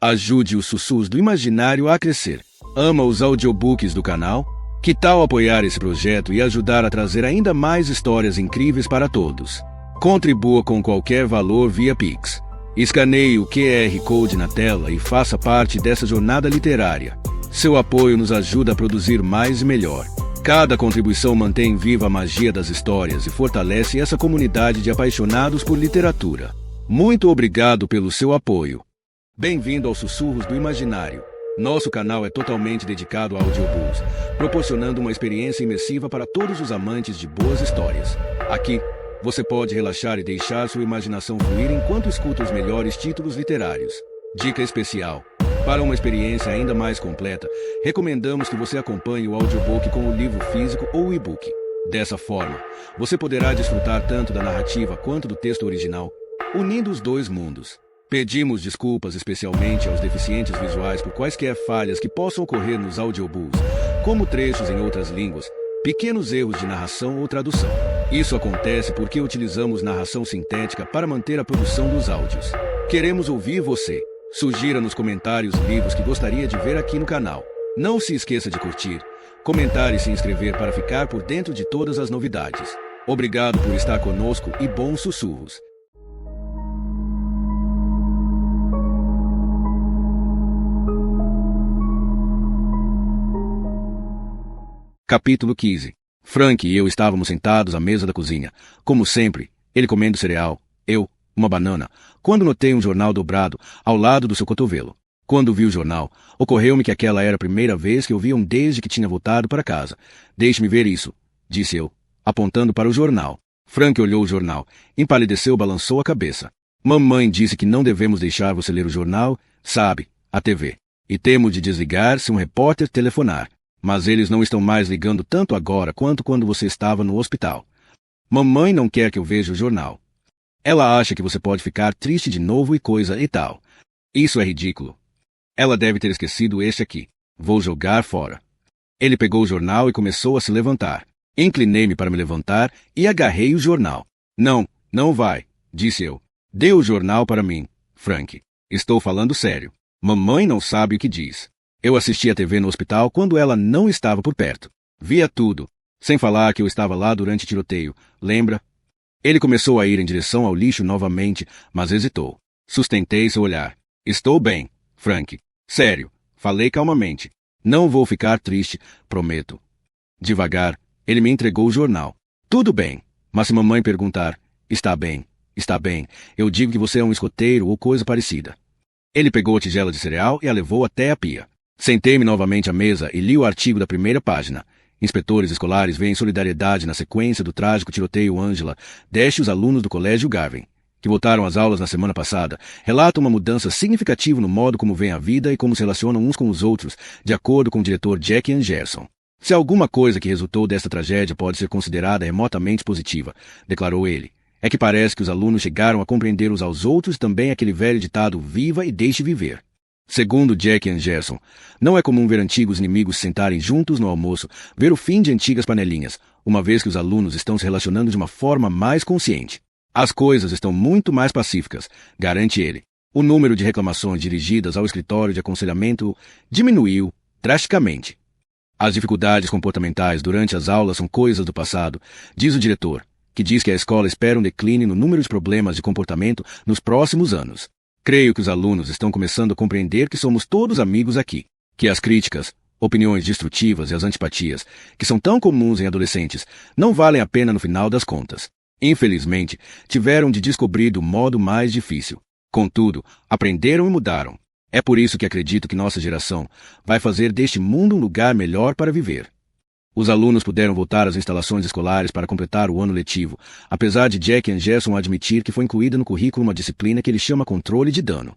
Ajude os Sussurros do Imaginário a crescer. Ama os audiobooks do canal? Que tal apoiar esse projeto e ajudar a trazer ainda mais histórias incríveis para todos? Contribua com qualquer valor via Pix. Escaneie o QR Code na tela e faça parte dessa jornada literária. Seu apoio nos ajuda a produzir mais e melhor. Cada contribuição mantém viva a magia das histórias e fortalece essa comunidade de apaixonados por literatura. Muito obrigado pelo seu apoio. Bem-vindo aos Sussurros do Imaginário. Nosso canal é totalmente dedicado a audiobooks, proporcionando uma experiência imersiva para todos os amantes de boas histórias. Aqui, você pode relaxar e deixar sua imaginação fluir enquanto escuta os melhores títulos literários. Dica especial: para uma experiência ainda mais completa, recomendamos que você acompanhe o audiobook com o livro físico ou o e-book. Dessa forma, você poderá desfrutar tanto da narrativa quanto do texto original, unindo os dois mundos. Pedimos desculpas especialmente aos deficientes visuais por quaisquer falhas que possam ocorrer nos audiobooks, como trechos em outras línguas, pequenos erros de narração ou tradução. Isso acontece porque utilizamos narração sintética para manter a produção dos áudios. Queremos ouvir você. Sugira nos comentários livros que gostaria de ver aqui no canal. Não se esqueça de curtir, comentar e se inscrever para ficar por dentro de todas as novidades. Obrigado por estar conosco e bons sussurros. Capítulo 15. Frank e eu estávamos sentados à mesa da cozinha. Como sempre, ele comendo cereal, eu, uma banana, quando notei um jornal dobrado ao lado do seu cotovelo. Quando vi o jornal, ocorreu-me que aquela era a primeira vez que eu via desde que tinha voltado para casa. Deixe-me ver isso, disse eu, apontando para o jornal. Frank olhou o jornal, empalideceu e balançou a cabeça. Mamãe disse que não devemos deixar você ler o jornal, sabe, a TV. E temos de desligar se um repórter telefonar. Mas eles não estão mais ligando tanto agora quanto quando você estava no hospital. Mamãe não quer que eu veja o jornal. Ela acha que você pode ficar triste de novo e coisa e tal. Isso é ridículo. Ela deve ter esquecido este aqui. Vou jogar fora. Ele pegou o jornal e começou a se levantar. Inclinei-me para me levantar e agarrei o jornal. Não, não vai, disse eu. Dê o jornal para mim, Frank. Estou falando sério. Mamãe não sabe o que diz. Eu assisti a TV no hospital quando ela não estava por perto. Via tudo, sem falar que eu estava lá durante o tiroteio, lembra? Ele começou a ir em direção ao lixo novamente, mas hesitou. Sustentei seu olhar. Estou bem, Frank. Sério, falei calmamente. Não vou ficar triste, prometo. Devagar, ele me entregou o jornal. Tudo bem, mas se mamãe perguntar, está bem, eu digo que você é um escoteiro ou coisa parecida. Ele pegou a tigela de cereal e a levou até a pia. Sentei-me novamente à mesa e li o artigo da primeira página. Inspetores escolares veem solidariedade na sequência do trágico tiroteio Angela, deste os alunos do Colégio Garvin, que voltaram às aulas na semana passada, relatam uma mudança significativa no modo como veem a vida e como se relacionam uns com os outros, de acordo com o diretor Jack Anderson. Se alguma coisa que resultou desta tragédia pode ser considerada remotamente positiva, declarou ele, é que parece que os alunos chegaram a compreender uns aos outros também aquele velho ditado viva e deixe viver. Segundo Jack Anderson, não é comum ver antigos inimigos se sentarem juntos no almoço, ver o fim de antigas panelinhas, uma vez que os alunos estão se relacionando de uma forma mais consciente. As coisas estão muito mais pacíficas, garante ele. O número de reclamações dirigidas ao escritório de aconselhamento diminuiu drasticamente. As dificuldades comportamentais durante as aulas são coisas do passado, diz o diretor, que diz que a escola espera um declínio no número de problemas de comportamento nos próximos anos. Creio que os alunos estão começando a compreender que somos todos amigos aqui, que as críticas, opiniões destrutivas e as antipatias, que são tão comuns em adolescentes, não valem a pena no final das contas. Infelizmente, tiveram de descobrir do modo mais difícil. Contudo, aprenderam e mudaram. É por isso que acredito que nossa geração vai fazer deste mundo um lugar melhor para viver. Os alunos puderam voltar às instalações escolares para completar o ano letivo, apesar de Jack Anderson admitir que foi incluída no currículo uma disciplina que ele chama controle de dano.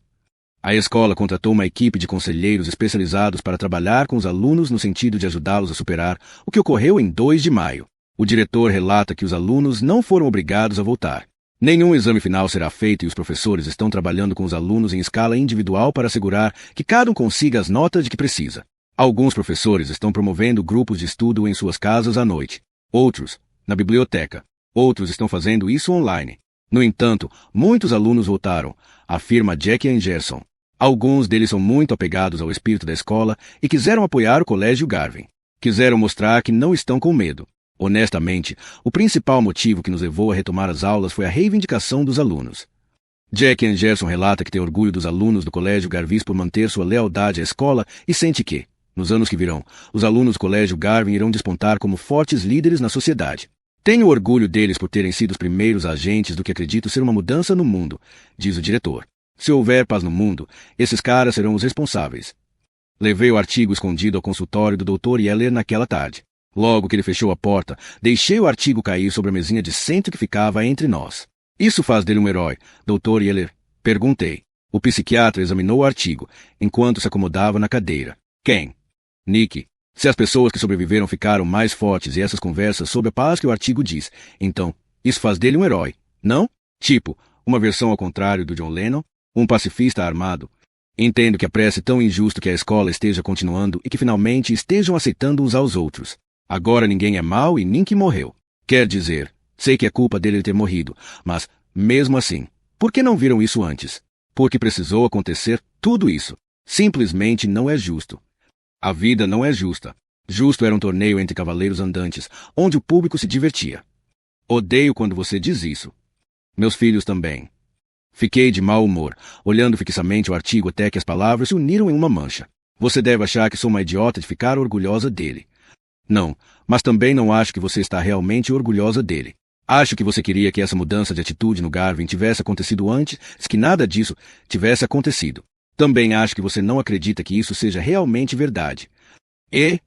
A escola contratou uma equipe de conselheiros especializados para trabalhar com os alunos no sentido de ajudá-los a superar o que ocorreu em 2 de maio. O diretor relata que os alunos não foram obrigados a voltar. Nenhum exame final será feito e os professores estão trabalhando com os alunos em escala individual para assegurar que cada um consiga as notas de que precisa. Alguns professores estão promovendo grupos de estudo em suas casas à noite. Outros, na biblioteca. Outros estão fazendo isso online. No entanto, muitos alunos voltaram, afirma Jack Anderson. Alguns deles são muito apegados ao espírito da escola e quiseram apoiar o Colégio Garvin. Quiseram mostrar que não estão com medo. Honestamente, o principal motivo que nos levou a retomar as aulas foi a reivindicação dos alunos. Jack Anderson relata que tem orgulho dos alunos do Colégio Garvin por manter sua lealdade à escola e sente que, nos anos que virão, os alunos do Colégio Garvin irão despontar como fortes líderes na sociedade. Tenho orgulho deles por terem sido os primeiros agentes do que acredito ser uma mudança no mundo, diz o diretor. Se houver paz no mundo, esses caras serão os responsáveis. Levei o artigo escondido ao consultório do Dr. Yeller naquela tarde. Logo que ele fechou a porta, deixei o artigo cair sobre a mesinha de centro que ficava entre nós. Isso faz dele um herói, Dr. Yeller? Perguntei. O psiquiatra examinou o artigo, enquanto se acomodava na cadeira. Quem? Nick. Se as pessoas que sobreviveram ficaram mais fortes e essas conversas sobre a paz que o artigo diz, então, isso faz dele um herói, não? Tipo, uma versão ao contrário do John Lennon? Um pacifista armado? Entendo que a prece é tão injusto que a escola esteja continuando e que finalmente estejam aceitando uns aos outros. Agora ninguém é mau e Nick morreu. Quer dizer, sei que é culpa dele ter morrido, mas, mesmo assim, por que não viram isso antes? Porque precisou acontecer tudo isso. Simplesmente não é justo. A vida não é justa. Justo era um torneio entre cavaleiros andantes, onde o público se divertia. Odeio quando você diz isso. Meus filhos também. Fiquei de mau humor, olhando fixamente o artigo até que as palavras se uniram em uma mancha. Você deve achar que sou uma idiota de ficar orgulhosa dele. Não, mas também não acho que você está realmente orgulhosa dele. Acho que você queria que essa mudança de atitude no Garvin tivesse acontecido antes, que nada disso tivesse acontecido. Também acho que você não acredita que isso seja realmente verdade. E,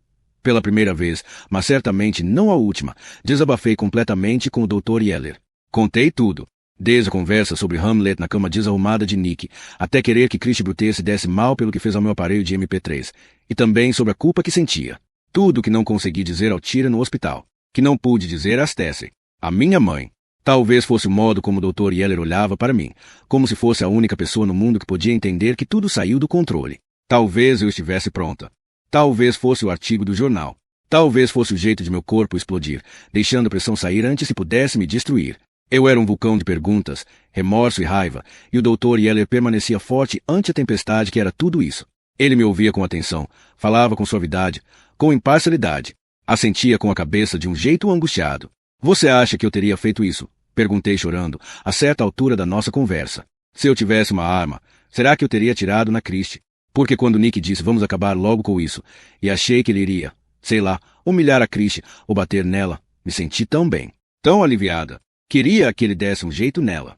pela primeira vez, mas certamente não a última, desabafei completamente com o Dr. Yeller. Contei tudo. Desde a conversa sobre Hamlet na cama desarrumada de Nick, até querer que Christy Brutet se desse mal pelo que fez ao meu aparelho de MP3, e também sobre a culpa que sentia. Tudo que não consegui dizer ao Tira no hospital, que não pude dizer a Stacy, a minha mãe. Talvez fosse o modo como o Dr. Yeller olhava para mim, como se fosse a única pessoa no mundo que podia entender que tudo saiu do controle. Talvez eu estivesse pronta. Talvez fosse o artigo do jornal. Talvez fosse o jeito de meu corpo explodir, deixando a pressão sair antes que pudesse me destruir. Eu era um vulcão de perguntas, remorso e raiva, e o Dr. Yeller permanecia forte ante a tempestade que era tudo isso. Ele me ouvia com atenção, falava com suavidade, com imparcialidade, assentia com a cabeça de um jeito angustiado. Você acha que eu teria feito isso? Perguntei chorando, a certa altura da nossa conversa. Se eu tivesse uma arma, será que eu teria atirado na Christy? Porque quando Nick disse vamos acabar logo com isso, e achei que ele iria, sei lá, humilhar a Christy ou bater nela, me senti tão bem, tão aliviada. Queria que ele desse um jeito nela.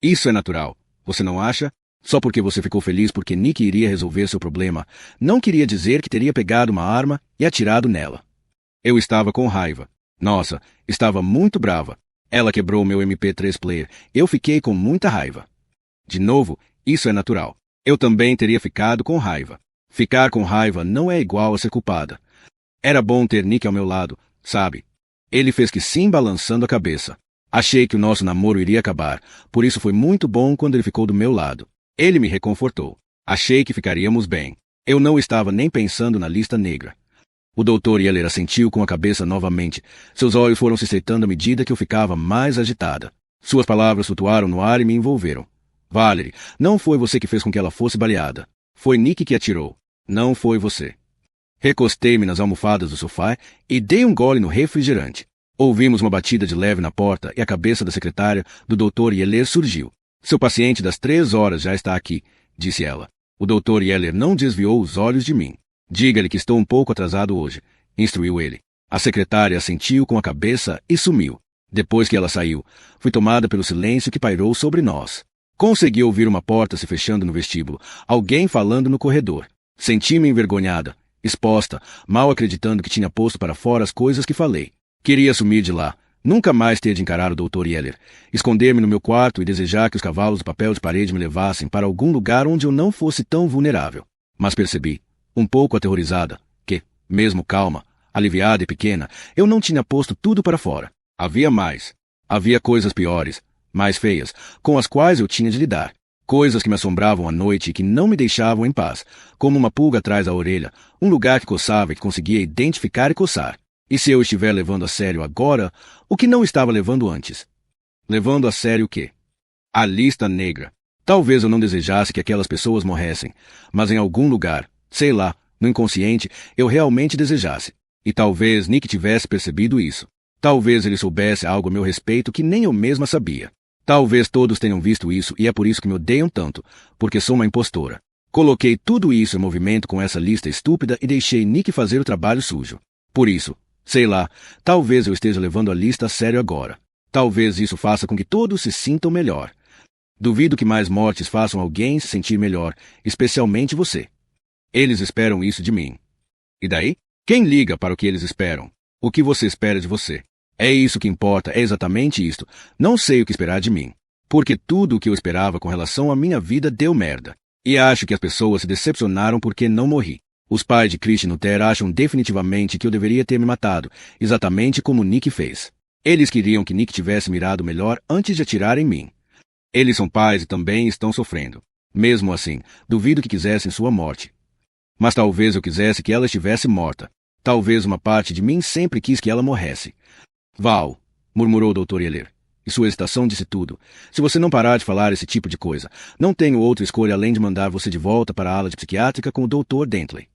Isso é natural, você não acha? Só porque você ficou feliz porque Nick iria resolver seu problema, não queria dizer que teria pegado uma arma e atirado nela. Eu estava com raiva. Nossa, estava muito brava. Ela quebrou meu MP3 player. Eu fiquei com muita raiva. De novo, isso é natural. Eu também teria ficado com raiva. Ficar com raiva não é igual a ser culpada. Era bom ter Nick ao meu lado, sabe? Ele fez que sim, balançando a cabeça. Achei que o nosso namoro iria acabar, por isso foi muito bom quando ele ficou do meu lado. Ele me reconfortou. Achei que ficaríamos bem. Eu não estava nem pensando na lista negra. O Dr. Yeller assentiu com a cabeça novamente. Seus olhos foram se estreitando à medida que eu ficava mais agitada. Suas palavras flutuaram no ar e me envolveram. Valerie, não foi você que fez com que ela fosse baleada. Foi Nick que atirou. Não foi você. Recostei-me nas almofadas do sofá e dei um gole no refrigerante. Ouvimos uma batida de leve na porta e a cabeça da secretária do Dr. Yeller surgiu. Seu paciente das 3 horas já está aqui, disse ela. O Dr. Yeller não desviou os olhos de mim. Diga-lhe que estou um pouco atrasado hoje, instruiu ele. A secretária assentiu com a cabeça e sumiu. Depois que ela saiu, fui tomada pelo silêncio que pairou sobre nós. Consegui ouvir uma porta se fechando no vestíbulo, alguém falando no corredor. Senti-me envergonhada, exposta, mal acreditando que tinha posto para fora as coisas que falei. Queria sumir de lá, nunca mais ter de encarar o Dr. Yeller, esconder-me no meu quarto e desejar que os cavalos do papel de parede me levassem para algum lugar onde eu não fosse tão vulnerável. Mas percebi, um pouco aterrorizada, que, mesmo calma, aliviada e pequena, eu não tinha posto tudo para fora. Havia mais. Havia coisas piores, mais feias, com as quais eu tinha de lidar. Coisas que me assombravam à noite e que não me deixavam em paz, como uma pulga atrás da orelha, um lugar que coçava e que conseguia identificar e coçar. E se eu estiver levando a sério agora, o que não estava levando antes? Levando a sério o quê? A lista negra. Talvez eu não desejasse que aquelas pessoas morressem, mas em algum lugar, sei lá, no inconsciente, eu realmente desejasse. E talvez Nick tivesse percebido isso. Talvez ele soubesse algo a meu respeito que nem eu mesma sabia. Talvez todos tenham visto isso e é por isso que me odeiam tanto, porque sou uma impostora. Coloquei tudo isso em movimento com essa lista estúpida e deixei Nick fazer o trabalho sujo. Por isso, sei lá, talvez eu esteja levando a lista a sério agora. Talvez isso faça com que todos se sintam melhor. Duvido que mais mortes façam alguém se sentir melhor, especialmente você. Eles esperam isso de mim. E daí? Quem liga para o que eles esperam? O que você espera de você? É isso que importa, é exatamente isto. Não sei o que esperar de mim. Porque tudo o que eu esperava com relação à minha vida deu merda. E acho que as pessoas se decepcionaram porque não morri. Os pais de Christian Luther acham definitivamente que eu deveria ter me matado, exatamente como Nick fez. Eles queriam que Nick tivesse mirado melhor antes de atirar em mim. Eles são pais e também estão sofrendo. Mesmo assim, duvido que quisessem sua morte. Mas talvez eu quisesse que ela estivesse morta. Talvez uma parte de mim sempre quis que ela morresse. Val, murmurou o Dr. Yeller. E sua excitação disse tudo. Se você não parar de falar esse tipo de coisa, não tenho outra escolha além de mandar você de volta para a ala de psiquiátrica com o Dr. Dentley.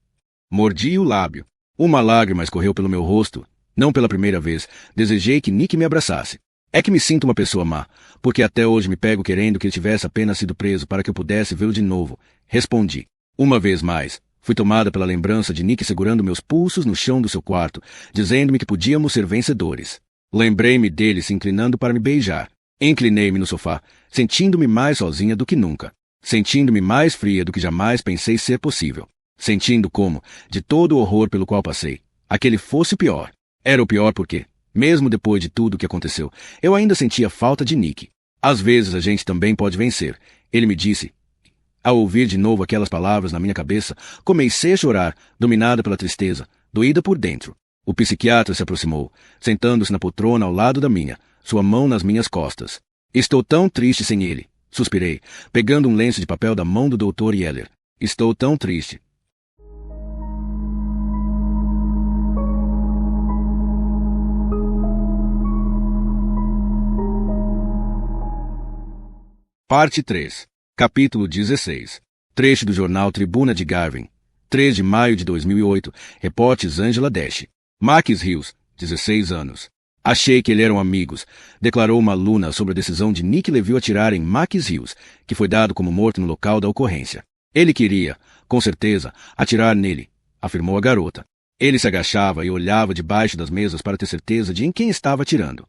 Mordi o lábio. Uma lágrima escorreu pelo meu rosto. Não pela primeira vez, desejei que Nick me abraçasse. É que me sinto uma pessoa má, porque até hoje me pego querendo que ele tivesse apenas sido preso para que eu pudesse vê-lo de novo. Respondi. Uma vez mais, fui tomada pela lembrança de Nick segurando meus pulsos no chão do seu quarto, dizendo-me que podíamos ser vencedores. Lembrei-me dele se inclinando para me beijar. Inclinei-me no sofá, sentindo-me mais sozinha do que nunca. Sentindo-me mais fria do que jamais pensei ser possível. Sentindo como, de todo o horror pelo qual passei, aquele fosse o pior. Era o pior porque, mesmo depois de tudo o que aconteceu, eu ainda sentia falta de Nick. Às vezes a gente também pode vencer, ele me disse. Ao ouvir de novo aquelas palavras na minha cabeça, comecei a chorar, dominada pela tristeza, doída por dentro. O psiquiatra se aproximou, sentando-se na poltrona ao lado da minha, sua mão nas minhas costas. Estou tão triste sem ele, suspirei, pegando um lenço de papel da mão do Dr. Yeller. Estou tão triste. Parte 3. Capítulo 16. Trecho do jornal Tribuna de Garvin. 3 de maio de 2008. Repórteres Angela Dash. Max Hills, 16 anos. Achei que ele eram amigos, declarou uma aluna sobre a decisão de Nick Leville atirar em Max Hills, que foi dado como morto no local da ocorrência. Ele queria, com certeza, atirar nele, afirmou a garota. Ele se agachava e olhava debaixo das mesas para ter certeza de em quem estava atirando.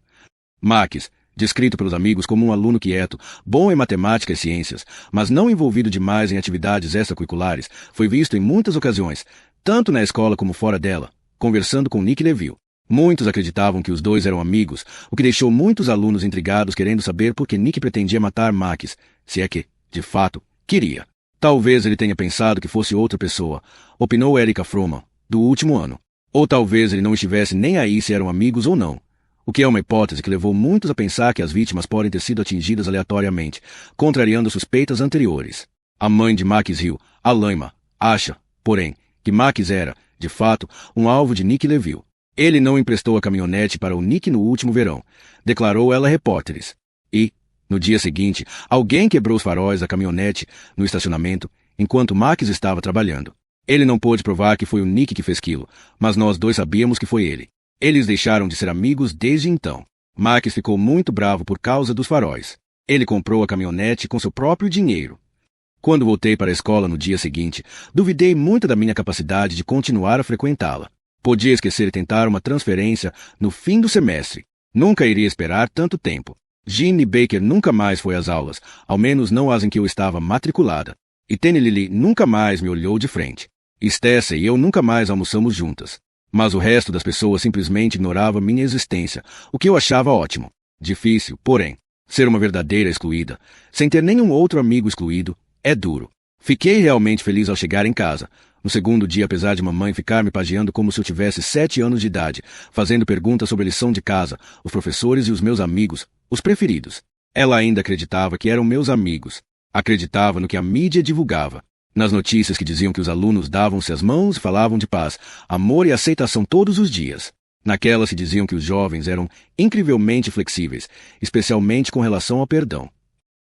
Max, descrito pelos amigos como um aluno quieto, bom em matemática e ciências, mas não envolvido demais em atividades extracurriculares, foi visto em muitas ocasiões, tanto na escola como fora dela, conversando com Nick Leville. Muitos acreditavam que os dois eram amigos, o que deixou muitos alunos intrigados querendo saber por que Nick pretendia matar Max, se é que, de fato, queria. Talvez ele tenha pensado que fosse outra pessoa, opinou Erica Froman, do último ano. Ou talvez ele não estivesse nem aí se eram amigos ou não. O que é uma hipótese que levou muitos a pensar que as vítimas podem ter sido atingidas aleatoriamente, contrariando suspeitas anteriores. A mãe de Max Hill, Alaima, acha, porém, que Max era, de fato, um alvo de Nick Leville. Ele não emprestou a caminhonete para o Nick no último verão, declarou ela a repórteres. E, no dia seguinte, alguém quebrou os faróis da caminhonete no estacionamento, enquanto Max estava trabalhando. Ele não pôde provar que foi o Nick que fez aquilo, mas nós dois sabíamos que foi ele. Eles deixaram de ser amigos desde então. Max ficou muito bravo por causa dos faróis. Ele comprou a caminhonete com seu próprio dinheiro. Quando voltei para a escola no dia seguinte, duvidei muito da minha capacidade de continuar a frequentá-la. Podia esquecer de tentar uma transferência no fim do semestre. Nunca iria esperar tanto tempo. Ginny Baker nunca mais foi às aulas, ao menos não as em que eu estava matriculada. E Tenny Lily nunca mais me olhou de frente. Stacey e eu nunca mais almoçamos juntas. Mas o resto das pessoas simplesmente ignorava minha existência, o que eu achava ótimo. Difícil, porém, ser uma verdadeira excluída, sem ter nenhum outro amigo excluído, é duro. Fiquei realmente feliz ao chegar em casa. No segundo dia, apesar de mamãe ficar me pagiando como se eu tivesse 7 anos de idade, fazendo perguntas sobre a lição de casa, os professores e os meus amigos, os preferidos. Ela ainda acreditava que eram meus amigos. Acreditava no que a mídia divulgava. Nas notícias que diziam que os alunos davam-se as mãos e falavam de paz, amor e aceitação todos os dias. Naquelas que diziam que os jovens eram incrivelmente flexíveis, especialmente com relação ao perdão.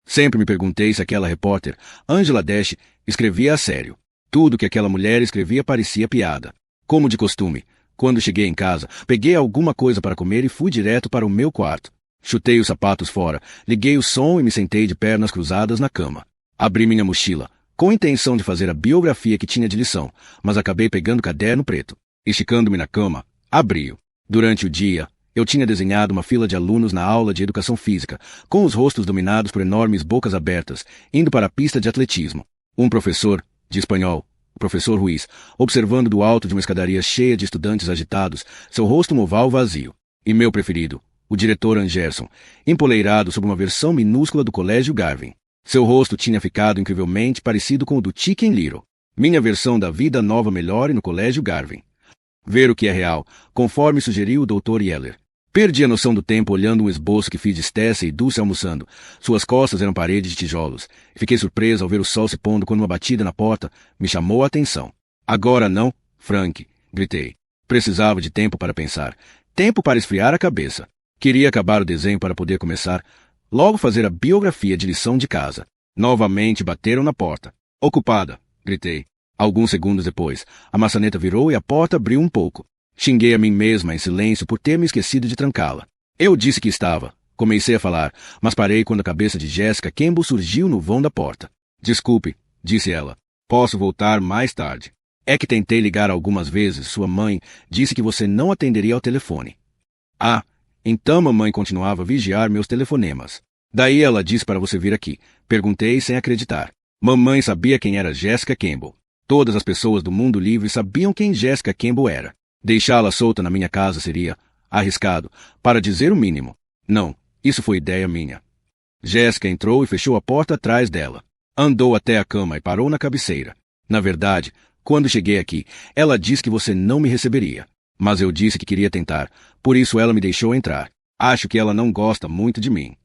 Sempre me perguntei se aquela repórter, Angela Dash, escrevia a sério. Tudo que aquela mulher escrevia parecia piada. Como de costume, quando cheguei em casa, peguei alguma coisa para comer e fui direto para o meu quarto. Chutei os sapatos fora, liguei o som e me sentei de pernas cruzadas na cama. Abri minha mochila, com a intenção de fazer a biografia que tinha de lição, mas acabei pegando o caderno preto. Esticando-me na cama, abri-o. Durante o dia, eu tinha desenhado uma fila de alunos na aula de educação física, com os rostos dominados por enormes bocas abertas, indo para a pista de atletismo. Um professor, de espanhol, o professor Ruiz, observando do alto de uma escadaria cheia de estudantes agitados, seu rosto um oval vazio. E meu preferido, o diretor Angerson, empoleirado sob uma versão minúscula do Colégio Garvin. Seu rosto tinha ficado incrivelmente parecido com o do Chicken Little, minha versão da vida nova melhore no Colégio Garvin. Ver o que é real, conforme sugeriu o Dr. Yeller. Perdi a noção do tempo olhando um esboço que fiz de Stacey e Dulce almoçando. Suas costas eram paredes de tijolos. Fiquei surpreso ao ver o sol se pondo quando uma batida na porta me chamou a atenção. Agora não, Frank, gritei. Precisava de tempo para pensar. Tempo para esfriar a cabeça. Queria acabar o desenho para poder começar. Logo fazer a biografia de lição de casa. Novamente bateram na porta. Ocupada, gritei. Alguns segundos depois, a maçaneta virou e a porta abriu um pouco. Xinguei a mim mesma em silêncio por ter me esquecido de trancá-la. Eu disse que estava. Comecei a falar, mas parei quando a cabeça de Jessica Campbell surgiu no vão da porta. Desculpe, disse ela. Posso voltar mais tarde. É que tentei ligar algumas vezes. Sua mãe disse que você não atenderia ao telefone. Ah, então mamãe continuava a vigiar meus telefonemas. Daí ela disse para você vir aqui. Perguntei sem acreditar. Mamãe sabia quem era Jessica Campbell. Todas as pessoas do mundo livre sabiam quem Jessica Campbell era. Deixá-la solta na minha casa seria arriscado, para dizer o mínimo. Não, isso foi ideia minha. Jessica entrou e fechou a porta atrás dela. Andou até a cama e parou na cabeceira. Na verdade, quando cheguei aqui, ela disse que você não me receberia. Mas eu disse que queria tentar, por isso ela me deixou entrar. Acho que ela não gosta muito de mim.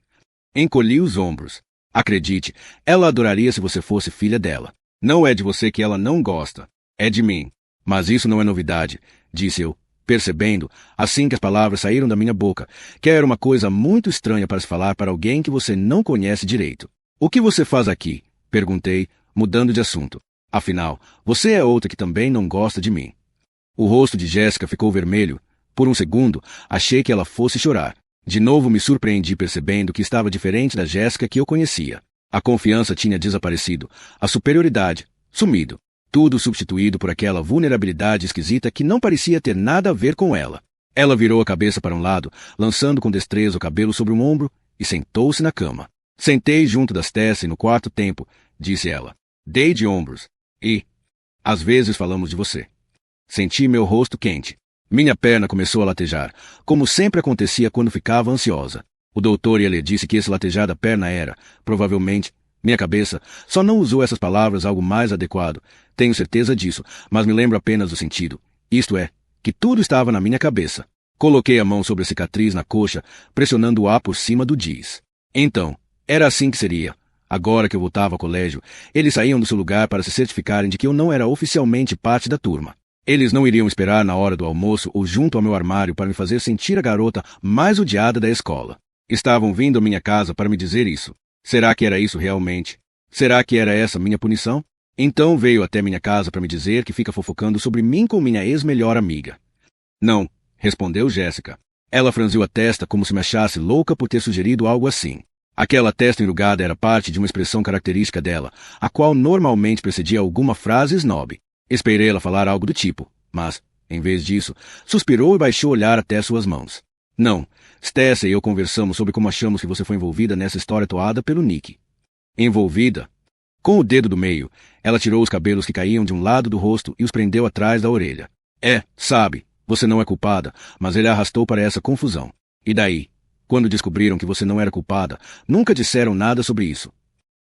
Encolhi os ombros. Acredite, ela adoraria se você fosse filha dela. Não é de você que ela não gosta, é de mim. Mas isso não é novidade, disse eu, percebendo, assim que as palavras saíram da minha boca, que era uma coisa muito estranha para se falar para alguém que você não conhece direito. O que você faz aqui? Perguntei, mudando de assunto. Afinal, você é outra que também não gosta de mim. O rosto de Jessica ficou vermelho. Por um segundo, achei que ela fosse chorar. De novo me surpreendi percebendo que estava diferente da Jessica que eu conhecia. A confiança tinha desaparecido, a superioridade, sumido. Tudo substituído por aquela vulnerabilidade esquisita que não parecia ter nada a ver com ela. Ela virou a cabeça para um lado, lançando com destreza o cabelo sobre um ombro, e sentou-se na cama. Sentei junto das Tessie no quarto tempo, disse ela. Dei de ombros. E, às vezes falamos de você. Senti meu rosto quente. Minha perna começou a latejar, como sempre acontecia quando ficava ansiosa. O doutor Yeller disse que esse latejar da perna era, provavelmente, minha cabeça só não usou essas palavras algo mais adequado. Tenho certeza disso, mas me lembro apenas do sentido. Isto é, que tudo estava na minha cabeça. Coloquei a mão sobre a cicatriz na coxa, pressionando-a por cima do giz. Então, era assim que seria. Agora que eu voltava ao colégio, eles saíam do seu lugar para se certificarem de que eu não era oficialmente parte da turma. Eles não iriam esperar na hora do almoço ou junto ao meu armário para me fazer sentir a garota mais odiada da escola. Estavam vindo à minha casa para me dizer isso. Será que era isso realmente? Será que era essa minha punição? Então veio até minha casa para me dizer que fica fofocando sobre mim com minha ex-melhor amiga. Não, respondeu Jessica. Ela franziu a testa como se me achasse louca por ter sugerido algo assim. Aquela testa enrugada era parte de uma expressão característica dela, a qual normalmente precedia alguma frase snob. Esperei ela falar algo do tipo, mas, em vez disso, suspirou e baixou o olhar até suas mãos. Não, Stacey e eu conversamos sobre como achamos que você foi envolvida nessa história toada pelo Nick. Envolvida? Com o dedo do meio, ela tirou os cabelos que caíam de um lado do rosto e os prendeu atrás da orelha. Sabe, você não é culpada, mas ele a arrastou para essa confusão. E daí? Quando descobriram que você não era culpada, nunca disseram nada sobre isso.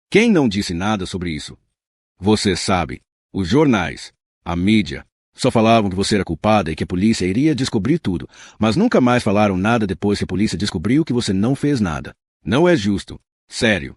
Quem não disse nada sobre isso? Você sabe. Os jornais, a mídia, só falavam que você era culpada e que a polícia iria descobrir tudo, mas nunca mais falaram nada depois que a polícia descobriu que você não fez nada. Não é justo. Sério.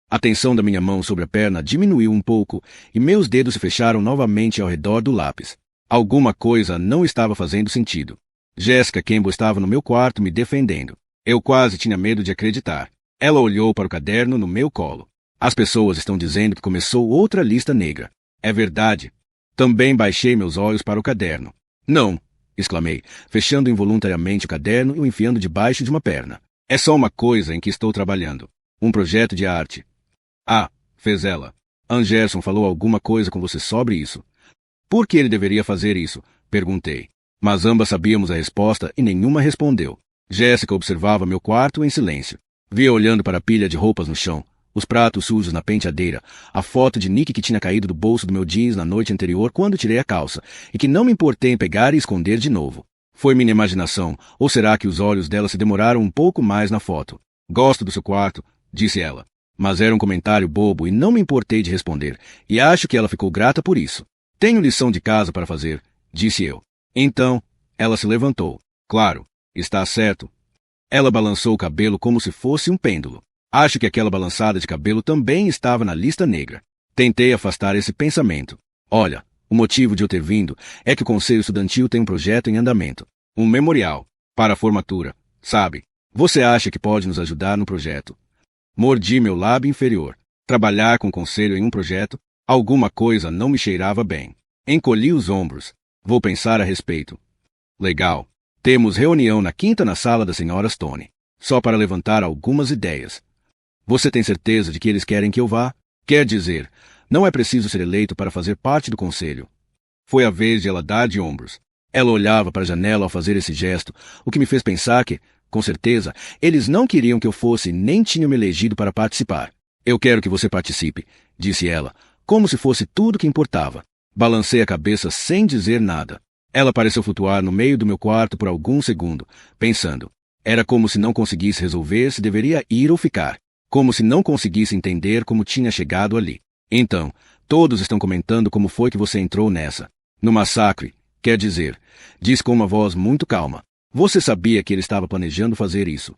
A tensão da minha mão sobre a perna diminuiu um pouco e meus dedos se fecharam novamente ao redor do lápis. Alguma coisa não estava fazendo sentido. Jessica Campbell estava no meu quarto me defendendo. Eu quase tinha medo de acreditar. Ela olhou para o caderno no meu colo. As pessoas estão dizendo que começou outra lista negra. É verdade. Também baixei meus olhos para o caderno. Não, exclamei, fechando involuntariamente o caderno e o enfiando debaixo de uma perna. É só uma coisa em que estou trabalhando. Um projeto de arte. Ah, fez ela. Anderson falou alguma coisa com você sobre isso. Por que ele deveria fazer isso? Perguntei. Mas ambas sabíamos a resposta e nenhuma respondeu. Jéssica observava meu quarto em silêncio. Via olhando para a pilha de roupas no chão, os pratos sujos na penteadeira, a foto de Nick que tinha caído do bolso do meu jeans na noite anterior quando tirei a calça, e que não me importei em pegar e esconder de novo. Foi minha imaginação, ou será que os olhos dela se demoraram um pouco mais na foto? Gosto do seu quarto, disse ela. Mas era um comentário bobo e não me importei de responder, e acho que ela ficou grata por isso. Tenho lição de casa para fazer, disse eu. Então, ela se levantou. Claro, está certo. Ela balançou o cabelo como se fosse um pêndulo. Acho que aquela balançada de cabelo também estava na lista negra. Tentei afastar esse pensamento. Olha, o motivo de eu ter vindo é que o Conselho Estudantil tem um projeto em andamento. Um memorial. Para a formatura. Sabe? Você acha que pode nos ajudar no projeto? Mordi meu lábio inferior. Trabalhar com o Conselho em um projeto? Alguma coisa não me cheirava bem. Encolhi os ombros. Vou pensar a respeito. Legal. Temos reunião na quinta na sala das senhoras Tony. Só para levantar algumas ideias. Você tem certeza de que eles querem que eu vá? Quer dizer, não é preciso ser eleito para fazer parte do conselho. Foi a vez de ela dar de ombros. Ela olhava para a janela ao fazer esse gesto, o que me fez pensar que, com certeza, eles não queriam que eu fosse nem tinham me elegido para participar. Eu quero que você participe, disse ela, como se fosse tudo que importava. Balancei a cabeça sem dizer nada. Ela pareceu flutuar no meio do meu quarto por algum segundo, pensando. Era como se não conseguisse resolver se deveria ir ou ficar. Como se não conseguisse entender como tinha chegado ali. Então, todos estão comentando como foi que você entrou nessa. No massacre, quer dizer, disse com uma voz muito calma. Você sabia que ele estava planejando fazer isso?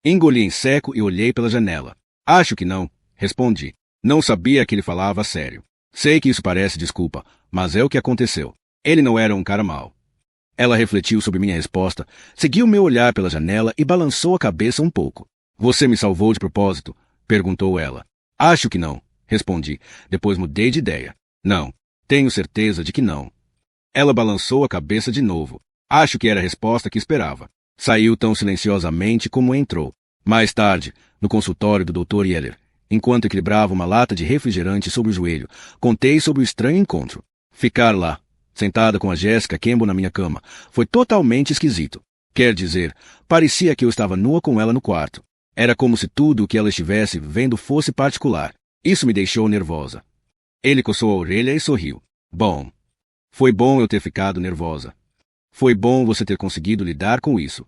Engoli em seco e olhei pela janela. Acho que não, respondi. Não sabia que ele falava a sério. Sei que isso parece desculpa, mas é o que aconteceu. Ele não era um cara mau. Ela refletiu sobre minha resposta, seguiu meu olhar pela janela e balançou a cabeça um pouco. Você me salvou de propósito? Perguntou ela. Acho que não, respondi. Depois mudei de ideia. Não, tenho certeza de que não. Ela balançou a cabeça de novo. Acho que era a resposta que esperava. Saiu tão silenciosamente como entrou. Mais tarde, no consultório do Dr. Yeller, enquanto equilibrava uma lata de refrigerante sobre o joelho, contei sobre o estranho encontro. Ficar lá, sentada com a Jéssica Campbell na minha cama, foi totalmente esquisito. Quer dizer, parecia que eu estava nua com ela no quarto. Era como se tudo o que ela estivesse vendo fosse particular. Isso me deixou nervosa. Ele coçou a orelha e sorriu. Bom. Foi bom eu ter ficado nervosa. Foi bom você ter conseguido lidar com isso.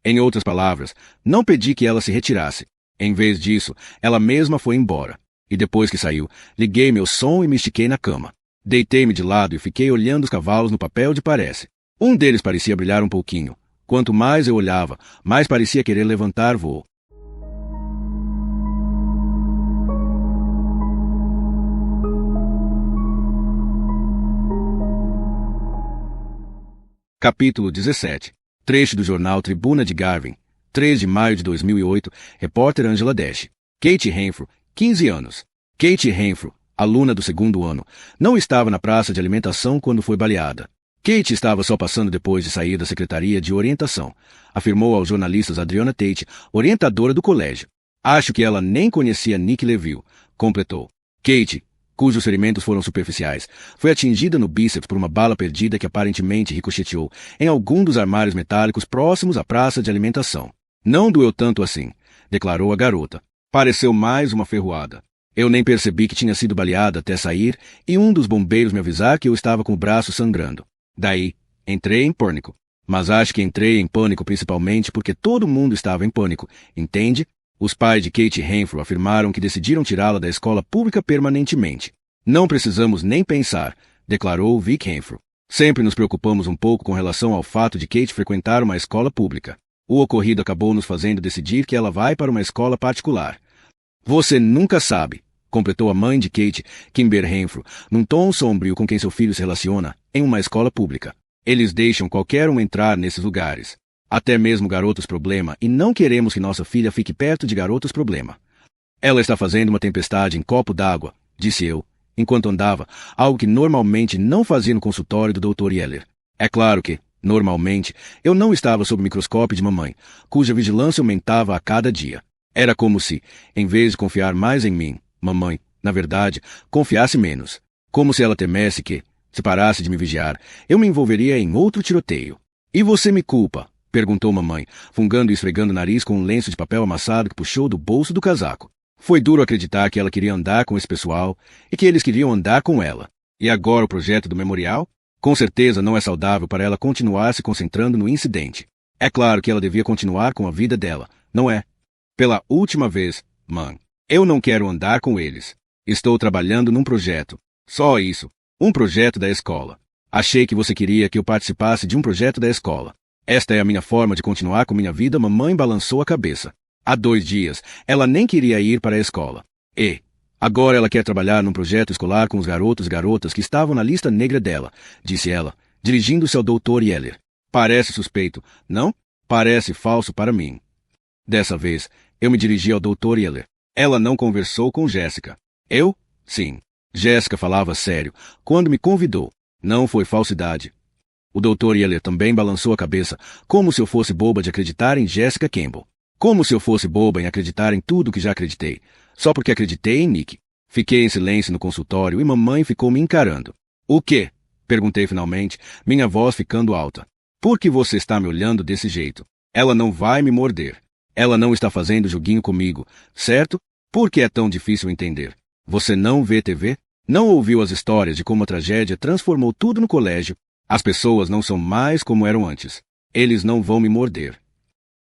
Em outras palavras, não pedi que ela se retirasse. Em vez disso, ela mesma foi embora. E depois que saiu, liguei meu som e me estiquei na cama. Deitei-me de lado e fiquei olhando os cavalos no papel de parece. Um deles parecia brilhar um pouquinho. Quanto mais eu olhava, mais parecia querer levantar voo. Capítulo 17. Trecho do jornal Tribuna de Garvin, 3 de maio de 2008, repórter Angela Dash. Kate Renfro, 15 anos. Kate Renfro, aluna do segundo ano, não estava na praça de alimentação quando foi baleada. Kate estava só passando depois de sair da Secretaria de Orientação, afirmou aos jornalistas Adriana Tate, orientadora do colégio. Acho que ela nem conhecia Nick Leville, completou. Kate, cujos ferimentos foram superficiais, foi atingida no bíceps por uma bala perdida que aparentemente ricocheteou em algum dos armários metálicos próximos à praça de alimentação. Não doeu tanto assim, declarou a garota. Pareceu mais uma ferroada. Eu nem percebi que tinha sido baleada até sair e um dos bombeiros me avisar que eu estava com o braço sangrando. Daí, entrei em pânico. Mas acho que entrei em pânico principalmente porque todo mundo estava em pânico, entende? Os pais de Kate Renfro afirmaram que decidiram tirá-la da escola pública permanentemente. Não precisamos nem pensar, declarou Vic Renfro. Sempre nos preocupamos um pouco com relação ao fato de Kate frequentar uma escola pública. O ocorrido acabou nos fazendo decidir que ela vai para uma escola particular. Você nunca sabe, completou a mãe de Kate, Kimber Renfro, num tom sombrio com quem seu filho se relaciona, em uma escola pública. Eles deixam qualquer um entrar nesses lugares. Até mesmo garotos problema, e não queremos que nossa filha fique perto de garotos problema. Ela está fazendo uma tempestade em copo d'água, disse eu, enquanto andava, algo que normalmente não fazia no consultório do Dr. Yeller. É claro que, normalmente, eu não estava sob o microscópio de mamãe, cuja vigilância aumentava a cada dia. Era como se, em vez de confiar mais em mim, mamãe, na verdade, confiasse menos. Como se ela temesse que, se parasse de me vigiar, eu me envolveria em outro tiroteio. E você me culpa? Perguntou mamãe, fungando e esfregando o nariz com um lenço de papel amassado que puxou do bolso do casaco. Foi duro acreditar que ela queria andar com esse pessoal e que eles queriam andar com ela. E agora o projeto do memorial? Com certeza não é saudável para ela continuar se concentrando no incidente. É claro que ela devia continuar com a vida dela, não é? Pela última vez, mãe, eu não quero andar com eles. Estou trabalhando num projeto. Só isso. Um projeto da escola. Achei que você queria que eu participasse de um projeto da escola. Esta é a minha forma de continuar com minha vida. Mamãe balançou a cabeça. Há 2 dias, ela nem queria ir para a escola. E, agora ela quer trabalhar num projeto escolar com os garotos e garotas que estavam na lista negra dela, disse ela, dirigindo-se ao Dr. Yeller. Parece suspeito, não? Parece falso para mim. Dessa vez, eu me dirigi ao Dr. Yeller. Ela não conversou com Jéssica. Eu? Sim. Jéssica falava sério, quando me convidou. Não foi falsidade. O Dr. Yeller também balançou a cabeça, como se eu fosse boba de acreditar em Jessica Campbell. Como se eu fosse boba em acreditar em tudo que já acreditei, só porque acreditei em Nick. Fiquei em silêncio no consultório e mamãe ficou me encarando. O quê? Perguntei finalmente, minha voz ficando alta. Por que você está me olhando desse jeito? Ela não vai me morder. Ela não está fazendo joguinho comigo, certo? Por que é tão difícil entender? Você não vê TV? Não ouviu as histórias de como a tragédia transformou tudo no colégio? As pessoas não são mais como eram antes. Eles não vão me morder.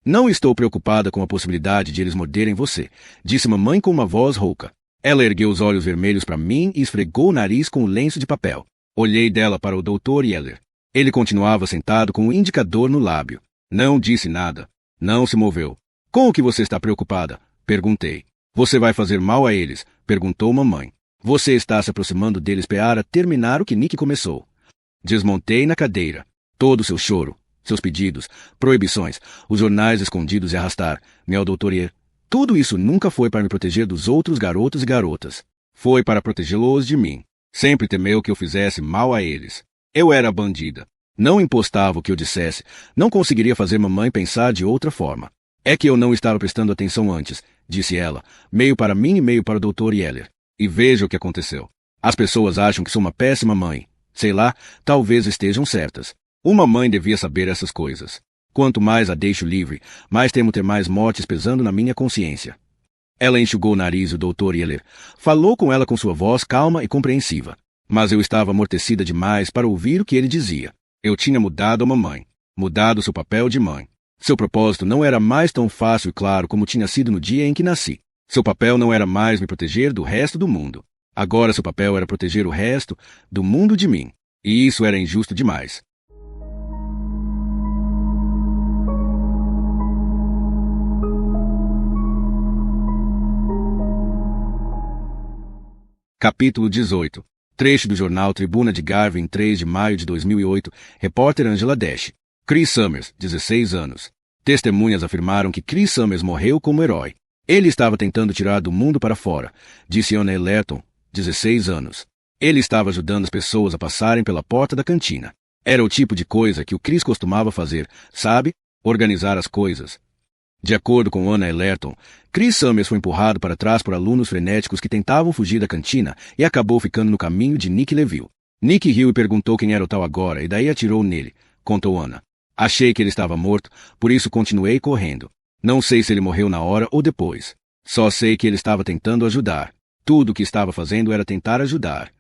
Não estou preocupada com a possibilidade de eles morderem você, disse mamãe com uma voz rouca. Ela ergueu os olhos vermelhos para mim e esfregou o nariz com o lenço de papel. Olhei dela para o Dr. Yeller. Ele continuava sentado com o indicador no lábio. Não disse nada. Não se moveu. Com o que você está preocupada? Perguntei. Você vai fazer mal a eles? Perguntou mamãe. Você está se aproximando deles para terminar o que Nick começou. Desmontei na cadeira. Todo o seu choro, seus pedidos, proibições, os jornais escondidos e arrastar, meu Dr. Yeller. Tudo isso nunca foi para me proteger dos outros garotos e garotas. Foi para protegê-los de mim. Sempre temeu que eu fizesse mal a eles. Eu era bandida. Não impostava o que eu dissesse. Não conseguiria fazer mamãe pensar de outra forma. É que eu não estava prestando atenção antes, disse ela, meio para mim e meio para o Dr. Yeller. E veja o que aconteceu. As pessoas acham que sou uma péssima mãe. Sei lá, talvez estejam certas. Uma mãe devia saber essas coisas. Quanto mais a deixo livre, mais temo ter mais mortes pesando na minha consciência. Ela enxugou o nariz e o Dr. Yeller falou com ela com sua voz calma e compreensiva. Mas eu estava amortecida demais para ouvir o que ele dizia. Eu tinha mudado a mamãe. Mudado seu papel de mãe. Seu propósito não era mais tão fácil e claro como tinha sido no dia em que nasci. Seu papel não era mais me proteger do resto do mundo. Agora seu papel era proteger o resto do mundo de mim. E isso era injusto demais. Capítulo 18. Trecho do jornal Tribuna de Garvey, 3 de maio de 2008. Repórter Angela Dash. Chris Summers, 16 anos. Testemunhas afirmaram que Chris Summers morreu como herói. Ele estava tentando tirar do mundo para fora, disse Anna Ellerton, 16 anos. Ele estava ajudando as pessoas a passarem pela porta da cantina. Era o tipo de coisa que o Chris costumava fazer, sabe? Organizar as coisas. De acordo com Anna Ellerton, Chris Summers foi empurrado para trás por alunos frenéticos que tentavam fugir da cantina e acabou ficando no caminho de Nick Leville. Nick riu e perguntou quem era o tal agora e daí atirou nele, contou Anna. Achei que ele estava morto, por isso continuei correndo. Não sei se ele morreu na hora ou depois. Só sei que ele estava tentando ajudar. Tudo o que estava fazendo era tentar ajudar.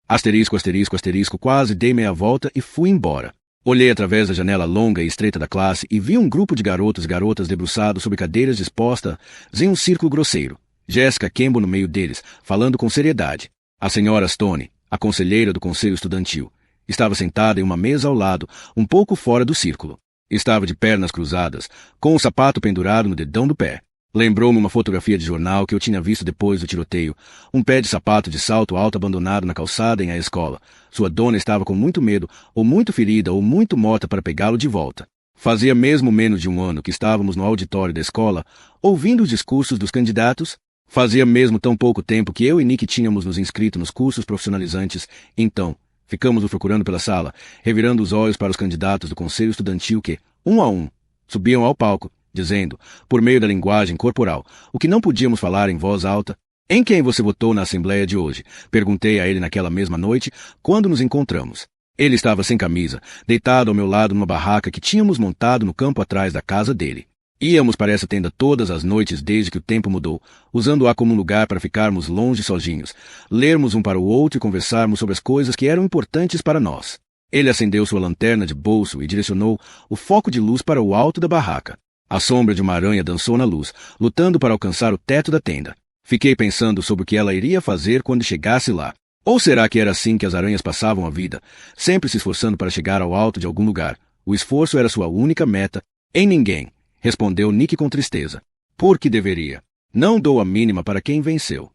Asterisco, asterisco, asterisco, quase dei meia volta e fui embora. Olhei através da janela longa e estreita da classe e vi um grupo de garotos e garotas debruçados sobre cadeiras dispostas em um círculo grosseiro. Jessica Campbell no meio deles, falando com seriedade. A senhora Stone, a conselheira do conselho estudantil, estava sentada em uma mesa ao lado, um pouco fora do círculo. Estava de pernas cruzadas, com um sapato pendurado no dedão do pé. Lembrou-me uma fotografia de jornal que eu tinha visto depois do tiroteio. Um pé de sapato de salto alto abandonado na calçada em a escola. Sua dona estava com muito medo, ou muito ferida, ou muito morta para pegá-lo de volta. Fazia mesmo menos de um ano que estávamos no auditório da escola, ouvindo os discursos dos candidatos. Fazia mesmo tão pouco tempo que eu e Nick tínhamos nos inscrito nos cursos profissionalizantes. Então, ficamos o procurando pela sala, revirando os olhos para os candidatos do conselho estudantil que, um a um, subiam ao palco, dizendo, por meio da linguagem corporal, o que não podíamos falar em voz alta. Em quem você votou na assembleia de hoje? Perguntei a ele naquela mesma noite, quando nos encontramos. Ele estava sem camisa, deitado ao meu lado numa barraca que tínhamos montado no campo atrás da casa dele. Íamos para essa tenda todas as noites desde que o tempo mudou, usando-a como um lugar para ficarmos longe sozinhos, lermos um para o outro e conversarmos sobre as coisas que eram importantes para nós. Ele acendeu sua lanterna de bolso e direcionou o foco de luz para o alto da barraca. A sombra de uma aranha dançou na luz, lutando para alcançar o teto da tenda. Fiquei pensando sobre o que ela iria fazer quando chegasse lá. Ou será que era assim que as aranhas passavam a vida, sempre se esforçando para chegar ao alto de algum lugar? O esforço era sua única meta. Em ninguém, respondeu Nick com tristeza. Por que deveria? Não dou a mínima para quem venceu.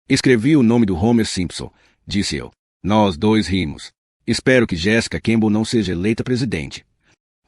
Escrevi o nome do Homer Simpson, disse eu. Nós dois rimos. Espero que Jessica Campbell não seja eleita presidente.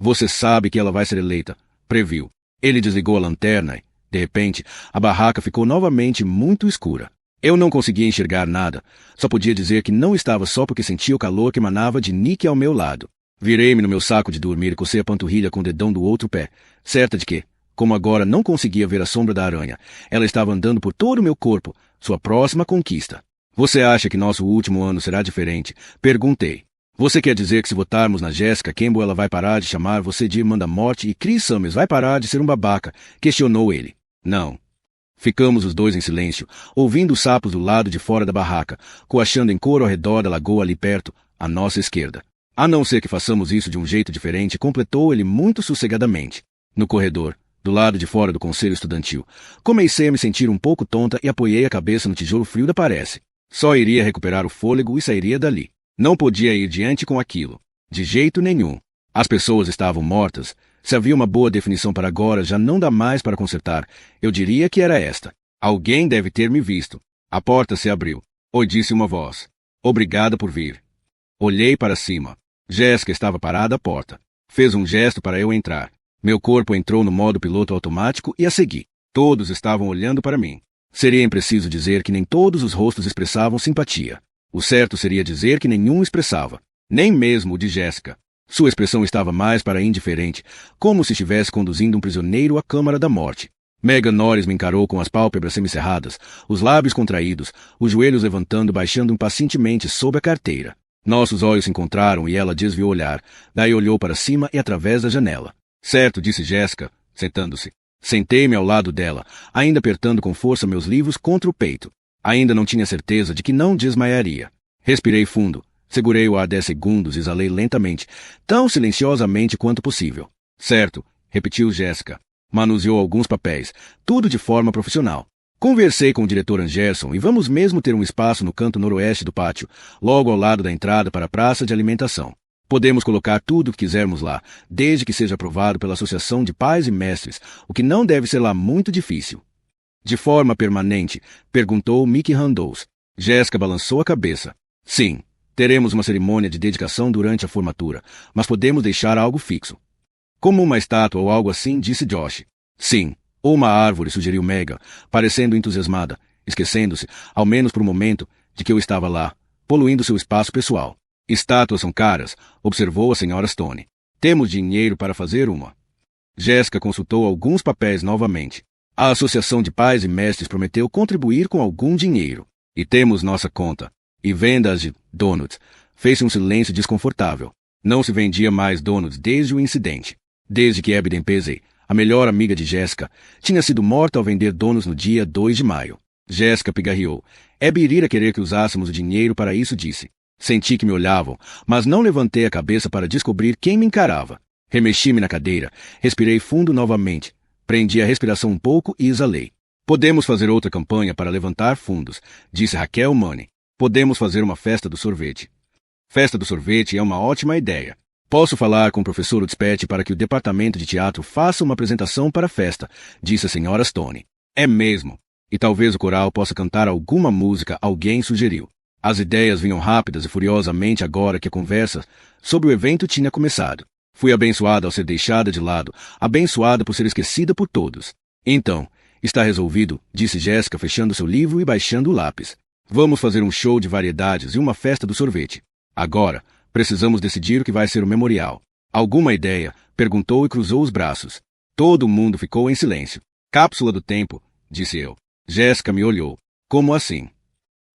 Você sabe que ela vai ser eleita, previu. Ele desligou a lanterna e, de repente, a barraca ficou novamente muito escura. Eu não conseguia enxergar nada. Só podia dizer que não estava só porque sentia o calor que emanava de Nick ao meu lado. Virei-me no meu saco de dormir e cocei a panturrilha com o dedão do outro pé, certa de que, como agora não conseguia ver a sombra da aranha, ela estava andando por todo o meu corpo, sua próxima conquista. Você acha que nosso último ano será diferente? Perguntei. Você quer dizer que se votarmos na Jessica Campbell ela vai parar de chamar você de irmã da morte e Chris Summers vai parar de ser um babaca? Questionou ele. Não. Ficamos os dois em silêncio, ouvindo os sapos do lado de fora da barraca, coachando em coro ao redor da lagoa ali perto, à nossa esquerda. A não ser que façamos isso de um jeito diferente, completou ele muito sossegadamente. No corredor, do lado de fora do conselho estudantil, comecei a me sentir um pouco tonta e apoiei a cabeça no tijolo frio da parede. Só iria recuperar o fôlego e sairia dali. Não podia ir diante com aquilo. De jeito nenhum. As pessoas estavam mortas. Se havia uma boa definição para agora, já não dá mais para consertar. Eu diria que era esta. Alguém deve ter me visto. A porta se abriu. Oi, disse uma voz. Obrigada por vir. Olhei para cima. Jéssica estava parada à porta. Fez um gesto para eu entrar. Meu corpo entrou no modo piloto automático e a segui. Todos estavam olhando para mim. Seria impreciso dizer que nem todos os rostos expressavam simpatia. O certo seria dizer que nenhum expressava. Nem mesmo o de Jéssica. Sua expressão estava mais para indiferente, como se estivesse conduzindo um prisioneiro à câmara da morte. Megan Norris me encarou com as pálpebras semicerradas, os lábios contraídos, os joelhos levantando e baixando impacientemente sob a carteira. Nossos olhos se encontraram e ela desviou o olhar, daí olhou para cima e através da janela. Certo, disse Jéssica, sentando-se. Sentei-me ao lado dela, ainda apertando com força meus livros contra o peito. Ainda não tinha certeza de que não desmaiaria. Respirei fundo. Segurei o ar 10 segundos e exalei lentamente, tão silenciosamente quanto possível. Certo, repetiu Jéssica. Manuseou alguns papéis, tudo de forma profissional. Conversei com o diretor Anderson e vamos mesmo ter um espaço no canto noroeste do pátio, logo ao lado da entrada para a praça de alimentação. Podemos colocar tudo o que quisermos lá, desde que seja aprovado pela Associação de Pais e Mestres, o que não deve ser lá muito difícil. De forma permanente? Perguntou Mickey Randolph. Jéssica balançou a cabeça. Sim. Teremos uma cerimônia de dedicação durante a formatura, mas podemos deixar algo fixo. Como uma estátua ou algo assim, disse Josh. Sim, ou uma árvore, sugeriu Megan, parecendo entusiasmada, esquecendo-se, ao menos por um momento, de que eu estava lá, poluindo seu espaço pessoal. Estátuas são caras, observou a senhora Stone. Temos dinheiro para fazer uma. Jéssica consultou alguns papéis novamente. A Associação de Pais e Mestres prometeu contribuir com algum dinheiro. E temos nossa conta. E vendas de donuts. Fez-se um silêncio desconfortável. Não se vendia mais donuts desde o incidente. Desde que Abby Dempsey, a melhor amiga de Jéssica, tinha sido morta ao vender donuts no dia 2 de maio. Jéssica pigarreou. Abby iria querer que usássemos o dinheiro para isso, disse. Senti que me olhavam, mas não levantei a cabeça para descobrir quem me encarava. Remexi-me na cadeira, respirei fundo novamente. Prendi a respiração um pouco e exalei. Podemos fazer outra campanha para levantar fundos, disse Raquel Money. Podemos fazer uma festa do sorvete. Festa do sorvete é uma ótima ideia. Posso falar com o professor Udspet para que o departamento de teatro faça uma apresentação para a festa, disse a senhora Stone. É mesmo. E talvez o coral possa cantar alguma música, alguém sugeriu. As ideias vinham rápidas e furiosamente agora que a conversa sobre o evento tinha começado. Fui abençoada ao ser deixada de lado, abençoada por ser esquecida por todos. Então, está resolvido, disse Jéssica fechando seu livro e baixando o lápis. Vamos fazer um show de variedades e uma festa do sorvete. Agora, precisamos decidir o que vai ser o memorial. Alguma ideia? Perguntou e cruzou os braços. Todo mundo ficou em silêncio. Cápsula do tempo, disse eu. Jéssica me olhou. Como assim?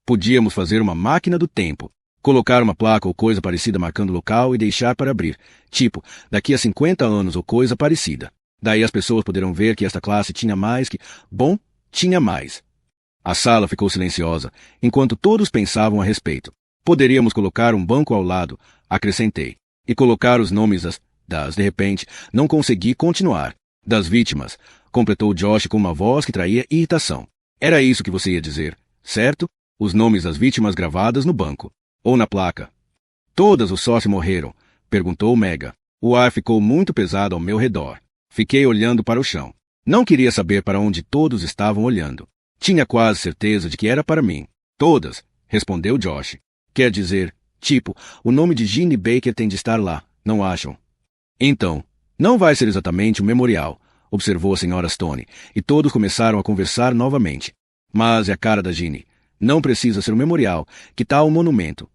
Podíamos fazer uma máquina do tempo. Colocar uma placa ou coisa parecida marcando o local e deixar para abrir. Tipo, daqui a 50 anos ou coisa parecida. Daí as pessoas poderão ver que esta classe tinha mais que... Bom, tinha mais. A sala ficou silenciosa, enquanto todos pensavam a respeito. Poderíamos colocar um banco ao lado, acrescentei. E colocar os nomes de repente, não consegui continuar. Das vítimas, completou Josh com uma voz que traía irritação. Era isso que você ia dizer, certo? Os nomes das vítimas gravadas no banco. Ou na placa. Todas os sócios morreram? Perguntou Mega. O ar ficou muito pesado ao meu redor. Fiquei olhando para o chão. Não queria saber para onde todos estavam olhando. Tinha quase certeza de que era para mim. Todas, respondeu Josh. Quer dizer, tipo, o nome de Ginny Baker tem de estar lá, não acham? Então, não vai ser exatamente um memorial, observou a senhora Stone, e todos começaram a conversar novamente. Mas é a cara da Ginny. Não precisa ser um memorial. Que tal um monumento?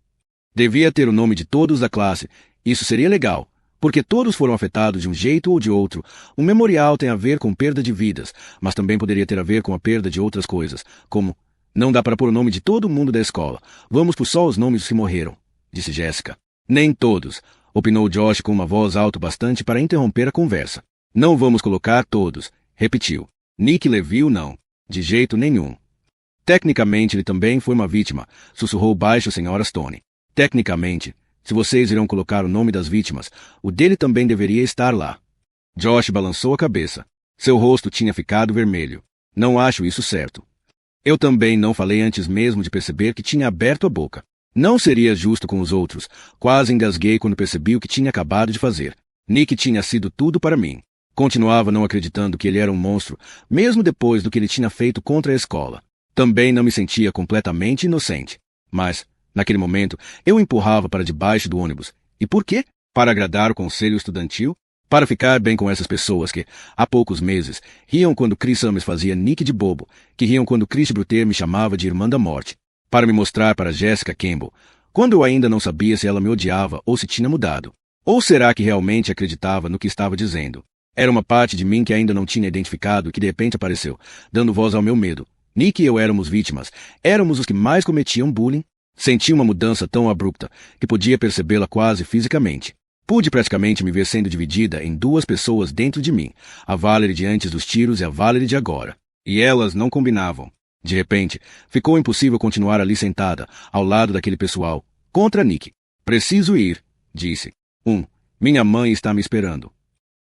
Devia ter o nome de todos da classe. Isso seria legal, porque todos foram afetados de um jeito ou de outro. Um memorial tem a ver com perda de vidas, mas também poderia ter a ver com a perda de outras coisas, como... Não dá para pôr o nome de todo mundo da escola. Vamos por só os nomes dos que morreram, disse Jéssica. Nem todos, opinou Josh com uma voz alta bastante para interromper a conversa. Não vamos colocar todos, repetiu. Nick Leville não. De jeito nenhum. Tecnicamente ele também foi uma vítima, sussurrou baixo a senhora Stone. Tecnicamente, se vocês irão colocar o nome das vítimas, o dele também deveria estar lá. Josh balançou a cabeça. Seu rosto tinha ficado vermelho. Não acho isso certo. Eu também não falei antes mesmo de perceber que tinha aberto a boca. Não seria justo com os outros. Quase engasguei quando percebi o que tinha acabado de fazer. Nick tinha sido tudo para mim. Continuava não acreditando que ele era um monstro, mesmo depois do que ele tinha feito contra a escola. Também não me sentia completamente inocente. Mas, naquele momento, eu o empurrava para debaixo do ônibus. E por quê? Para agradar o conselho estudantil? Para ficar bem com essas pessoas que, há poucos meses, riam quando Chris Summers fazia Nick de bobo, que riam quando Chris Bruter me chamava de Irmã da Morte. Para me mostrar para Jessica Campbell, quando eu ainda não sabia se ela me odiava ou se tinha mudado. Ou será que realmente acreditava no que estava dizendo? Era uma parte de mim que ainda não tinha identificado e que de repente apareceu, dando voz ao meu medo. Nick e eu éramos vítimas. Éramos os que mais cometiam bullying. Senti uma mudança tão abrupta que podia percebê-la quase fisicamente. Pude praticamente me ver sendo dividida em duas pessoas dentro de mim, a Valerie de antes dos tiros e a Valerie de agora. E elas não combinavam. De repente, ficou impossível continuar ali sentada, ao lado daquele pessoal, contra Nick. Preciso ir, disse. Minha mãe está me esperando.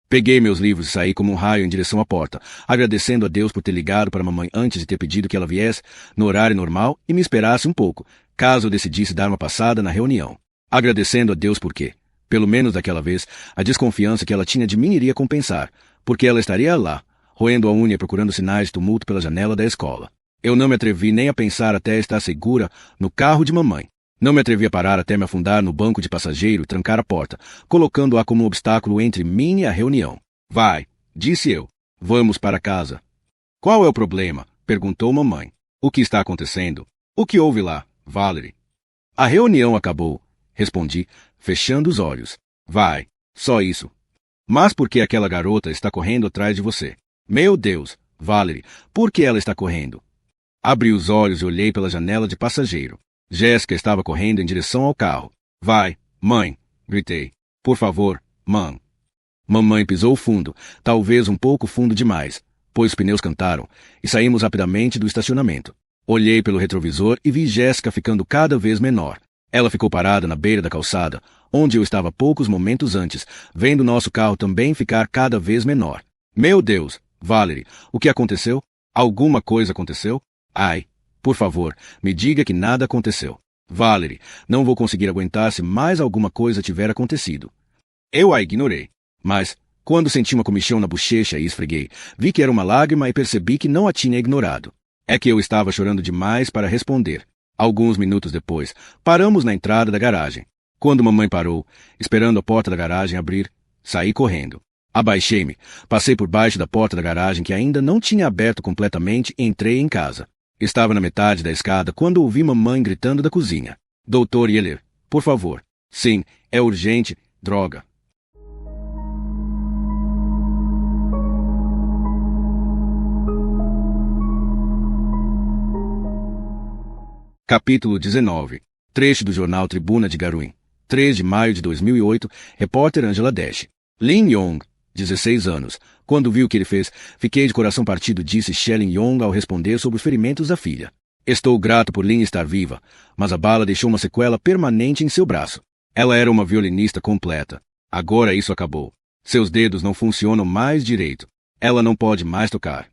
Peguei meus livros e saí como um raio em direção à porta, agradecendo a Deus por ter ligado para a mamãe antes de ter pedido que ela viesse, no horário normal, e me esperasse um pouco, caso eu decidisse dar uma passada na reunião. Agradecendo a Deus porque, pelo menos daquela vez, a desconfiança que ela tinha de mim iria compensar, porque ela estaria lá, roendo a unha e procurando sinais de tumulto pela janela da escola. Eu não me atrevi nem a pensar até estar segura no carro de mamãe. Não me atrevi a parar até me afundar no banco de passageiro e trancar a porta, colocando-a como um obstáculo entre mim e a reunião. Vai, disse eu. Vamos para casa. Qual é o problema? Perguntou mamãe. O que está acontecendo? O que houve lá, Valerie? A reunião acabou, respondi, fechando os olhos. Vai, só isso. Mas por que aquela garota está correndo atrás de você? Meu Deus, Valerie, por que ela está correndo? Abri os olhos e olhei pela janela de passageiro. Jéssica estava correndo em direção ao carro. Vai, mãe, gritei. Por favor, mãe. Mamãe pisou fundo, talvez um pouco fundo demais, pois os pneus cantaram, e saímos rapidamente do estacionamento. Olhei pelo retrovisor e vi Jéssica ficando cada vez menor. Ela ficou parada na beira da calçada, onde eu estava poucos momentos antes, vendo nosso carro também ficar cada vez menor. Meu Deus, Valerie, o que aconteceu? Alguma coisa aconteceu? Ai, por favor, me diga que nada aconteceu. Valerie, não vou conseguir aguentar se mais alguma coisa tiver acontecido. Eu a ignorei. Mas, quando senti uma comichão na bochecha e esfreguei, vi que era uma lágrima e percebi que não a tinha ignorado. É que eu estava chorando demais para responder. Alguns minutos depois, paramos na entrada da garagem. Quando mamãe parou, esperando a porta da garagem abrir, Saí correndo. Abaixei-me, passei por baixo da porta da garagem que ainda não tinha aberto completamente e entrei em casa. Estava na metade da escada quando ouvi mamãe gritando da cozinha. Dr. Yeller, por favor. Sim, é urgente, droga. Capítulo 19. Trecho do jornal Tribuna de Garuin. 3 de maio de 2008, repórter Angela Dash. Lin Yong, 16 anos. Quando vi o que ele fez, fiquei de coração partido, disse Shelin Yong ao responder sobre os ferimentos da filha. Estou grato por Lin estar viva, mas a bala deixou uma sequela permanente em seu braço. Ela era uma violinista completa. Agora isso acabou. Seus dedos não funcionam mais direito. Ela não pode mais tocar.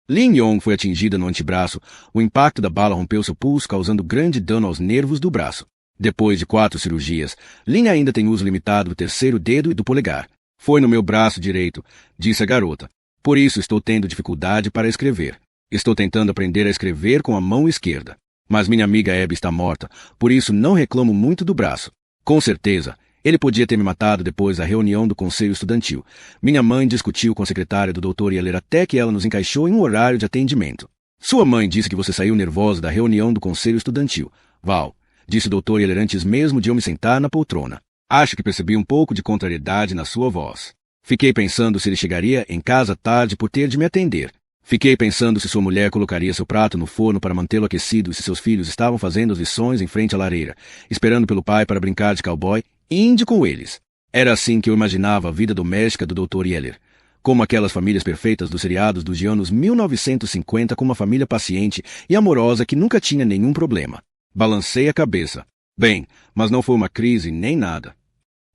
Lin Yong foi atingida no antebraço. O impacto da bala rompeu seu pulso, causando grande dano aos nervos do braço. Depois de 4 cirurgias, Lin ainda tem uso limitado do terceiro dedo e do polegar. Foi no meu braço direito, disse a garota. Por isso estou tendo dificuldade para escrever. Estou tentando aprender a escrever com a mão esquerda. Mas minha amiga Abby está morta, por isso não reclamo muito do braço. Com certeza, ele podia ter me matado depois da reunião do conselho estudantil. Minha mãe discutiu com a secretária do Dr. Yeller até que ela nos encaixou em um horário de atendimento. Sua mãe disse que você saiu nervosa da reunião do conselho estudantil. Val, disse o Dr. Yeller antes mesmo de eu me sentar na poltrona. Acho que percebi um pouco de contrariedade na sua voz. Fiquei pensando se ele chegaria em casa tarde por ter de me atender. Fiquei pensando se sua mulher colocaria seu prato no forno para mantê-lo aquecido e se seus filhos estavam fazendo as lições em frente à lareira, esperando pelo pai para brincar de cowboy e índio com eles. Era assim que eu imaginava a vida doméstica do Dr. Yeller. Como aquelas famílias perfeitas dos seriados dos anos 1950, com uma família paciente e amorosa que nunca tinha nenhum problema. Balancei a cabeça. Bem, mas não foi uma crise nem nada.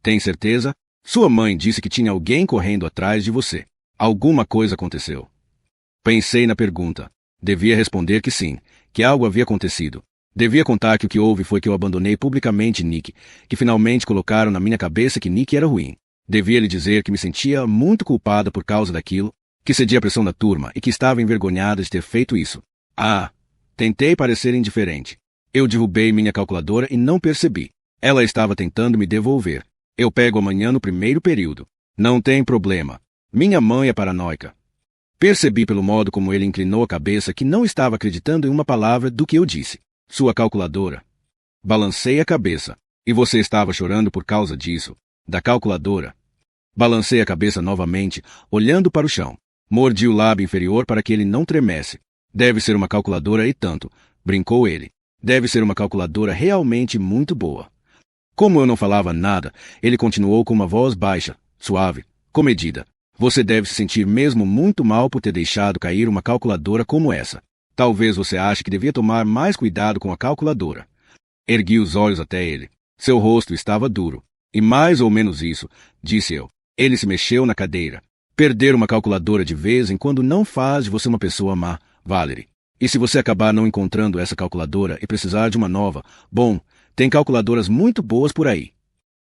Tem certeza? Sua mãe disse que tinha alguém correndo atrás de você. Alguma coisa aconteceu. Pensei na pergunta. Devia responder que sim, que algo havia acontecido. Devia contar que o que houve foi que eu abandonei publicamente Nick, que finalmente colocaram na minha cabeça que Nick era ruim. Devia lhe dizer que me sentia muito culpada por causa daquilo, que cedia à pressão da turma e que estava envergonhada de ter feito isso. Tentei parecer indiferente. Eu derrubei minha calculadora e não percebi. Ela estava tentando me devolver. Eu pego amanhã no primeiro período. Não tem problema. Minha mãe é paranoica. Percebi pelo modo como ele inclinou a cabeça que não estava acreditando em uma palavra do que eu disse. Sua calculadora. Balancei a cabeça. E você estava chorando por causa disso? Da calculadora? Balancei a cabeça novamente, olhando para o chão. Mordi o lábio inferior para que ele não tremesse. Deve ser uma calculadora e tanto, brincou ele. Deve ser uma calculadora realmente muito boa. Como eu não falava nada, ele continuou com uma voz baixa, suave, comedida. Você deve se sentir mesmo muito mal por ter deixado cair uma calculadora como essa. Talvez você ache que devia tomar mais cuidado com a calculadora. Ergui os olhos até ele. Seu rosto estava duro. E mais ou menos isso, disse eu. Ele se mexeu na cadeira. Perder uma calculadora de vez em quando não faz de você uma pessoa má, Valerie. E se você acabar não encontrando essa calculadora e precisar de uma nova, bom, tem calculadoras muito boas por aí.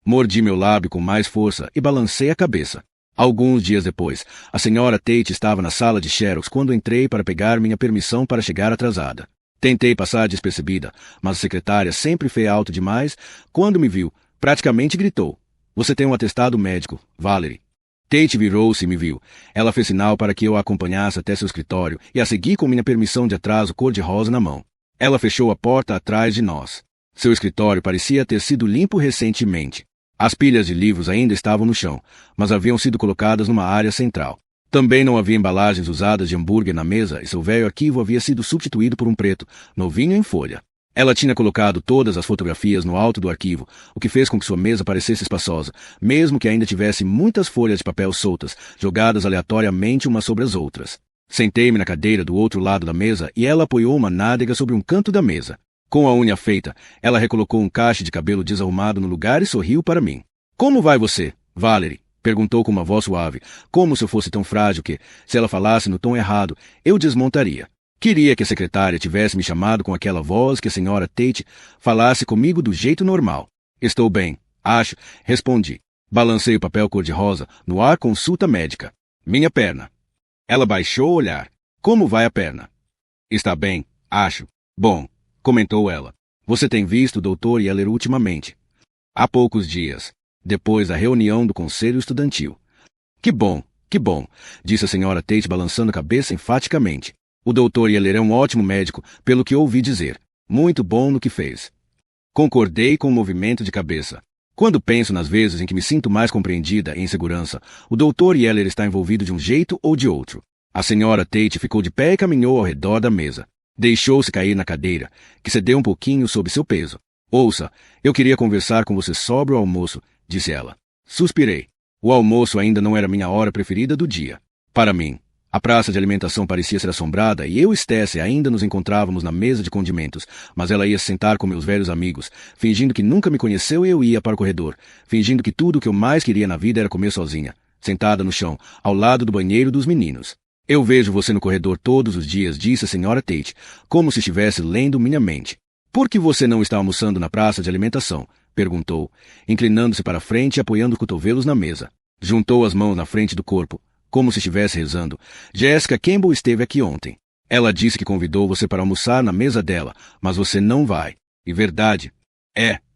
Mordi meu lábio com mais força e balancei a cabeça. Alguns dias depois, a senhora Tate estava na sala de xerox quando entrei para pegar minha permissão para chegar atrasada. Tentei passar despercebida, mas a secretária sempre foi alto demais. Quando me viu, praticamente gritou. Você tem um atestado médico, Valerie. Tate virou-se e me viu. Ela fez sinal para que eu a acompanhasse até seu escritório e a segui com minha permissão de atraso cor-de-rosa na mão. Ela fechou a porta atrás de nós. Seu escritório parecia ter sido limpo recentemente. As pilhas de livros ainda estavam no chão, mas haviam sido colocadas numa área central. Também não havia embalagens usadas de hambúrguer na mesa e seu velho arquivo havia sido substituído por um preto, novinho em folha. Ela tinha colocado todas as fotografias no alto do arquivo, o que fez com que sua mesa parecesse espaçosa, mesmo que ainda tivesse muitas folhas de papel soltas, jogadas aleatoriamente umas sobre as outras. Sentei-me na cadeira do outro lado da mesa e ela apoiou uma nádega sobre um canto da mesa. Com a unha feita, ela recolocou um cacho de cabelo desarrumado no lugar e sorriu para mim. Como vai você, Valerie? Perguntou com uma voz suave, como se eu fosse tão frágil que, se ela falasse no tom errado, eu desmontaria. Queria que a secretária tivesse me chamado com aquela voz que a senhora Tate falasse comigo do jeito normal. Estou bem, acho, respondi. Balancei o papel cor-de-rosa no ar consulta médica. Minha perna. Ela baixou o olhar. Como vai a perna? Está bem, acho. Bom, comentou ela. Você tem visto o Dr. Yeller ultimamente? Há poucos dias. depois da reunião do conselho estudantil. Que bom, disse a senhora Tate balançando a cabeça enfaticamente. O Dr. Yeller é um ótimo médico, pelo que ouvi dizer. Muito bom no que fez. Concordei com o movimento de cabeça. Quando penso nas vezes em que me sinto mais compreendida e em segurança, o Dr. Yeller está envolvido de um jeito ou de outro. A senhora Tate ficou de pé e caminhou ao redor da mesa. Deixou-se cair na cadeira, que cedeu um pouquinho sob seu peso. Ouça, eu queria conversar com você sobre o almoço, disse ela. Suspirei. O almoço ainda não era minha hora preferida do dia. Para mim, a praça de alimentação parecia ser assombrada e eu e Stacey ainda nos encontrávamos na mesa de condimentos, mas ela ia se sentar com meus velhos amigos, fingindo que nunca me conheceu e eu ia para o corredor, fingindo que tudo o que eu mais queria na vida era comer sozinha, sentada no chão, ao lado do banheiro dos meninos. Eu vejo você no corredor todos os dias, disse a senhora Tate, como se estivesse lendo minha mente. Por que você não está almoçando na praça de alimentação? Perguntou, inclinando-se para frente e apoiando os cotovelos na mesa. Juntou as mãos na frente do corpo, como se estivesse rezando. Jessica Campbell esteve aqui ontem. Ela disse que convidou você para almoçar na mesa dela, mas você não vai. E verdade?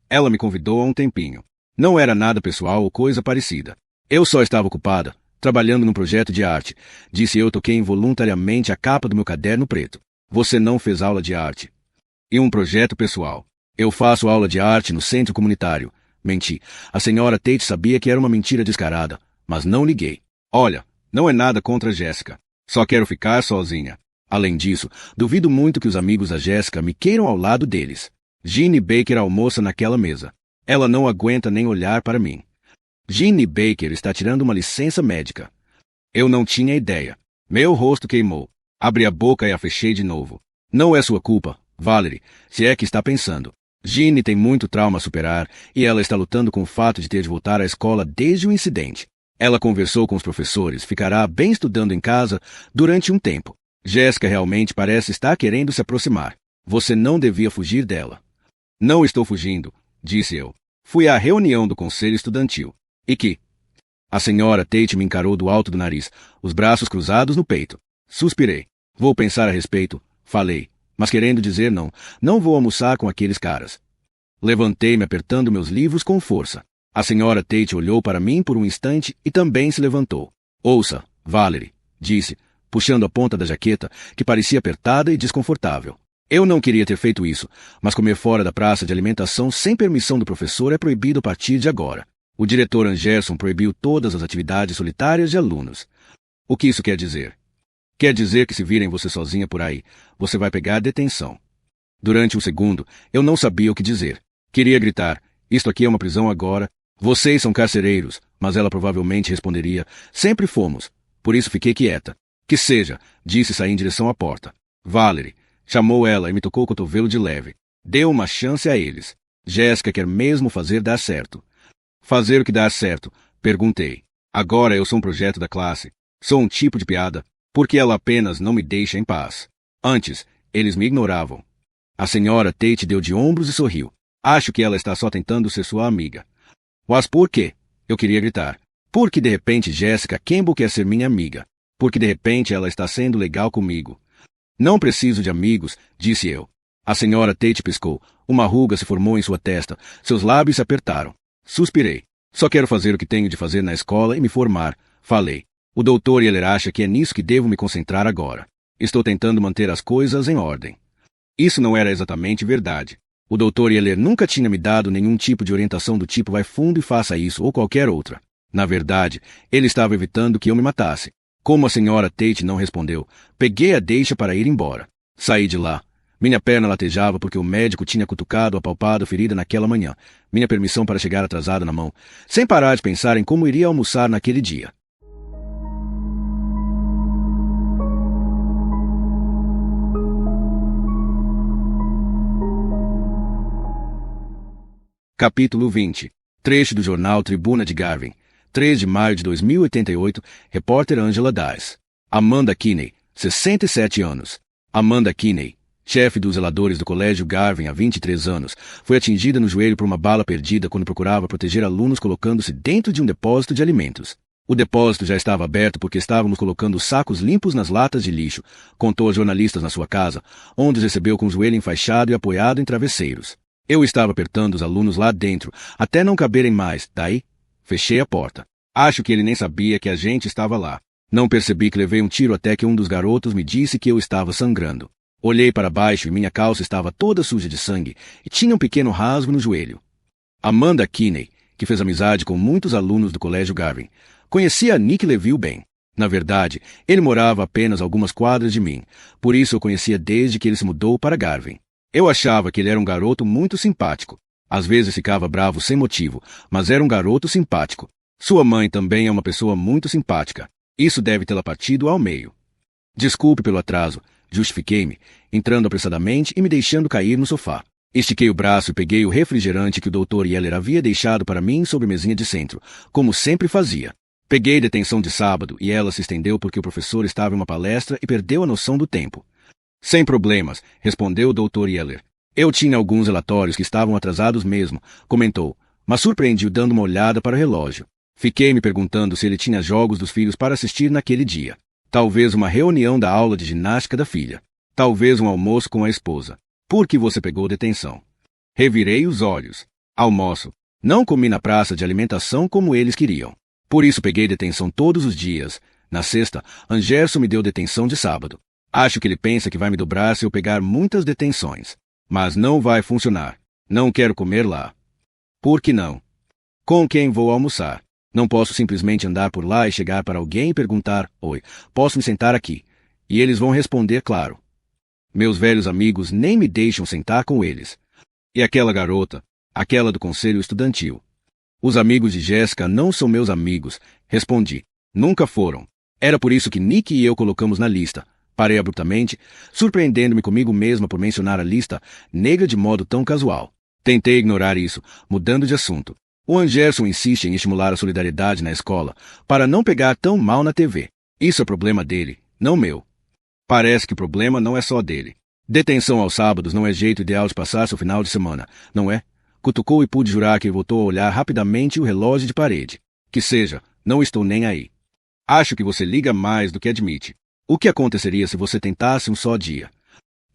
Ela me convidou há um tempinho. Não era nada pessoal ou coisa parecida. Eu só estava ocupada, trabalhando num projeto de arte. Disse eu toquei involuntariamente a capa do meu caderno preto. Você não fez aula de arte. E um projeto pessoal. Eu faço aula de arte no centro comunitário. Menti. A senhora Tate sabia que era uma mentira descarada, mas não liguei. Olha, não é nada contra a Jessica. Só quero ficar sozinha. Além disso, duvido muito que os amigos da Jessica me queiram ao lado deles. Ginny Baker almoça naquela mesa. Ela não aguenta nem olhar para mim. Ginny Baker está tirando uma licença médica. Eu não tinha ideia. Meu rosto queimou. Abri a boca e a fechei de novo. Não é sua culpa, Valerie, se é que está pensando. Ginny tem muito trauma a superar e ela está lutando com o fato de ter de voltar à escola desde o incidente. Ela conversou com os professores, ficará bem estudando em casa durante um tempo. Jessica realmente parece estar querendo se aproximar. Você não devia fugir dela. Não estou fugindo, disse eu. Fui à reunião do conselho estudantil. E que? A senhora Tate me encarou do alto do nariz, os braços cruzados no peito. Suspirei. Vou pensar a respeito, falei. Mas querendo dizer não vou almoçar com aqueles caras. Levantei-me apertando meus livros com força. A senhora Tate olhou para mim por um instante e também se levantou. Ouça, Valerie, disse, puxando a ponta da jaqueta, que parecia apertada e desconfortável. Eu não queria ter feito isso, mas comer fora da praça de alimentação sem permissão do professor é proibido a partir de agora. O diretor Angerson proibiu todas as atividades solitárias de alunos. O que isso quer dizer? Quer dizer que se virem você sozinha por aí, você vai pegar detenção. Durante um segundo, eu não sabia o que dizer. Queria gritar, isto aqui é uma prisão agora. Vocês são carcereiros, mas ela provavelmente responderia, sempre fomos. Por isso fiquei quieta. Que seja, disse saí em direção à porta. Valerie, chamou ela e me tocou o cotovelo de leve. Deu uma chance a eles. Jessica quer mesmo fazer dar certo. Fazer o que dar certo? Perguntei. Agora eu sou um projeto da classe. Sou um tipo de piada. Porque ela apenas não me deixa em paz. Antes, eles me ignoravam. A senhora Tate deu de ombros e sorriu. Acho que ela está só tentando ser sua amiga. Mas por quê? Eu queria gritar. Porque de repente Jessica Campbell quer ser minha amiga. Porque de repente ela está sendo legal comigo. Não preciso de amigos, disse eu. A senhora Tate piscou. Uma ruga se formou em sua testa. Seus lábios se apertaram. Suspirei. Só quero fazer o que tenho de fazer na escola e me formar. Falei. O Dr. Yeller acha que é nisso que devo me concentrar agora. Estou tentando manter as coisas em ordem. Isso não era exatamente verdade. O Dr. Yeller nunca tinha me dado nenhum tipo de orientação do tipo vai fundo e faça isso ou qualquer outra. Na verdade, ele estava evitando que eu me matasse. Como a senhora Tate não respondeu, peguei a deixa para ir embora. Saí de lá. Minha perna latejava porque o médico tinha cutucado a palpado ferida naquela manhã. Minha permissão para chegar atrasada na mão, sem parar de pensar em como iria almoçar naquele dia. Capítulo 20. Trecho do jornal Tribuna de Garvin. 3 de maio de 2088. Repórter Angela Dice. Amanda Kinney, 67 anos. Amanda Kinney, chefe dos zeladores do Colégio Garvin há 23 anos, foi atingida no joelho por uma bala perdida quando procurava proteger alunos colocando-se dentro de um depósito de alimentos. O depósito já estava aberto porque estávamos colocando sacos limpos nas latas de lixo, contou a jornalistas na sua casa, onde os recebeu com o joelho enfaixado e apoiado em travesseiros. Eu estava apertando os alunos lá dentro, até não caberem mais. Daí, Fechei a porta. Acho que ele nem sabia que a gente estava lá. Não percebi que levei um tiro até que um dos garotos me disse que eu estava sangrando. Olhei para baixo e minha calça estava toda suja de sangue e tinha um pequeno rasgo no joelho. Amanda Kinney, que fez amizade com muitos alunos do Colégio Garvin, conhecia Nick Leville bem. Na verdade, ele morava apenas algumas quadras de mim, por isso eu conhecia desde que ele se mudou para Garvin. Eu achava que ele era um garoto muito simpático. Às vezes ficava bravo sem motivo, mas era um garoto simpático. Sua mãe também é uma pessoa muito simpática. Isso deve tê-la partido ao meio. Desculpe pelo atraso, justifiquei-me, entrando apressadamente e me deixando cair no sofá. Estiquei o braço e peguei o refrigerante que o Dr. Yeller havia deixado para mim sobre a mesinha de centro, como sempre fazia. Peguei detenção de sábado e ela se estendeu porque o professor estava em uma palestra e perdeu a noção do tempo. Sem problemas, respondeu o Dr. Yeller. Eu tinha alguns relatórios que estavam atrasados mesmo, comentou, mas surpreendi-o dando uma olhada para o relógio. Fiquei me perguntando se ele tinha jogos dos filhos para assistir naquele dia. Talvez uma reunião da aula de ginástica da filha. Talvez um almoço com a esposa. Por que você pegou detenção? Revirei os olhos. Almoço. Não comi na praça de alimentação como eles queriam. Por isso peguei detenção todos os dias. Na sexta, Angerson me deu detenção de sábado. Acho que ele pensa que vai me dobrar se eu pegar muitas detenções. Mas não vai funcionar. Não quero comer lá. Por que não? Com quem vou almoçar? Não posso simplesmente andar por lá e chegar para alguém e perguntar, oi, posso me sentar aqui? E eles vão responder, claro. Meus velhos amigos nem me deixam sentar com eles. E aquela garota, aquela do conselho estudantil. Os amigos de Jéssica não são meus amigos, respondi. Nunca foram. Era por isso que Nick e eu colocamos na lista. Parei abruptamente, surpreendendo-me comigo mesma por mencionar a lista negra de modo tão casual. Tentei ignorar isso, mudando de assunto. O Angerson insiste em estimular a solidariedade na escola, para não pegar tão mal na TV. Isso é problema dele, não meu. Parece que o problema não é só dele. Detenção aos sábados não é jeito ideal de passar seu final de semana, não é? Cutucou e pude jurar que ele voltou a olhar rapidamente o relógio de parede. Que seja, não estou nem aí. Acho que você liga mais do que admite. O que aconteceria se você tentasse um só dia?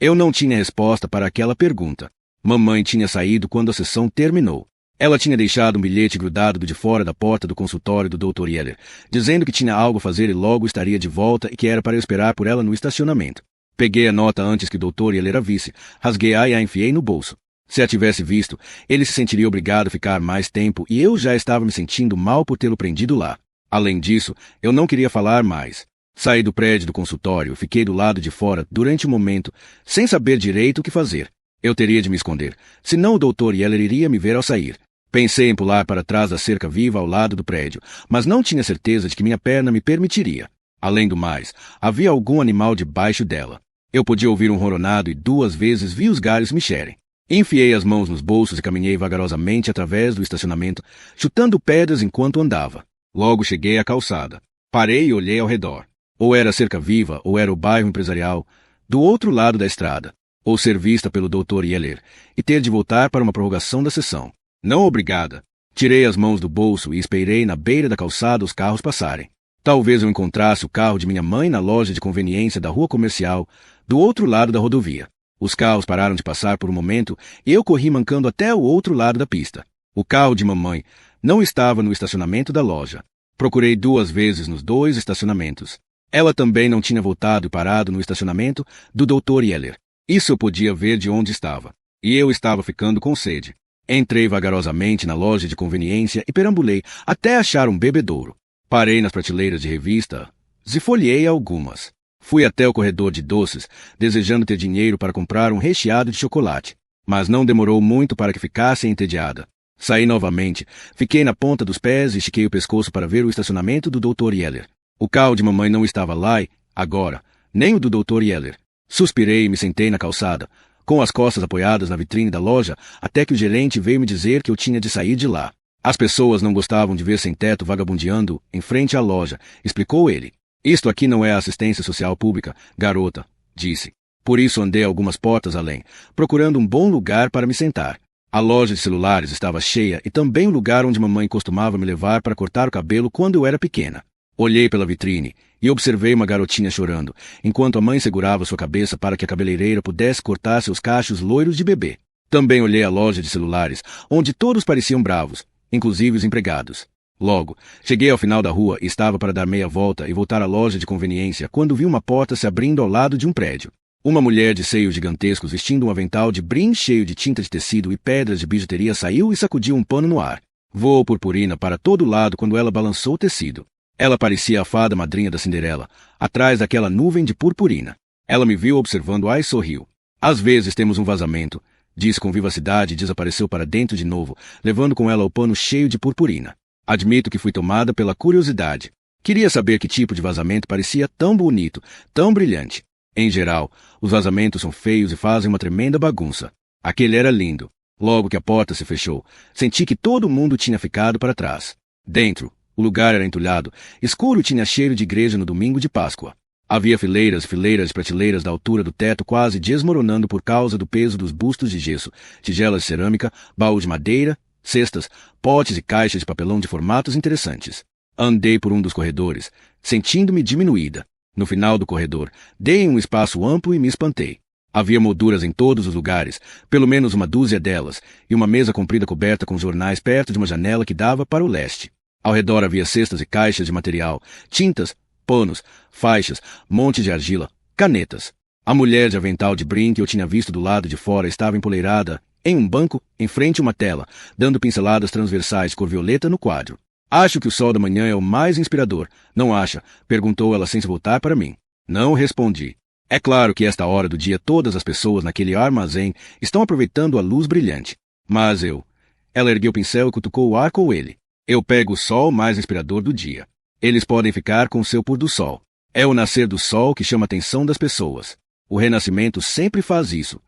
Eu não tinha resposta para aquela pergunta. Mamãe tinha saído quando a sessão terminou. Ela tinha deixado um bilhete grudado de fora da porta do consultório do Dr. Yeller, dizendo que tinha algo a fazer e logo estaria de volta e que era para eu esperar por ela no estacionamento. Peguei a nota antes que o Dr. Yeller a visse, rasguei-a e a enfiei no bolso. Se a tivesse visto, ele se sentiria obrigado a ficar mais tempo e eu já estava me sentindo mal por tê-lo prendido lá. Além disso, eu não queria falar mais. Saí do prédio do consultório, fiquei do lado de fora durante um momento, sem saber direito o que fazer. Eu teria de me esconder, senão o Dr. Yeller iria me ver ao sair. Pensei em pular para trás da cerca viva ao lado do prédio, mas não tinha certeza de que minha perna me permitiria. Além do mais, havia algum animal debaixo dela. Eu podia ouvir um ronronado e 2 vezes vi os galhos mexerem. Enfiei as mãos nos bolsos e caminhei vagarosamente através do estacionamento, chutando pedras enquanto andava. Logo cheguei à calçada. Parei e olhei ao redor. Ou era a cerca viva, ou era o bairro empresarial, do outro lado da estrada. Ou ser vista pelo Dr. Yeller e ter de voltar para uma prorrogação da sessão. Não obrigada. Tirei as mãos do bolso e esperei na beira da calçada os carros passarem. Talvez eu encontrasse o carro de minha mãe na loja de conveniência da rua comercial, do outro lado da rodovia. Os carros pararam de passar por um momento e eu corri mancando até o outro lado da pista. O carro de mamãe não estava no estacionamento da loja. Procurei 2 vezes nos 2 estacionamentos. Ela também não tinha voltado e parado no estacionamento do Dr. Yeller. Isso eu podia ver de onde estava. E eu estava ficando com sede. Entrei vagarosamente na loja de conveniência e perambulei até achar um bebedouro. Parei nas prateleiras de revistas e folheei algumas. Fui até o corredor de doces, desejando ter dinheiro para comprar um recheado de chocolate. Mas não demorou muito para que ficasse entediada. Saí novamente, fiquei na ponta dos pés e estiquei o pescoço para ver o estacionamento do Dr. Yeller. O carro de mamãe não estava lá e, agora, nem o do Dr. Yeller. Suspirei e me sentei na calçada, com as costas apoiadas na vitrine da loja, até que o gerente veio me dizer que eu tinha de sair de lá. As pessoas não gostavam de ver sem-teto vagabundeando em frente à loja, explicou ele. Isto aqui não é assistência social pública, garota, disse. Por isso andei algumas portas além, procurando um bom lugar para me sentar. A loja de celulares estava cheia e também o lugar onde mamãe costumava me levar para cortar o cabelo quando eu era pequena. Olhei pela vitrine e observei uma garotinha chorando, enquanto a mãe segurava sua cabeça para que a cabeleireira pudesse cortar seus cachos loiros de bebê. Também olhei a loja de celulares, onde todos pareciam bravos, inclusive os empregados. Logo, cheguei ao final da rua e estava para dar meia volta e voltar à loja de conveniência quando vi uma porta se abrindo ao lado de um prédio. Uma mulher de seios gigantescos vestindo um avental de brim cheio de tinta de tecido e pedras de bijuteria saiu e sacudiu um pano no ar. Voou purpurina para todo lado quando ela balançou o tecido. Ela parecia a fada madrinha da Cinderela, atrás daquela nuvem de purpurina. Ela me viu observando-a e sorriu. Às vezes temos um vazamento, disse com vivacidade e desapareceu para dentro de novo, levando com ela o pano cheio de purpurina. Admito que fui tomada pela curiosidade. Queria saber que tipo de vazamento parecia tão bonito, tão brilhante. Em geral, os vazamentos são feios e fazem uma tremenda bagunça. Aquele era lindo. Logo que a porta se fechou, senti que todo mundo tinha ficado para trás. Dentro, o lugar era entulhado, escuro e tinha cheiro de igreja no domingo de Páscoa. Havia fileiras e fileiras de prateleiras da altura do teto quase desmoronando por causa do peso dos bustos de gesso, tigelas de cerâmica, baús de madeira, cestas, potes e caixas de papelão de formatos interessantes. Andei por um dos corredores, sentindo-me diminuída. No final do corredor, dei um espaço amplo e me espantei. Havia molduras em todos os lugares, pelo menos uma dúzia delas, e uma mesa comprida coberta com jornais perto de uma janela que dava para o leste. Ao redor havia cestas e caixas de material, tintas, panos, faixas, montes de argila, canetas. A mulher de avental de brim que eu tinha visto do lado de fora estava empoleirada em um banco, em frente a uma tela, dando pinceladas transversais cor violeta no quadro. Acho que o sol da manhã é o mais inspirador, não acha? Perguntou ela sem se voltar para mim. Não respondi. É claro que esta hora do dia todas as pessoas naquele armazém estão aproveitando a luz brilhante. Mas eu... Ela ergueu o pincel e cutucou o ar com ele. Eu pego o sol mais inspirador do dia. Eles podem ficar com o seu pôr do sol. É o nascer do sol que chama a atenção das pessoas. O renascimento sempre faz isso.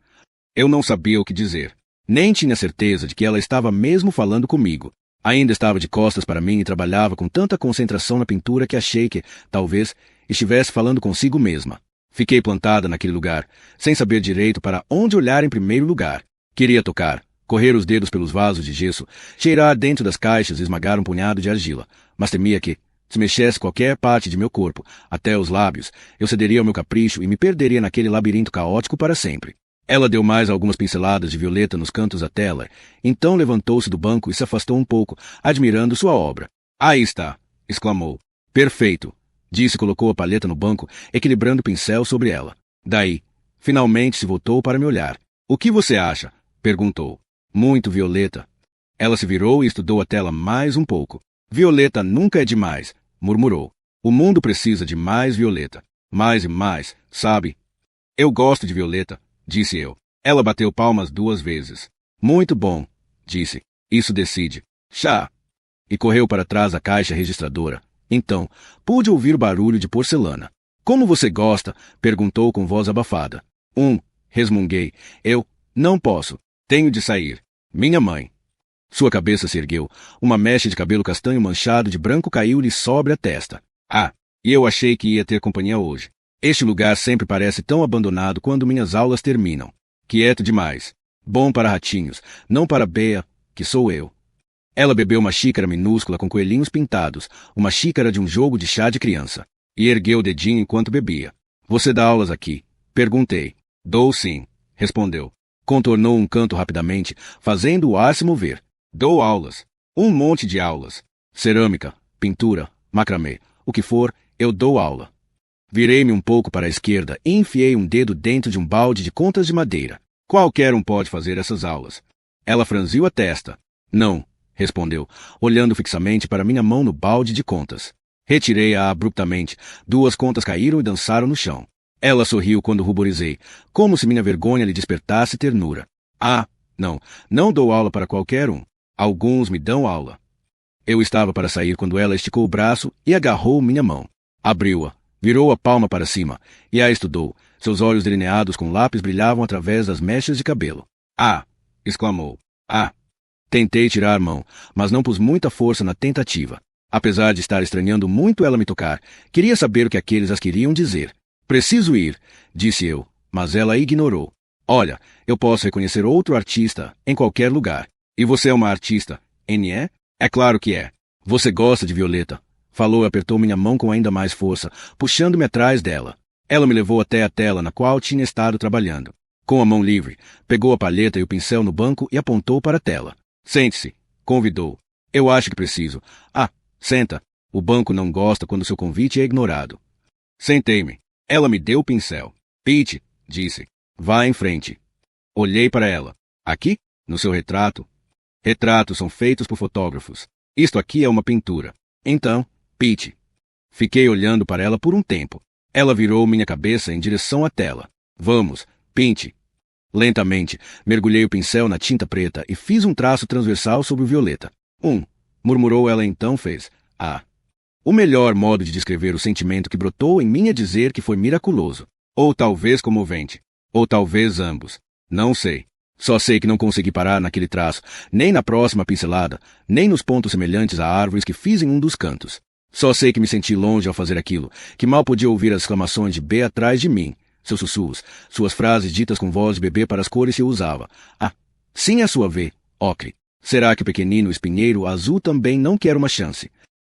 Eu não sabia o que dizer. Nem tinha certeza de que ela estava mesmo falando comigo. Ainda estava de costas para mim e trabalhava com tanta concentração na pintura que achei que, talvez, estivesse falando consigo mesma. Fiquei plantada naquele lugar, sem saber direito para onde olhar em primeiro lugar. Queria tocar, correr os dedos pelos vasos de gesso, cheirar dentro das caixas e esmagar um punhado de argila, mas temia que, se mexesse qualquer parte de meu corpo, até os lábios, eu cederia ao meu capricho e me perderia naquele labirinto caótico para sempre. Ela deu mais algumas pinceladas de violeta nos cantos da tela, então levantou-se do banco e se afastou um pouco, admirando sua obra. Aí está! Exclamou. Perfeito! Disse e colocou a palheta no banco, equilibrando o pincel sobre ela. Daí, finalmente se voltou para me olhar. O que você acha? Perguntou. Muito violeta. Ela se virou e estudou a tela mais um pouco. Violeta nunca é demais, murmurou. O mundo precisa de mais violeta. Mais e mais, sabe? Eu gosto de violeta, disse eu. Ela bateu palmas 2 vezes. Muito bom, disse. Isso decide. Chá! E correu para trás da caixa registradora. Então, pude ouvir o barulho de porcelana. Como você gosta? Perguntou com voz abafada. Resmunguei. Eu, não posso. Tenho de sair. Minha mãe. Sua cabeça se ergueu. Uma mecha de cabelo castanho manchado de branco caiu-lhe sobre a testa. Ah, e eu achei que ia ter companhia hoje. Este lugar sempre parece tão abandonado quando minhas aulas terminam. Quieto demais. Bom para ratinhos, não para Bea, que sou eu. Ela bebeu uma xícara minúscula com coelhinhos pintados, uma xícara de um jogo de chá de criança, e ergueu o dedinho enquanto bebia. Você dá aulas aqui? Perguntei. Dou sim, respondeu. Contornou um canto rapidamente, fazendo o ar se mover. Dou aulas. Um monte de aulas. Cerâmica, pintura, macramê, o que for, eu dou aula. Virei-me um pouco para a esquerda e enfiei um dedo dentro de um balde de contas de madeira. Qualquer um pode fazer essas aulas. Ela franziu a testa. Não, respondeu, olhando fixamente para minha mão no balde de contas. Retirei-a abruptamente. 2 contas caíram e dançaram no chão. Ela sorriu quando ruborizei, como se minha vergonha lhe despertasse ternura. Ah, não dou aula para qualquer um. Alguns me dão aula. Eu estava para sair quando ela esticou o braço e agarrou minha mão. Abriu-a, virou a palma para cima e a estudou. Seus olhos delineados com lápis brilhavam através das mechas de cabelo. Ah! Exclamou. Ah! Tentei tirar a mão, mas não pus muita força na tentativa. Apesar de estar estranhando muito ela me tocar, queria saber o que aqueles as queriam dizer. Preciso ir, disse eu, mas ela ignorou. Olha, eu posso reconhecer outro artista em qualquer lugar. E você é uma artista, N.E.? É claro que é. Você gosta de violeta. Falou e apertou minha mão com ainda mais força, puxando-me atrás dela. Ela me levou até a tela na qual tinha estado trabalhando. Com a mão livre, pegou a palheta e o pincel no banco e apontou para a tela. Sente-se, convidou. Eu acho que preciso. Ah, Senta. O banco não gosta quando seu convite é ignorado. Sentei-me. Ela me deu o pincel. Pete, disse. Vá em frente. Olhei para ela. Aqui? No seu retrato? Retratos são feitos por fotógrafos. Isto aqui é uma pintura. Então, Pete. Fiquei olhando para ela por um tempo. Ela virou minha cabeça em direção à tela. Vamos, pinte. Lentamente, mergulhei o pincel na tinta preta e fiz um traço transversal sobre o violeta. Murmurou ela então fez. O melhor modo de descrever o sentimento que brotou em mim é dizer que foi miraculoso. Ou talvez comovente. Ou talvez ambos. Não sei. Só sei que não consegui parar naquele traço, nem na próxima pincelada, nem nos pontos semelhantes a árvores que fiz em um dos cantos. Só sei que me senti longe ao fazer aquilo, que mal podia ouvir as exclamações de B atrás de mim, seus sussurros, suas frases ditas com voz de bebê para as cores que eu usava. Sim, a sua V, ocre. Será que o pequenino espinheiro azul também não quer uma chance?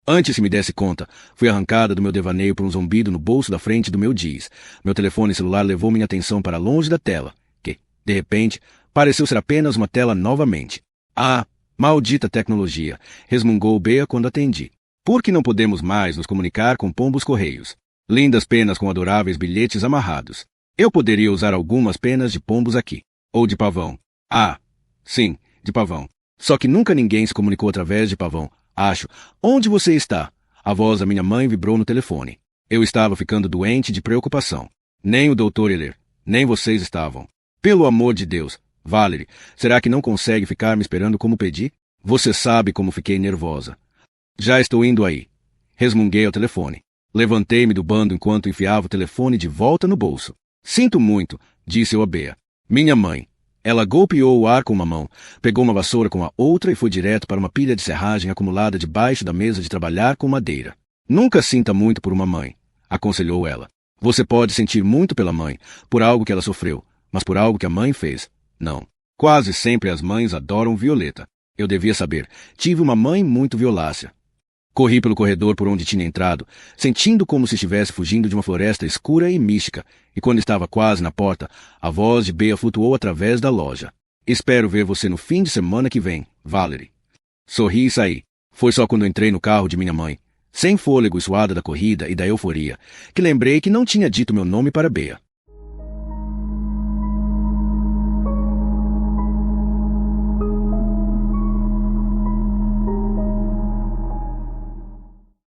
Antes que me desse conta, fui arrancada do meu devaneio por um zumbido no bolso da frente do meu jeans. Meu telefone celular levou minha atenção para longe da tela, que, de repente, pareceu ser apenas uma tela novamente. Maldita tecnologia, resmungou Bea quando atendi. Por que não podemos mais nos comunicar com pombos correios? Lindas penas com adoráveis bilhetes amarrados. Eu poderia usar algumas penas de pombos aqui. Ou de pavão. Sim, de pavão. Só que nunca ninguém se comunicou através de pavão. Acho. Onde você está? A voz da minha mãe vibrou no telefone. Eu estava ficando doente de preocupação. Nem o Dr. Eller, nem vocês estavam. Pelo amor de Deus. Valerie, será que não consegue ficar me esperando como pedi? Você sabe como fiquei nervosa. Já estou indo aí. Resmunguei ao telefone. Levantei-me do bando enquanto enfiava o telefone de volta no bolso. Sinto muito, disse eu a Bea. Minha mãe. Ela golpeou o ar com uma mão, pegou uma vassoura com a outra e foi direto para uma pilha de serragem acumulada debaixo da mesa de trabalhar com madeira. Nunca sinta muito por uma mãe, aconselhou ela. Você pode sentir muito pela mãe, por algo que ela sofreu, mas por algo que a mãe fez, não. Quase sempre as mães adoram Violeta. Eu devia saber. Tive uma mãe muito violácea. Corri pelo corredor por onde tinha entrado, sentindo como se estivesse fugindo de uma floresta escura e mística, e quando estava quase na porta, a voz de Bea flutuou através da loja. Espero ver você no fim de semana que vem, Valerie. Sorri e saí. Foi só quando entrei no carro de minha mãe, sem fôlego e suada da corrida e da euforia, que lembrei que não tinha dito meu nome para Bea.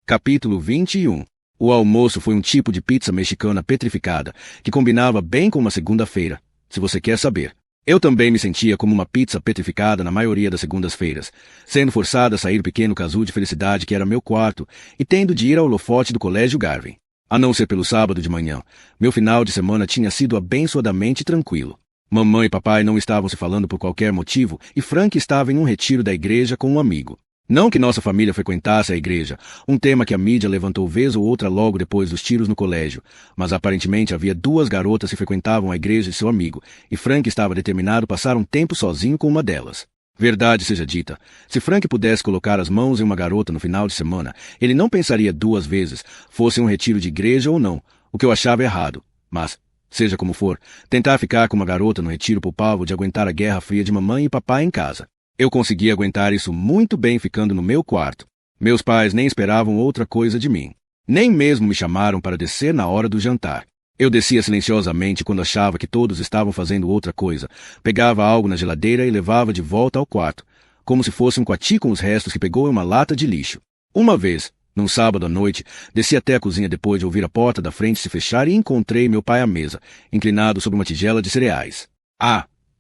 Capítulo 21. O almoço foi um tipo de pizza mexicana petrificada, que combinava bem com uma segunda-feira, se você quer saber. Eu também me sentia como uma pizza petrificada na maioria das segundas-feiras, sendo forçada a sair do pequeno casulo de felicidade que era meu quarto e tendo de ir ao holofote do colégio Garvin. A não ser pelo sábado de manhã, meu final de semana tinha sido abençoadamente tranquilo. Mamãe e papai não estavam se falando por qualquer motivo e Frank estava em um retiro da igreja com um amigo. Não que nossa família frequentasse a igreja, um tema que a mídia levantou vez ou outra logo depois dos tiros no colégio, mas aparentemente havia 2 garotas que frequentavam a igreja de seu amigo, e Frank estava determinado a passar um tempo sozinho com uma delas. Verdade seja dita, se Frank pudesse colocar as mãos em uma garota no final de semana, ele não pensaria 2 vezes, fosse um retiro de igreja ou não, o que eu achava errado. Mas, seja como for, tentar ficar com uma garota no retiro poupava de aguentar a guerra fria de mamãe e papai em casa. Eu consegui aguentar isso muito bem ficando no meu quarto. Meus pais nem esperavam outra coisa de mim. Nem mesmo me chamaram para descer na hora do jantar. Eu descia silenciosamente quando achava que todos estavam fazendo outra coisa, pegava algo na geladeira e levava de volta ao quarto, como se fosse um coati com os restos que pegou em uma lata de lixo. Uma vez, num sábado à noite, desci até a cozinha depois de ouvir a porta da frente se fechar e encontrei meu pai à mesa, inclinado sobre uma tigela de cereais.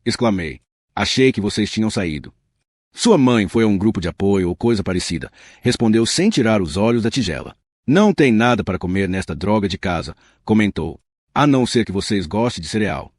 Exclamei. Achei que vocês tinham saído. Sua mãe foi a um grupo de apoio ou coisa parecida, respondeu sem tirar os olhos da tigela. Não tem nada para comer nesta droga de casa, comentou, a não ser que vocês gostem de cereal.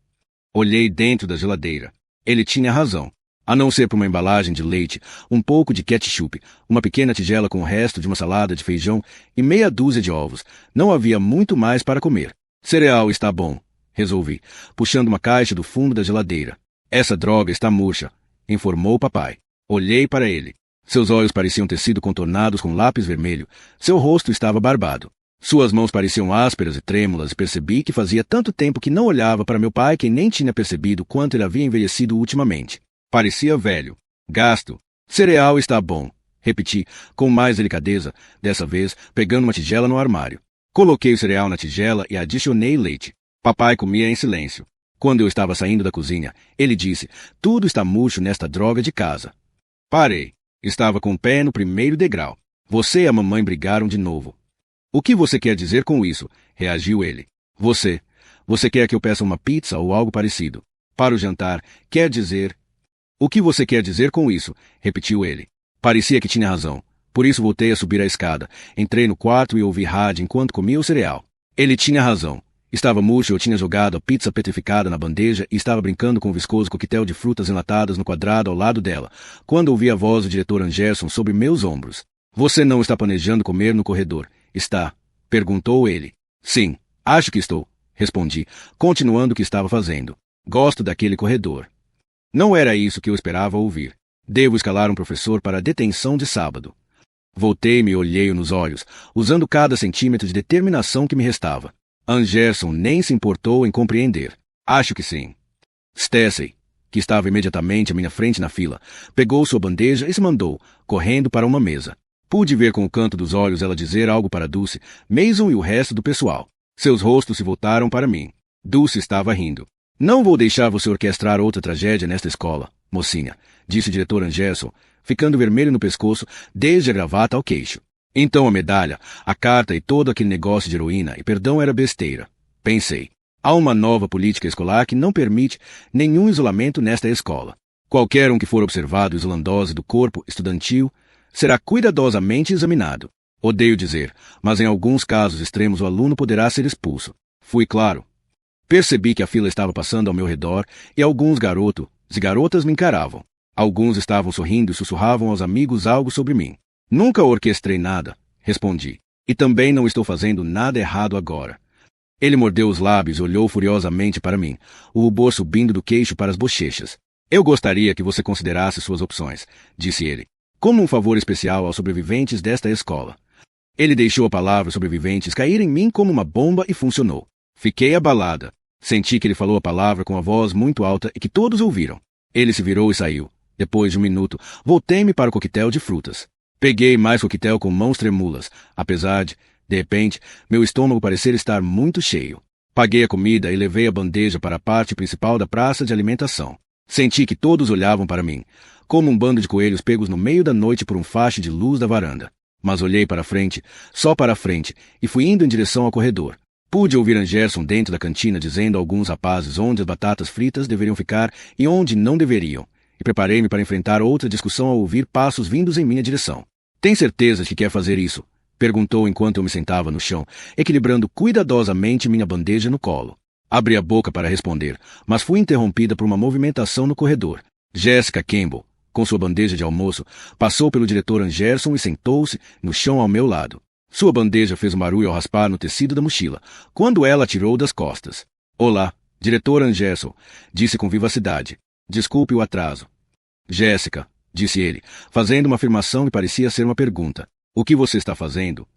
Olhei dentro da geladeira. Ele tinha razão. A não ser por uma embalagem de leite, um pouco de ketchup, uma pequena tigela com o resto de uma salada de feijão e meia dúzia de ovos, não havia muito mais para comer. Cereal está bom, resolvi, puxando uma caixa do fundo da geladeira. Essa droga está murcha, informou o papai. Olhei para ele. Seus olhos pareciam ter sido contornados com lápis vermelho. Seu rosto estava barbado. Suas mãos pareciam ásperas e trêmulas e percebi que fazia tanto tempo que não olhava para meu pai que nem tinha percebido quanto ele havia envelhecido ultimamente. Parecia velho. Gasto. Cereal está bom, Repeti, com mais delicadeza, dessa vez pegando uma tigela no armário. Coloquei o cereal na tigela e adicionei leite. Papai comia em silêncio. Quando eu estava saindo da cozinha, ele disse, tudo está murcho nesta droga de casa. Parei. Estava com o pé no primeiro degrau. Você e a mamãe brigaram de novo. O que você quer dizer com isso? Reagiu ele. Você quer que eu peça uma pizza ou algo parecido? Para o jantar, quer dizer... O que você quer dizer com isso? Repetiu ele. Parecia que tinha razão. Por isso voltei a subir a escada. Entrei no quarto e ouvi rádio enquanto comia o cereal. Ele tinha razão. Estava murcho, eu tinha jogado a pizza petrificada na bandeja e estava brincando com o viscoso coquetel de frutas enlatadas no quadrado ao lado dela, quando ouvi a voz do diretor Anderson sobre meus ombros. Você não está planejando comer no corredor, está? Perguntou ele. Sim, acho que estou, respondi, continuando o que estava fazendo. Gosto daquele corredor. Não era isso que eu esperava ouvir. Devo escalar um professor para a detenção de sábado. Voltei-me e olhei-o nos olhos, usando cada centímetro de determinação que me restava. Anderson nem se importou em compreender. Acho que sim. Stacey, que estava imediatamente à minha frente na fila, pegou sua bandeja e se mandou, correndo para uma mesa. Pude ver com o canto dos olhos ela dizer algo para Dulce, Mason e o resto do pessoal. Seus rostos se voltaram para mim. Dulce estava rindo. Não vou deixar você orquestrar outra tragédia nesta escola, mocinha, disse o diretor Anderson, ficando vermelho no pescoço, desde a gravata ao queixo. Então a medalha, a carta e todo aquele negócio de heroína e perdão era besteira. Pensei, há uma nova política escolar que não permite nenhum isolamento nesta escola. Qualquer um que for observado isolando-se do corpo estudantil será cuidadosamente examinado. Odeio dizer, mas em alguns casos extremos o aluno poderá ser expulso. Fui claro. Percebi que a fila estava passando ao meu redor e alguns garotos e garotas me encaravam. Alguns estavam sorrindo e sussurravam aos amigos algo sobre mim. Nunca orquestrei nada, respondi. E também não estou fazendo nada errado agora. Ele mordeu os lábios e olhou furiosamente para mim, o rubor subindo do queixo para as bochechas. Eu gostaria que você considerasse suas opções, disse ele, como um favor especial aos sobreviventes desta escola. Ele deixou a palavra sobreviventes cair em mim como uma bomba e funcionou. Fiquei abalada. Senti que ele falou a palavra com a voz muito alta e que todos ouviram. Ele se virou e saiu. Depois de um minuto, voltei-me para o coquetel de frutas. Peguei mais coquetel com mãos tremulas, apesar de repente, meu estômago parecer estar muito cheio. Paguei a comida e levei a bandeja para a parte principal da praça de alimentação. Senti que todos olhavam para mim, como um bando de coelhos pegos no meio da noite por um facho de luz da varanda. Mas olhei para frente, só para a frente, e fui indo em direção ao corredor. Pude ouvir Anderson dentro da cantina dizendo a alguns rapazes onde as batatas fritas deveriam ficar e onde não deveriam. E preparei-me para enfrentar outra discussão ao ouvir passos vindos em minha direção. Tem certeza que quer fazer isso? Perguntou enquanto eu me sentava no chão, equilibrando cuidadosamente minha bandeja no colo. Abri a boca para responder, mas fui interrompida por uma movimentação no corredor. Jessica Campbell, com sua bandeja de almoço, passou pelo diretor Anderson e sentou-se no chão ao meu lado. Sua bandeja fez um barulho ao raspar no tecido da mochila, quando ela a tirou das costas. Olá, diretor Anderson, disse com vivacidade. Desculpe o atraso. Jéssica, disse ele, fazendo uma afirmação que parecia ser uma pergunta. O que você está fazendo?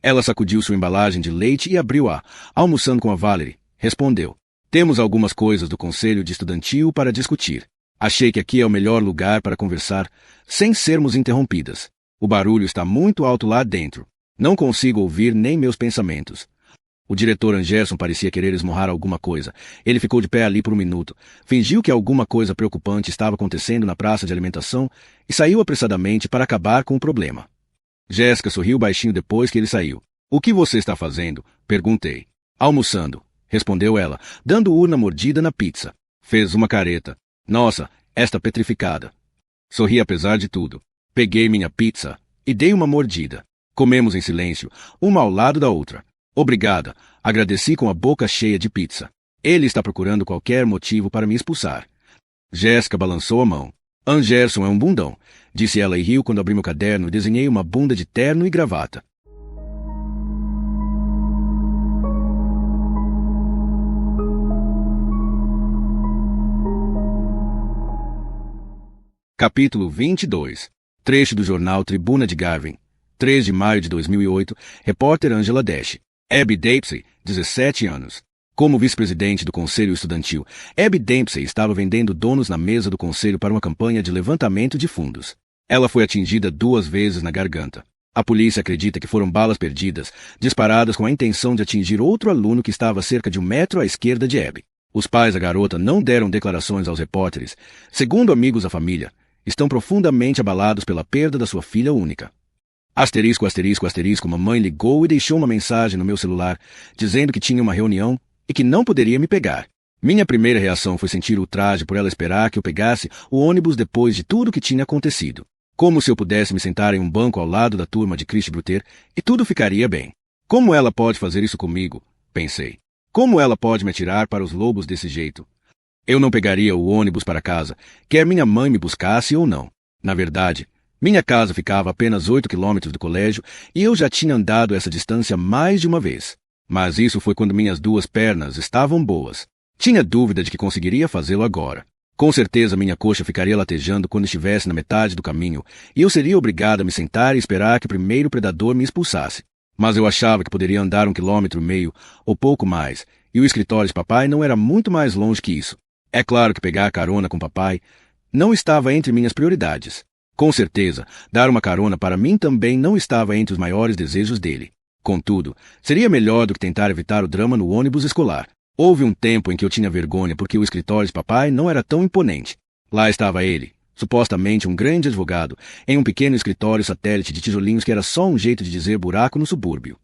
Ela sacudiu sua embalagem de leite e abriu-a, almoçando com a Valerie. Respondeu. Temos algumas coisas do Conselho de Estudantil para discutir. Achei que aqui é o melhor lugar para conversar, sem sermos interrompidas. O barulho está muito alto lá dentro. Não consigo ouvir nem meus pensamentos. O diretor Anderson parecia querer esmurrar alguma coisa. Ele ficou de pé ali por um minuto, fingiu que alguma coisa preocupante estava acontecendo na praça de alimentação e saiu apressadamente para acabar com o problema. Jéssica sorriu baixinho depois que ele saiu. O que você está fazendo? Perguntei. Almoçando, respondeu ela, dando urna mordida na pizza. Fez uma careta. Nossa, esta petrificada. Sorri apesar de tudo. Peguei minha pizza e dei uma mordida. Comemos em silêncio, uma ao lado da outra. Obrigada, agradeci com a boca cheia de pizza. Ele está procurando qualquer motivo para me expulsar. Jéssica balançou a mão. Anderson é um bundão, disse ela e riu quando abri meu caderno e desenhei uma bunda de terno e gravata. Capítulo 22. Trecho do jornal Tribuna de Garvin. 3 de maio de 2008, repórter Angela Dash. Abby Dempsey, 17 anos. Como vice-presidente do Conselho Estudantil, Abby Dempsey estava vendendo donos na mesa do Conselho para uma campanha de levantamento de fundos. Ela foi atingida 2 vezes na garganta. A polícia acredita que foram balas perdidas, disparadas com a intenção de atingir outro aluno que estava a cerca de 1 metro à esquerda de Abby. Os pais da garota não deram declarações aos repórteres. Segundo amigos da família, estão profundamente abalados pela perda da sua filha única. Asterisco, asterisco, asterisco, mamãe ligou e deixou uma mensagem no meu celular, dizendo que tinha uma reunião e que não poderia me pegar. Minha primeira reação foi sentir ultraje por ela esperar que eu pegasse o ônibus depois de tudo o que tinha acontecido. Como se eu pudesse me sentar em um banco ao lado da turma de Chris Bruter e tudo ficaria bem. Como ela pode fazer isso comigo? Pensei. Como ela pode me atirar para os lobos desse jeito? Eu não pegaria o ônibus para casa, quer minha mãe me buscasse ou não. Na verdade, minha casa ficava a apenas 8 quilômetros do colégio e eu já tinha andado essa distância mais de uma vez. Mas isso foi quando minhas 2 pernas estavam boas. Tinha dúvida de que conseguiria fazê-lo agora. Com certeza minha coxa ficaria latejando quando estivesse na metade do caminho, e eu seria obrigado a me sentar e esperar que o primeiro predador me expulsasse. Mas eu achava que poderia andar 1,5 quilômetro, ou pouco mais, e o escritório de papai não era muito mais longe que isso. É claro que pegar carona com papai não estava entre minhas prioridades. Com certeza, dar uma carona para mim também não estava entre os maiores desejos dele. Contudo, seria melhor do que tentar evitar o drama no ônibus escolar. Houve um tempo em que eu tinha vergonha porque o escritório de papai não era tão imponente. Lá estava ele, supostamente um grande advogado, em um pequeno escritório satélite de tijolinhos que era só um jeito de dizer buraco no subúrbio.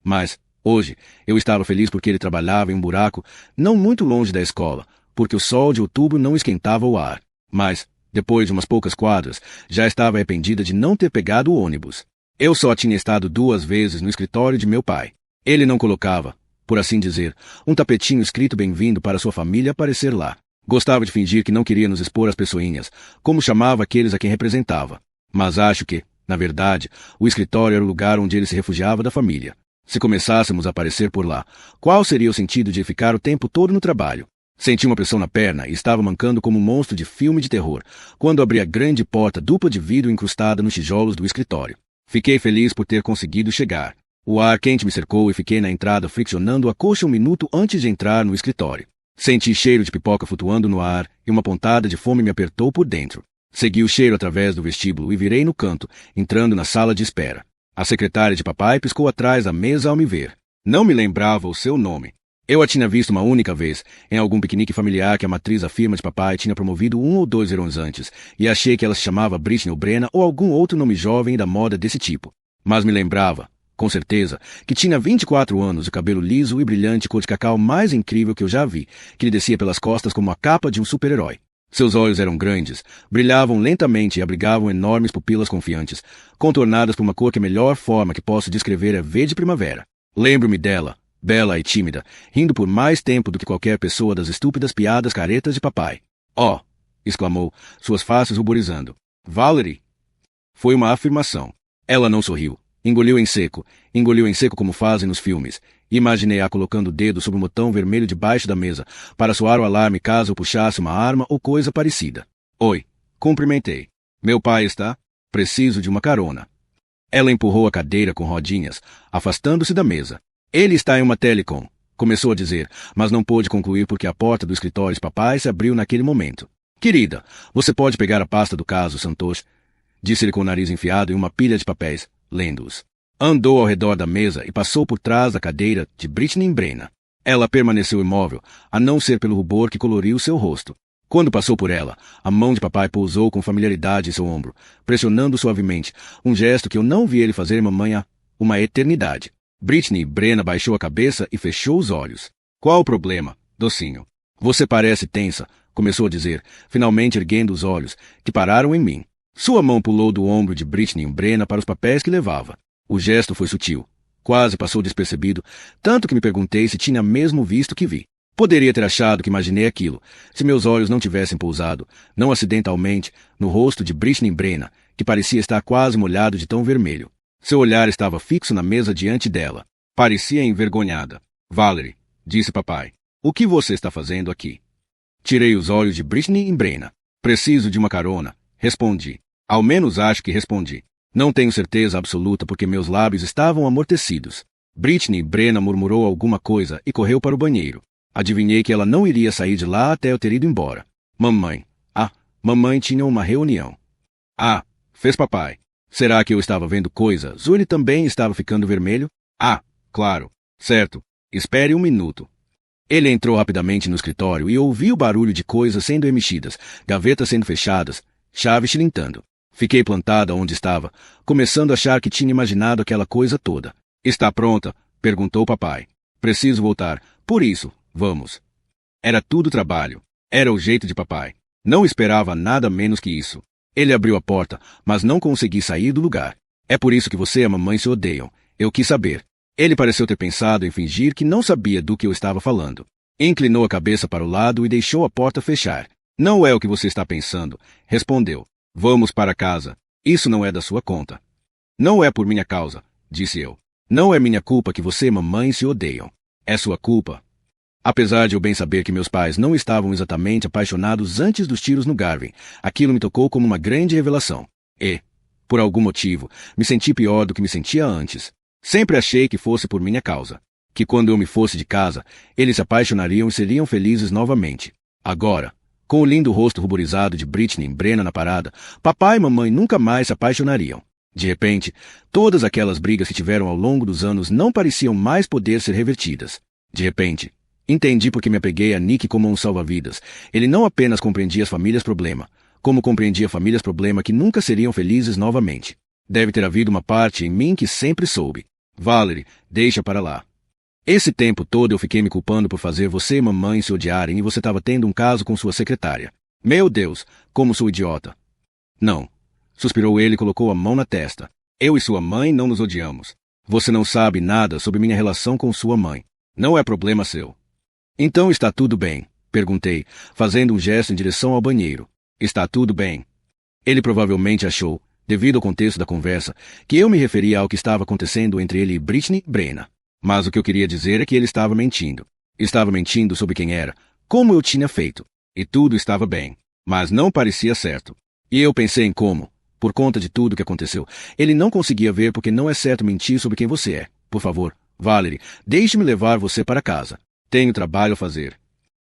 Mas, hoje, eu estava feliz porque ele trabalhava em um buraco não muito longe da escola, porque o sol de outubro não esquentava o ar. Mas, depois de umas poucas quadras, já estava arrependida de não ter pegado o ônibus. Eu só tinha estado 2 vezes no escritório de meu pai. Ele não colocava, por assim dizer, um tapetinho escrito bem-vindo para sua família aparecer lá. Gostava de fingir que não queria nos expor às pessoinhas, como chamava aqueles a quem representava. Mas acho que, na verdade, o escritório era o lugar onde ele se refugiava da família. Se começássemos a aparecer por lá, qual seria o sentido de ficar o tempo todo no trabalho? Senti uma pressão na perna e estava mancando como um monstro de filme de terror, quando abri a grande porta dupla de vidro incrustada nos tijolos do escritório. Fiquei feliz por ter conseguido chegar. O ar quente me cercou e fiquei na entrada friccionando a coxa 1 minuto antes de entrar no escritório. Senti cheiro de pipoca flutuando no ar e uma pontada de fome me apertou por dentro. Segui o cheiro através do vestíbulo e virei no canto, entrando na sala de espera. A secretária de papai piscou atrás da mesa ao me ver. Não me lembrava o seu nome. Eu a tinha visto uma única vez, em algum piquenique familiar que a matriz da firma de papai tinha promovido 1 ou 2 verões antes, e achei que ela se chamava Britney ou Brenna ou algum outro nome jovem da moda desse tipo. Mas me lembrava, com certeza, que tinha 24 anos, o cabelo liso e brilhante cor de cacau mais incrível que eu já vi, que lhe descia pelas costas como a capa de um super-herói. Seus olhos eram grandes, brilhavam lentamente e abrigavam enormes pupilas confiantes, contornadas por uma cor que a melhor forma que posso descrever é verde primavera. Lembro-me dela, bela e tímida, rindo por mais tempo do que qualquer pessoa das estúpidas piadas caretas de papai. Oh! Exclamou, suas faces ruborizando. Valerie! Foi uma afirmação. Ela não sorriu. Engoliu em seco como fazem nos filmes. Imaginei-a colocando o dedo sobre o botão vermelho debaixo da mesa, para soar o alarme caso eu puxasse uma arma ou coisa parecida. Oi, cumprimentei. Meu pai está? Preciso de uma carona. Ela empurrou a cadeira com rodinhas, afastando-se da mesa. Ele está em uma telecom, começou a dizer, mas não pôde concluir porque a porta do escritório de papai se abriu naquele momento. Querida, você pode pegar a pasta do caso, Santosh? Disse-lhe com o nariz enfiado em uma pilha de papéis, lendo-os. Andou ao redor da mesa e passou por trás da cadeira de Britney Brenna. Ela permaneceu imóvel, a não ser pelo rubor que coloriu seu rosto. Quando passou por ela, a mão de papai pousou com familiaridade em seu ombro, pressionando suavemente, um gesto que eu não vi ele fazer em mamãe há uma eternidade. Britney Brenna baixou a cabeça e fechou os olhos. Qual o problema, docinho? Você parece tensa, começou a dizer, finalmente erguendo os olhos, que pararam em mim. Sua mão pulou do ombro de Britney Brenna para os papéis que levava. O gesto foi sutil. Quase passou despercebido, tanto que me perguntei se tinha mesmo visto o que vi. Poderia ter achado que imaginei aquilo, se meus olhos não tivessem pousado, não acidentalmente, no rosto de Britney Brenna, que parecia estar quase molhado de tão vermelho. Seu olhar estava fixo na mesa diante dela. Parecia envergonhada. Valerie, disse papai, o que você está fazendo aqui? Tirei os olhos de Britney Brenna. Preciso de uma carona, respondi. Ao menos acho que respondi. Não tenho certeza absoluta porque meus lábios estavam amortecidos. Britney Brenna murmurou alguma coisa e correu para o banheiro. Adivinhei que ela não iria sair de lá até eu ter ido embora. Mamãe. Mamãe tinha uma reunião. Fez papai. Será que eu estava vendo coisas ou ele também estava ficando vermelho? Ah, claro. Certo. Espere um minuto. Ele entrou rapidamente no escritório e ouviu o barulho de coisas sendo mexidas, gavetas sendo fechadas, chaves tilintando. Fiquei plantada onde estava, começando a achar que tinha imaginado aquela coisa toda. Está pronta? Perguntou papai. Preciso voltar. Por isso, vamos. Era tudo trabalho. Era o jeito de papai. Não esperava nada menos que isso. Ele abriu a porta, mas não consegui sair do lugar. É por isso que você e a mamãe se odeiam. Eu quis saber. Ele pareceu ter pensado em fingir que não sabia do que eu estava falando. Inclinou a cabeça para o lado e deixou a porta fechar. Não é o que você está pensando, respondeu. Vamos para casa. Isso não é da sua conta. Não é por minha causa, disse eu. Não é minha culpa que você e mamãe se odeiam. É sua culpa. Apesar de eu bem saber que meus pais não estavam exatamente apaixonados antes dos tiros no Garvin, aquilo me tocou como uma grande revelação. E, por algum motivo, me senti pior do que me sentia antes. Sempre achei que fosse por minha causa. Que quando eu me fosse de casa, eles se apaixonariam e seriam felizes novamente. Agora, com o lindo rosto ruborizado de Britney e Brenna na parada, papai e mamãe nunca mais se apaixonariam. De repente, todas aquelas brigas que tiveram ao longo dos anos não pareciam mais poder ser revertidas. De repente, entendi porque me apeguei a Nick como um salva-vidas. Ele não apenas compreendia as famílias-problema, como compreendia famílias-problema que nunca seriam felizes novamente. Deve ter havido uma parte em mim que sempre soube. Valerie, deixa para lá. Esse tempo todo eu fiquei me culpando por fazer você e mamãe se odiarem e você estava tendo um caso com sua secretária. Meu Deus, como sou idiota. Não. Suspirou ele e colocou a mão na testa. Eu e sua mãe não nos odiamos. Você não sabe nada sobre minha relação com sua mãe. Não é problema seu. Então está tudo bem? Perguntei, fazendo um gesto em direção ao banheiro. Está tudo bem. Ele provavelmente achou, devido ao contexto da conversa, que eu me referia ao que estava acontecendo entre ele e Britney Brenna. Mas o que eu queria dizer é que ele estava mentindo. Estava mentindo sobre quem era, como eu tinha feito. E tudo estava bem. Mas não parecia certo. E eu pensei em como, por conta de tudo que aconteceu, ele não conseguia ver porque não é certo mentir sobre quem você é. Por favor, Valerie, deixe-me levar você para casa. Tenho trabalho a fazer.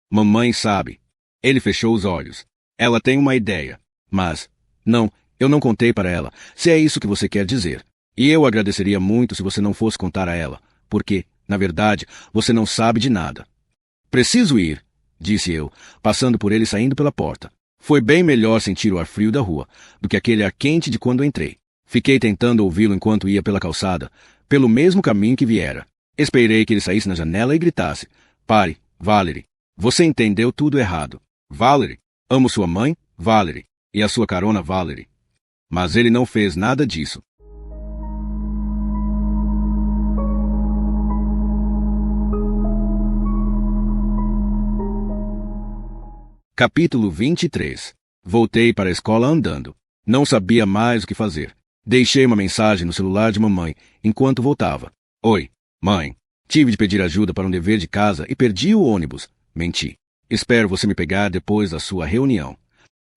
Mamãe sabe. Ele fechou os olhos. Ela tem uma ideia. Mas, não, eu não contei para ela, se é isso que você quer dizer. E eu agradeceria muito se você não fosse contar a ela. Porque, na verdade, você não sabe de nada. Preciso ir, disse eu, passando por ele e saindo pela porta. Foi bem melhor sentir o ar frio da rua do que aquele ar quente de quando entrei. Fiquei tentando ouvi-lo enquanto ia pela calçada, pelo mesmo caminho que viera. Esperei que ele saísse na janela e gritasse. Pare, Valerie. Você entendeu tudo errado. Valerie, amo sua mãe, Valerie, e a sua carona, Valerie. Mas ele não fez nada disso. Capítulo 23. Voltei para a escola andando. Não sabia mais o que fazer. Deixei uma mensagem no celular de mamãe enquanto voltava. Oi, mãe. Tive de pedir ajuda para um dever de casa e perdi o ônibus. Menti. Espero você me pegar depois da sua reunião.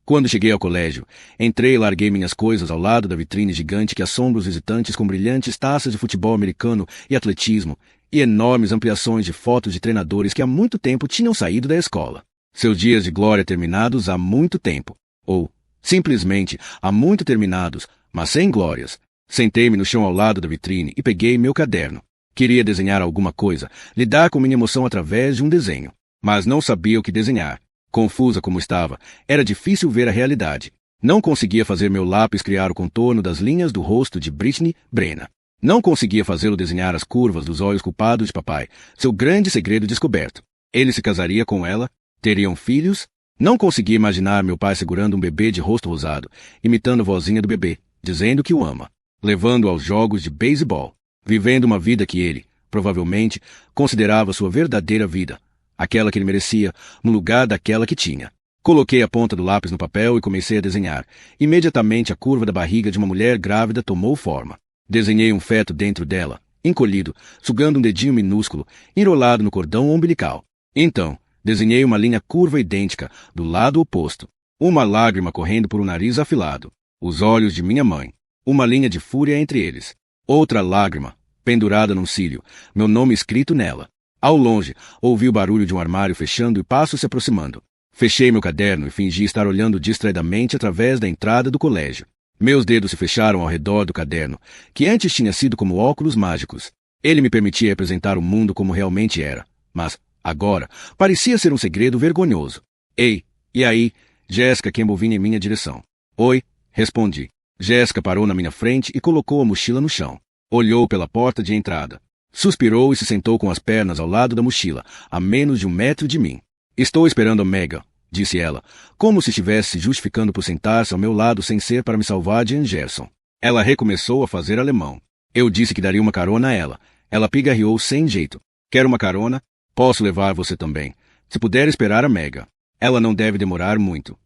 Quando cheguei ao colégio, entrei e larguei minhas coisas ao lado da vitrine gigante que assombra os visitantes com brilhantes taças de futebol americano e atletismo e enormes ampliações de fotos de treinadores que há muito tempo tinham saído da escola. Seus dias de glória terminados há muito tempo. Ou, simplesmente, há muito terminados, mas sem glórias. Sentei-me no chão ao lado da vitrine e peguei meu caderno. Queria desenhar alguma coisa, lidar com minha emoção através de um desenho. Mas não sabia o que desenhar. Confusa como estava, era difícil ver a realidade. Não conseguia fazer meu lápis criar o contorno das linhas do rosto de Britney Brenna. Não conseguia fazê-lo desenhar as curvas dos olhos culpados de papai, seu grande segredo descoberto. Ele se casaria com ela? Teriam filhos? Não conseguia imaginar meu pai segurando um bebê de rosto rosado, imitando a vozinha do bebê, dizendo que o ama, levando-o aos jogos de beisebol, vivendo uma vida que ele, provavelmente, considerava sua verdadeira vida, aquela que ele merecia, no lugar daquela que tinha. Coloquei a ponta do lápis no papel e comecei a desenhar. Imediatamente a curva da barriga de uma mulher grávida tomou forma. Desenhei um feto dentro dela, encolhido, sugando um dedinho minúsculo, enrolado no cordão umbilical. Então, desenhei uma linha curva idêntica, do lado oposto. Uma lágrima correndo por um nariz afilado. Os olhos de minha mãe. Uma linha de fúria entre eles. Outra lágrima, pendurada num cílio, meu nome escrito nela. Ao longe, ouvi o barulho de um armário fechando e passos se aproximando. Fechei meu caderno e fingi estar olhando distraidamente através da entrada do colégio. Meus dedos se fecharam ao redor do caderno, que antes tinha sido como óculos mágicos. Ele me permitia representar o mundo como realmente era, mas, agora, parecia ser um segredo vergonhoso. Ei, e aí? Jéssica Campbell vinha em minha direção. Oi, respondi. Jéssica parou na minha frente e colocou a mochila no chão. Olhou pela porta de entrada. Suspirou e se sentou com as pernas ao lado da mochila, a menos de 1 metro de mim. Estou esperando a Megan, disse ela, como se estivesse se justificando por sentar-se ao meu lado sem ser para me salvar de Anderson. Ela recomeçou a fazer alemão. Eu disse que daria uma carona a ela. Ela pigarreou sem jeito. Quer uma carona? Posso levar você também. Se puder esperar a Megan. Ela não deve demorar muito.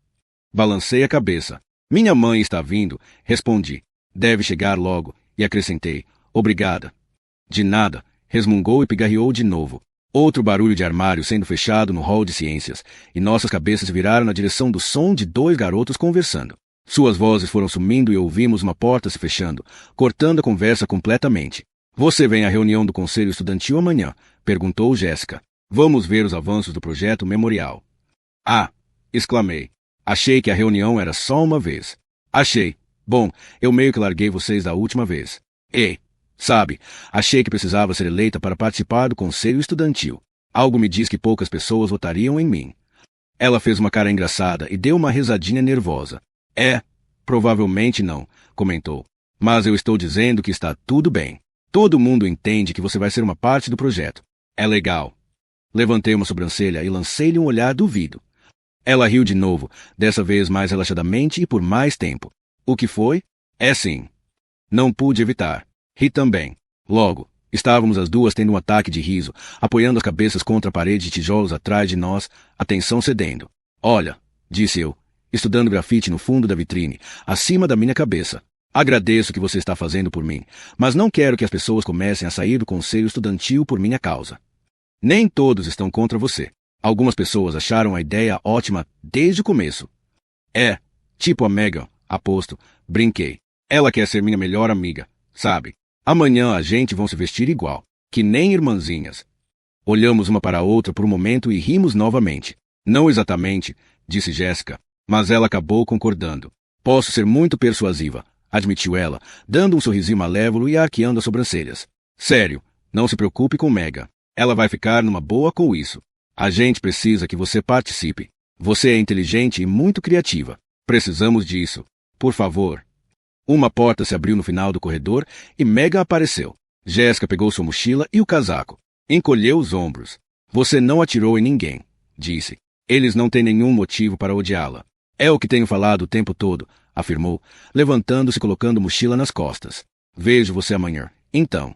Balancei a cabeça. Minha mãe está vindo, respondi. Deve chegar logo, e acrescentei. Obrigada. De nada, resmungou e pigarreou de novo. Outro barulho de armário sendo fechado no hall de ciências, e nossas cabeças viraram na direção do som de 2 garotos conversando. Suas vozes foram sumindo e ouvimos uma porta se fechando, cortando a conversa completamente. Você vem à reunião do Conselho Estudantil amanhã? Perguntou Jéssica. Vamos ver os avanços do projeto memorial. Ah! Exclamei. Achei que a reunião era só uma vez. Achei. Bom, eu meio que larguei vocês da última vez. Ei! Sabe, achei que precisava ser eleita para participar do Conselho Estudantil. Algo me diz que poucas pessoas votariam em mim. Ela fez uma cara engraçada e deu uma risadinha nervosa. Provavelmente não, comentou. Mas eu estou dizendo que está tudo bem. Todo mundo entende que você vai ser uma parte do projeto. É legal. Levantei uma sobrancelha e lancei-lhe um olhar duvido. Ela riu de novo, dessa vez mais relaxadamente e por mais tempo. O que foi? É sim. Não pude evitar. Ri também. Logo, estávamos as duas tendo um ataque de riso, apoiando as cabeças contra a parede de tijolos atrás de nós, a tensão cedendo. Olha, disse eu, estudando grafite no fundo da vitrine, acima da minha cabeça. Agradeço o que você está fazendo por mim, mas não quero que as pessoas comecem a sair do conselho estudantil por minha causa. Nem todos estão contra você. Algumas pessoas acharam a ideia ótima desde o começo. Tipo a Megan, aposto, brinquei. Ela quer ser minha melhor amiga, sabe? Amanhã a gente vão se vestir igual, que nem irmãzinhas. Olhamos uma para a outra por um momento e rimos novamente. Não exatamente, disse Jéssica, mas ela acabou concordando. Posso ser muito persuasiva, admitiu ela, dando um sorrisinho malévolo e arqueando as sobrancelhas. Sério, não se preocupe com Megan. Ela vai ficar numa boa com isso. A gente precisa que você participe. Você é inteligente e muito criativa. Precisamos disso. Por favor. Uma porta se abriu no final do corredor e Megan apareceu. Jéssica pegou sua mochila e o casaco. Encolheu os ombros. Você não atirou em ninguém, disse. Eles não têm nenhum motivo para odiá-la. É o que tenho falado o tempo todo, afirmou, levantando-se e colocando a mochila nas costas. Vejo você amanhã. Então.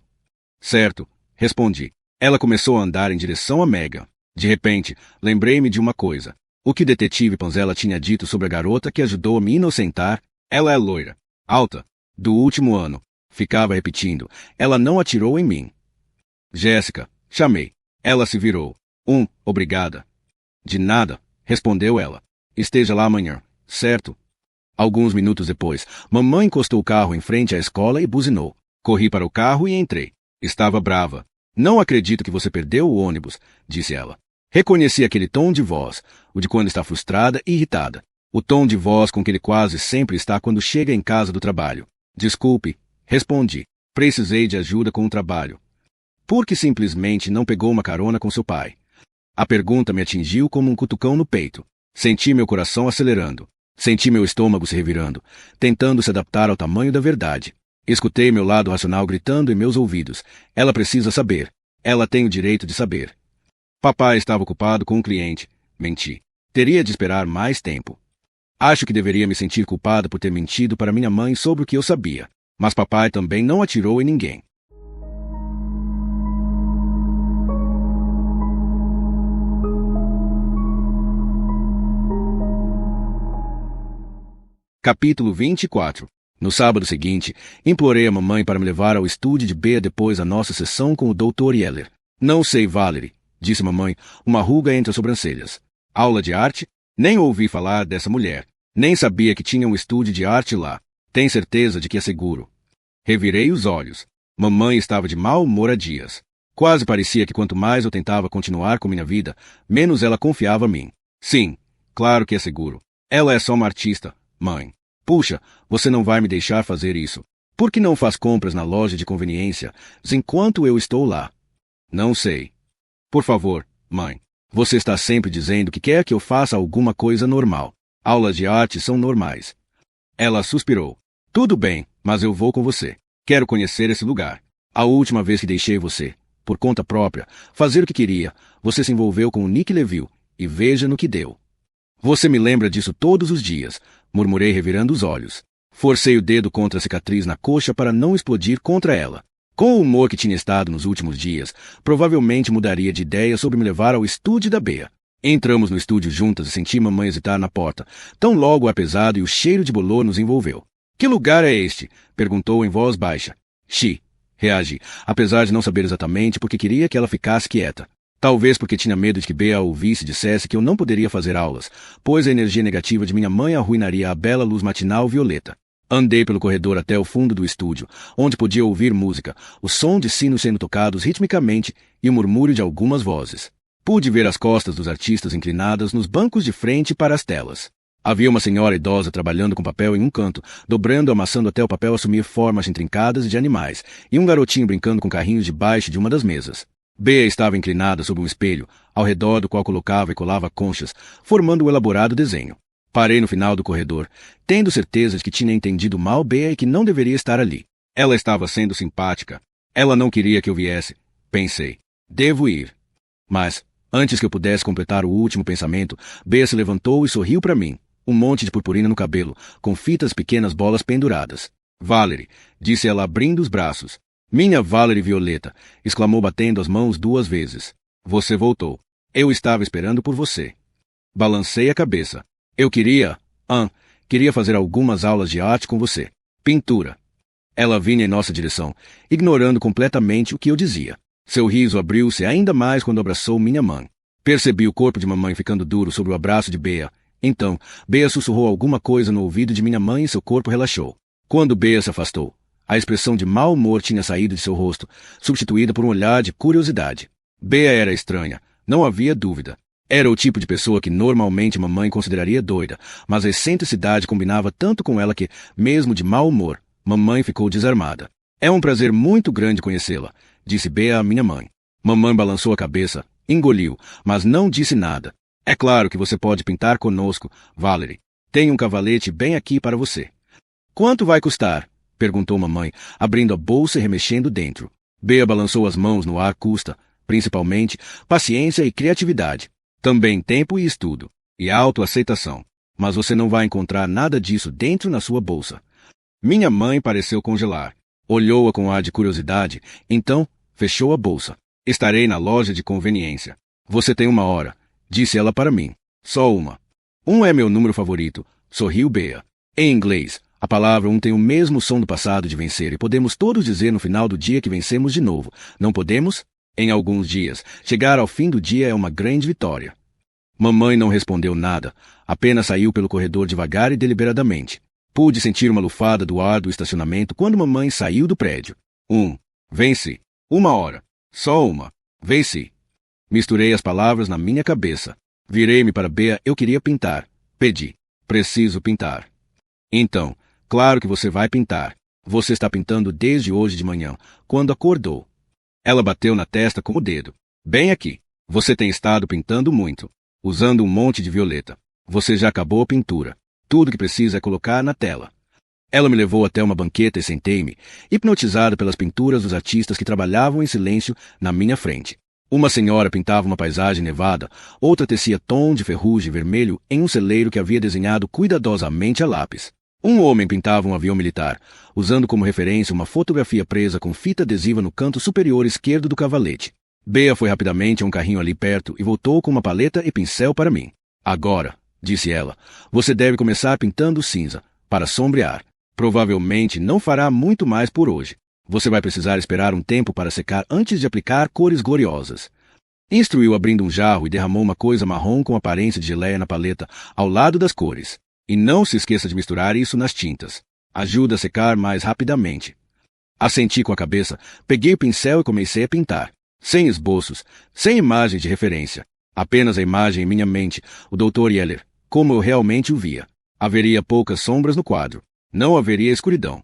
Certo, respondi. Ela começou a andar em direção a Megan. De repente, lembrei-me de uma coisa. O que o detetive Panzella tinha dito sobre a garota que ajudou a me inocentar? Ela é loira. Alta. Do último ano. Ficava repetindo. Ela não atirou em mim. Jéssica. Chamei. Ela se virou. Obrigada. De nada, respondeu ela. Esteja lá amanhã, certo? Alguns minutos depois, mamãe encostou o carro em frente à escola e buzinou. Corri para o carro e entrei. Estava brava. Não acredito que você perdeu o ônibus, disse ela. Reconheci aquele tom de voz, o de quando está frustrada e irritada. O tom de voz com que ele quase sempre está quando chega em casa do trabalho. Desculpe, respondi. Precisei de ajuda com o trabalho. Por que simplesmente não pegou uma carona com seu pai? A pergunta me atingiu como um cutucão no peito. Senti meu coração acelerando. Senti meu estômago se revirando, tentando se adaptar ao tamanho da verdade. Escutei meu lado racional gritando em meus ouvidos. Ela precisa saber. Ela tem o direito de saber. Papai estava ocupado com um cliente. Menti. Teria de esperar mais tempo. Acho que deveria me sentir culpada por ter mentido para minha mãe sobre o que eu sabia. Mas papai também não atirou em ninguém. Capítulo 24. No sábado seguinte, implorei a mamãe para me levar ao estúdio de B depois da nossa sessão com o Dr. Yeller. Não sei, Valerie, disse mamãe, uma ruga entre as sobrancelhas. Aula de arte? Nem ouvi falar dessa mulher. Nem sabia que tinha um estúdio de arte lá. Tem certeza de que é seguro? Revirei os olhos. Mamãe estava de mau humor há dias. Quase parecia que quanto mais eu tentava continuar com minha vida, menos ela confiava em mim. Sim, claro que é seguro. Ela é só uma artista, mãe. Puxa, você não vai me deixar fazer isso. Por que não faz compras na loja de conveniência enquanto eu estou lá? Não sei. Por favor, mãe. Você está sempre dizendo que quer que eu faça alguma coisa normal. Aulas de arte são normais. Ela suspirou. Tudo bem, mas eu vou com você. Quero conhecer esse lugar. A última vez que deixei você, por conta própria, fazer o que queria, você se envolveu com o Nick Leville, e veja no que deu. Você me lembra disso todos os dias, murmurei revirando os olhos. Forcei o dedo contra a cicatriz na coxa para não explodir contra ela. Com o humor que tinha estado nos últimos dias, provavelmente mudaria de ideia sobre me levar ao estúdio da Bea. Entramos no estúdio juntas e senti mamãe hesitar na porta. Tão logo o ar pesado e o cheiro de bolor nos envolveu. Que lugar é este? Perguntou em voz baixa. Xi, reagi, apesar de não saber exatamente porque queria que ela ficasse quieta. Talvez porque tinha medo de que Bea ouvisse e dissesse que eu não poderia fazer aulas, pois a energia negativa de minha mãe arruinaria a bela luz matinal violeta. Andei pelo corredor até o fundo do estúdio, onde podia ouvir música, o som de sinos sendo tocados ritmicamente e o murmúrio de algumas vozes. Pude ver as costas dos artistas inclinadas nos bancos de frente para as telas. Havia uma senhora idosa trabalhando com papel em um canto, dobrando e amassando até o papel assumir formas intrincadas de animais, e um garotinho brincando com carrinhos debaixo de uma das mesas. Bea estava inclinada sobre um espelho, ao redor do qual colocava e colava conchas, formando um elaborado desenho. Parei no final do corredor, tendo certeza de que tinha entendido mal Bea e que não deveria estar ali. Ela estava sendo simpática. Ela não queria que eu viesse. Pensei, devo ir. Mas, antes que eu pudesse completar o último pensamento, Bea se levantou e sorriu para mim, um monte de purpurina no cabelo, com fitas pequenas bolas penduradas. Valerie, disse ela abrindo os braços. Minha Valerie Violeta, exclamou batendo as mãos 2 vezes. Você voltou. Eu estava esperando por você. Balancei a cabeça. Eu queria fazer algumas aulas de arte com você. Pintura. Ela vinha em nossa direção, ignorando completamente o que eu dizia. Seu riso abriu-se ainda mais quando abraçou minha mãe. Percebi o corpo de mamãe ficando duro sob o abraço de Bea. Então, Bea sussurrou alguma coisa no ouvido de minha mãe e seu corpo relaxou. Quando Bea se afastou, a expressão de mau humor tinha saído de seu rosto, substituída por um olhar de curiosidade. Bea era estranha, não havia dúvida. Era o tipo de pessoa que normalmente mamãe consideraria doida, mas a excentricidade combinava tanto com ela que, mesmo de mau humor, mamãe ficou desarmada. É um prazer muito grande conhecê-la, disse Bea à minha mãe. Mamãe balançou a cabeça, engoliu, mas não disse nada. É claro que você pode pintar conosco, Valerie. Tem um cavalete bem aqui para você. Quanto vai custar? Perguntou mamãe, abrindo a bolsa e remexendo dentro. Bea balançou as mãos no ar. Custa, principalmente, paciência e criatividade. Também tempo e estudo, e autoaceitação. Mas você não vai encontrar nada disso dentro na sua bolsa. Minha mãe pareceu congelar. Olhou-a com ar de curiosidade, então fechou a bolsa. Estarei na loja de conveniência. Você tem 1 hora, disse ela para mim. Só uma. 1 é meu número favorito, sorriu Bea. Em inglês, a palavra 1 tem o mesmo som do passado de vencer e podemos todos dizer no final do dia que vencemos de novo. Não podemos? Em alguns dias, chegar ao fim do dia é uma grande vitória. Mamãe não respondeu nada, apenas saiu pelo corredor devagar e deliberadamente. Pude sentir uma lufada do ar do estacionamento quando mamãe saiu do prédio. Venci. 1 hora. Só uma. Venci. Misturei as palavras na minha cabeça. Virei-me para Bea. Eu queria pintar. Pedi. Preciso pintar. Então, claro que você vai pintar. Você está pintando desde hoje de manhã, quando acordou. Ela bateu na testa com o dedo. Bem aqui. Você tem estado pintando muito. Usando um monte de violeta. Você já acabou a pintura. Tudo que precisa é colocar na tela. Ela me levou até uma banqueta e sentei-me, hipnotizado pelas pinturas dos artistas que trabalhavam em silêncio na minha frente. Uma senhora pintava uma paisagem nevada, outra tecia tom de ferrugem vermelho em um celeiro que havia desenhado cuidadosamente a lápis. Um homem pintava um avião militar, usando como referência uma fotografia presa com fita adesiva no canto superior esquerdo do cavalete. Bea foi rapidamente a um carrinho ali perto e voltou com uma paleta e pincel para mim. Agora, disse ela, você deve começar pintando cinza, para sombrear. Provavelmente não fará muito mais por hoje. Você vai precisar esperar um tempo para secar antes de aplicar cores gloriosas. Instruiu abrindo um jarro e derramou uma coisa marrom com aparência de geleia na paleta, ao lado das cores. E não se esqueça de misturar isso nas tintas. Ajuda a secar mais rapidamente. Assenti com a cabeça, peguei o pincel e comecei a pintar. Sem esboços, sem imagem de referência. Apenas a imagem em minha mente, o Dr. Yeller, como eu realmente o via. Haveria poucas sombras no quadro. Não haveria escuridão.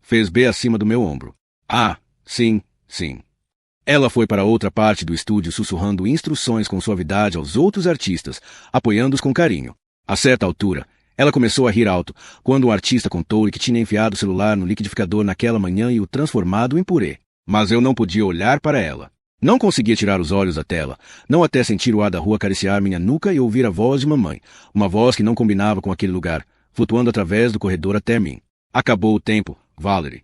Fez B acima do meu ombro. Ah, sim, sim. Ela foi para outra parte do estúdio sussurrando instruções com suavidade aos outros artistas, apoiando-os com carinho. A certa altura, ela começou a rir alto, quando um artista contou-lhe que tinha enfiado o celular no liquidificador naquela manhã e o transformado em purê. Mas eu não podia olhar para ela. Não conseguia tirar os olhos da tela, não até sentir o ar da rua acariciar minha nuca e ouvir a voz de mamãe, uma voz que não combinava com aquele lugar, flutuando através do corredor até mim. Acabou o tempo, Valerie.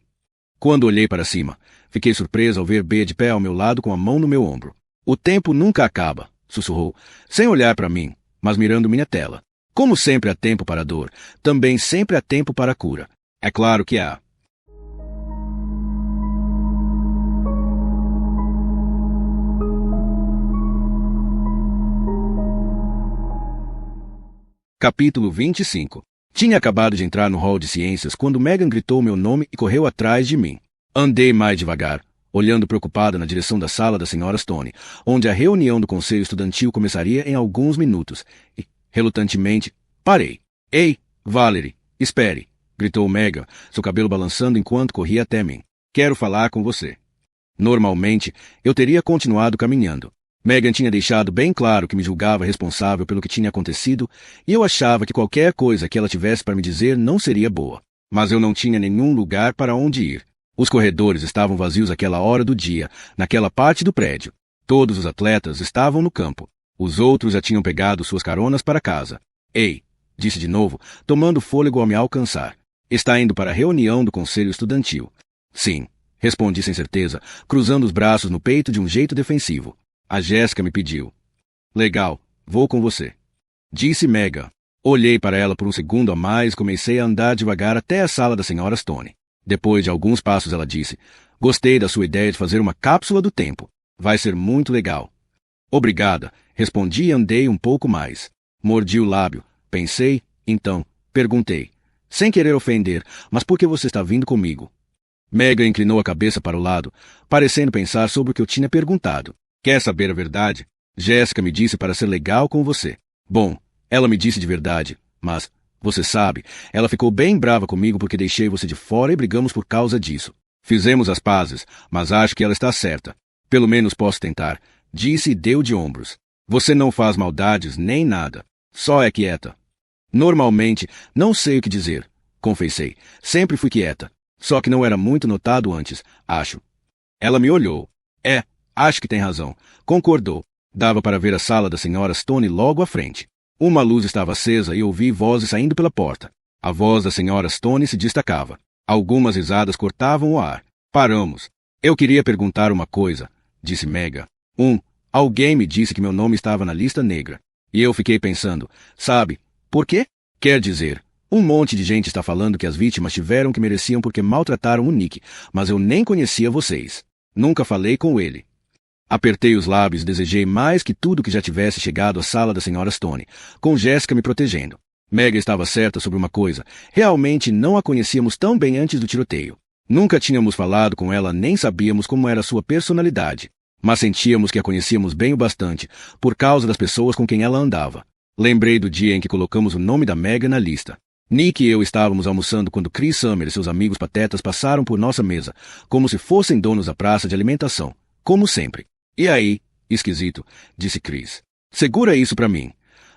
Quando olhei para cima, fiquei surpresa ao ver B de pé ao meu lado com a mão no meu ombro. O tempo nunca acaba, sussurrou, sem olhar para mim, mas mirando minha tela. Como sempre há tempo para a dor, também sempre há tempo para a cura. É claro que há. Capítulo 25. Tinha acabado de entrar no hall de ciências quando Megan gritou meu nome e correu atrás de mim. Andei mais devagar, olhando preocupada na direção da sala da Sra. Stone, onde a reunião do conselho estudantil começaria em alguns minutos, e, relutantemente, parei. Ei, Valerie, espere, gritou Megan, seu cabelo balançando enquanto corria até mim. Quero falar com você. Normalmente, eu teria continuado caminhando. Megan tinha deixado bem claro que me julgava responsável pelo que tinha acontecido e eu achava que qualquer coisa que ela tivesse para me dizer não seria boa. Mas eu não tinha nenhum lugar para onde ir. Os corredores estavam vazios àquela hora do dia, naquela parte do prédio. Todos os atletas estavam no campo. Os outros já tinham pegado suas caronas para casa. Ei, disse de novo, tomando fôlego ao me alcançar. Está indo para a reunião do conselho estudantil. Sim, respondi sem certeza, cruzando os braços no peito de um jeito defensivo. A Jéssica me pediu. Legal, vou com você. Disse Megan. Olhei para ela por um segundo a mais e comecei a andar devagar até a sala da Sra. Stone. Depois de alguns passos ela disse, gostei da sua ideia de fazer uma cápsula do tempo. Vai ser muito legal. Obrigada, respondi e andei um pouco mais. Mordi o lábio. Pensei, então, perguntei. Sem querer ofender, mas por que você está vindo comigo? Megan inclinou a cabeça para o lado, parecendo pensar sobre o que eu tinha perguntado. Quer saber a verdade? Jéssica me disse para ser legal com você. Bom, ela me disse de verdade, mas, você sabe, ela ficou bem brava comigo porque deixei você de fora e brigamos por causa disso. Fizemos as pazes, mas acho que ela está certa. Pelo menos posso tentar, disse e deu de ombros. Você não faz maldades nem nada. Só é quieta. Normalmente, não sei o que dizer, confessei. Sempre fui quieta. Só que não era muito notado antes, acho. Ela me olhou. Acho que tem razão. Concordou. Dava para ver a sala da Sra. Stone logo à frente. Uma luz estava acesa e ouvi vozes saindo pela porta. A voz da Sra. Stone se destacava. Algumas risadas cortavam o ar. Paramos. Eu queria perguntar uma coisa, disse Megan. Alguém me disse que meu nome estava na lista negra. E eu fiquei pensando, sabe, por quê? Quer dizer, um monte de gente está falando que as vítimas tiveram o que mereciam porque maltrataram o Nick, mas eu nem conhecia vocês. Nunca falei com ele. Apertei os lábios e desejei mais que tudo que já tivesse chegado à sala da Sra. Stone, com Jéssica me protegendo. Megan estava certa sobre uma coisa. Realmente não a conhecíamos tão bem antes do tiroteio. Nunca tínhamos falado com ela nem sabíamos como era sua personalidade. Mas sentíamos que a conhecíamos bem o bastante, por causa das pessoas com quem ela andava. Lembrei do dia em que colocamos o nome da Megan na lista. Nick e eu estávamos almoçando quando Chris Summer e seus amigos patetas passaram por nossa mesa, como se fossem donos da praça de alimentação, como sempre. E aí, esquisito, disse Chris. Segura isso pra mim.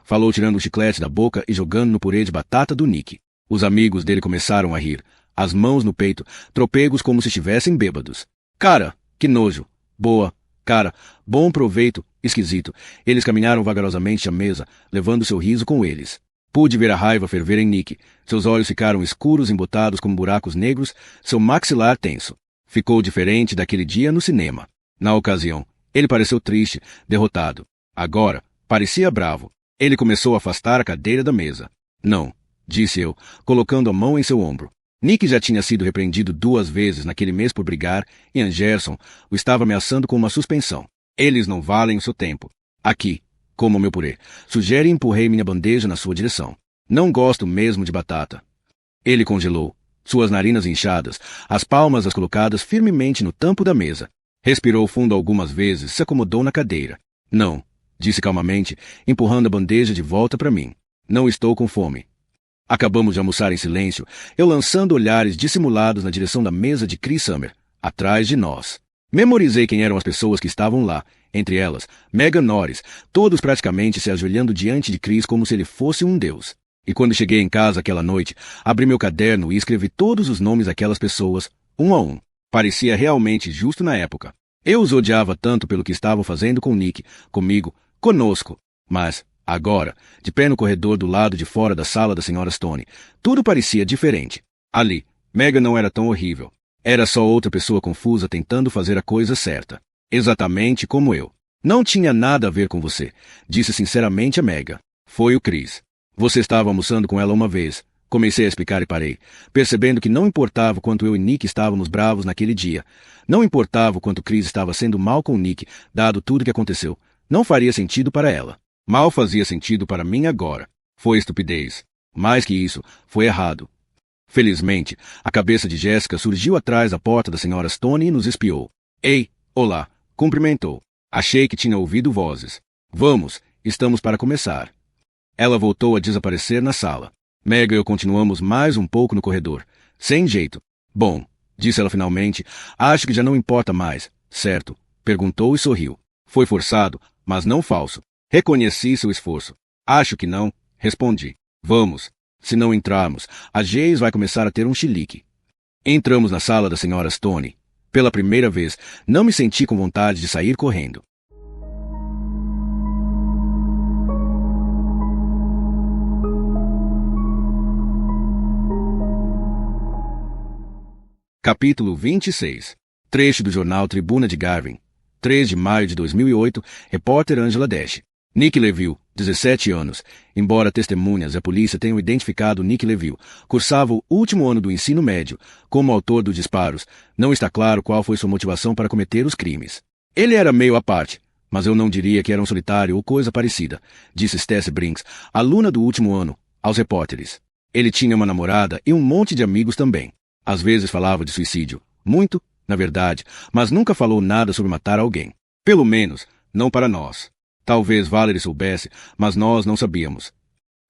Falou tirando o chiclete da boca e jogando no purê de batata do Nick. Os amigos dele começaram a rir, as mãos no peito, tropegos como se estivessem bêbados. Cara, que nojo. Boa. Cara, bom proveito, esquisito. Eles caminharam vagarosamente à mesa, levando seu riso com eles. Pude ver a raiva ferver em Nick. Seus olhos ficaram escuros, embotados como buracos negros, seu maxilar tenso. Ficou diferente daquele dia no cinema. Na ocasião, ele pareceu triste, derrotado. Agora, parecia bravo. Ele começou a afastar a cadeira da mesa. Não, disse eu, colocando a mão em seu ombro. Nick já tinha sido repreendido 2 vezes naquele mês por brigar e Anderson o estava ameaçando com uma suspensão. Eles não valem o seu tempo. Aqui, coma o meu purê. Sugere e empurrei minha bandeja na sua direção. Não gosto mesmo de batata. Ele congelou, suas narinas inchadas, as palmas as colocadas firmemente no tampo da mesa. Respirou fundo algumas vezes, se acomodou na cadeira. Não, disse calmamente, empurrando a bandeja de volta para mim. Não estou com fome. Acabamos de almoçar em silêncio, eu lançando olhares dissimulados na direção da mesa de Chris Summer, atrás de nós. Memorizei quem eram as pessoas que estavam lá, entre elas, Megan Norris, todos praticamente se ajoelhando diante de Chris como se ele fosse um deus. E quando cheguei em casa aquela noite, abri meu caderno e escrevi todos os nomes daquelas pessoas, um a um. Parecia realmente justo na época. Eu os odiava tanto pelo que estavam fazendo com Nick, comigo, conosco. Mas, agora, de pé no corredor do lado de fora da sala da Sra. Stone, tudo parecia diferente. Ali, Megan não era tão horrível. Era só outra pessoa confusa tentando fazer a coisa certa. Exatamente como eu. Não tinha nada a ver com você, disse sinceramente a Megan. Foi o Chris. Você estava almoçando com ela uma vez. Comecei a explicar e parei, percebendo que não importava o quanto eu e Nick estávamos bravos naquele dia. Não importava o quanto Chris estava sendo mal com Nick, dado tudo que aconteceu. Não faria sentido para ela. Mal fazia sentido para mim agora. Foi estupidez. Mais que isso, foi errado. Felizmente, a cabeça de Jéssica surgiu atrás da porta da Sra. Stone e nos espiou. Ei, olá, cumprimentou. Achei que tinha ouvido vozes. Vamos, estamos para começar. Ela voltou a desaparecer na sala. Megan e eu continuamos mais um pouco no corredor. Sem jeito. Bom, disse ela finalmente, acho que já não importa mais, certo? Perguntou e sorriu. Foi forçado, mas não falso. Reconheci seu esforço. Acho que não, respondi. Vamos. Se não entrarmos, a Jace vai começar a ter um chilique. Entramos na sala da Sra. Stone. Pela primeira vez, não me senti com vontade de sair correndo. Capítulo 26. Trecho do jornal Tribuna de Garvin. 3 de maio de 2008, repórter Angela Dash. Nick Leville, 17 anos. Embora testemunhas e a polícia tenham identificado Nick Leville, cursava o último ano do ensino médio. Como autor dos disparos, não está claro qual foi sua motivação para cometer os crimes. Ele era meio à parte, mas eu não diria que era um solitário ou coisa parecida, disse Stacey Brinks, aluna do último ano, aos repórteres. Ele tinha uma namorada e um monte de amigos também. Às vezes falava de suicídio. Muito, na verdade, mas nunca falou nada sobre matar alguém. Pelo menos, não para nós. Talvez Valerie soubesse, mas nós não sabíamos.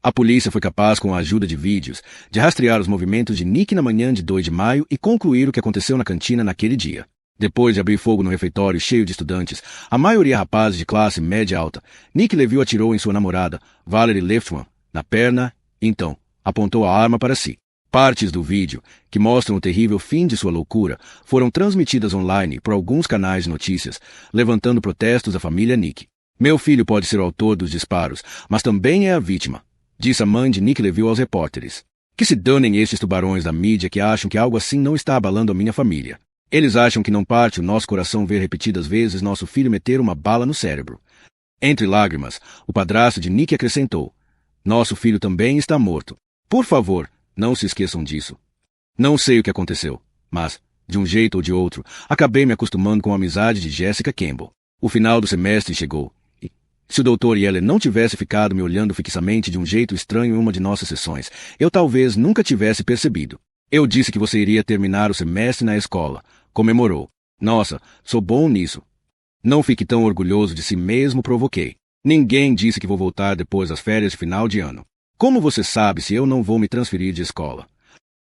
A polícia foi capaz, com a ajuda de vídeos, de rastrear os movimentos de Nick na manhã de 2 de maio e concluir o que aconteceu na cantina naquele dia. Depois de abrir fogo no refeitório cheio de estudantes, a maioria rapazes de classe média alta, Nick Leville atirou em sua namorada, Valerie Leftman, na perna, então, apontou a arma para si. Partes do vídeo, que mostram o terrível fim de sua loucura, foram transmitidas online por alguns canais de notícias, levantando protestos da família Nick. Meu filho pode ser o autor dos disparos, mas também é a vítima, disse a mãe de Nick Leville aos repórteres. Que se danem estes tubarões da mídia que acham que algo assim não está abalando a minha família. Eles acham que não parte o nosso coração ver repetidas vezes nosso filho meter uma bala no cérebro. Entre lágrimas, o padrasto de Nick acrescentou. Nosso filho também está morto. Por favor, não se esqueçam disso. Não sei o que aconteceu, mas, de um jeito ou de outro, acabei me acostumando com a amizade de Jessica Campbell. O final do semestre chegou. Se o Dr. Yeller não tivesse ficado me olhando fixamente de um jeito estranho em uma de nossas sessões, eu talvez nunca tivesse percebido. Eu disse que você iria terminar o semestre na escola. Comemorou. Nossa, sou bom nisso. Não fique tão orgulhoso de si mesmo, provoquei. Ninguém disse que vou voltar depois das férias de final de ano. Como você sabe se eu não vou me transferir de escola?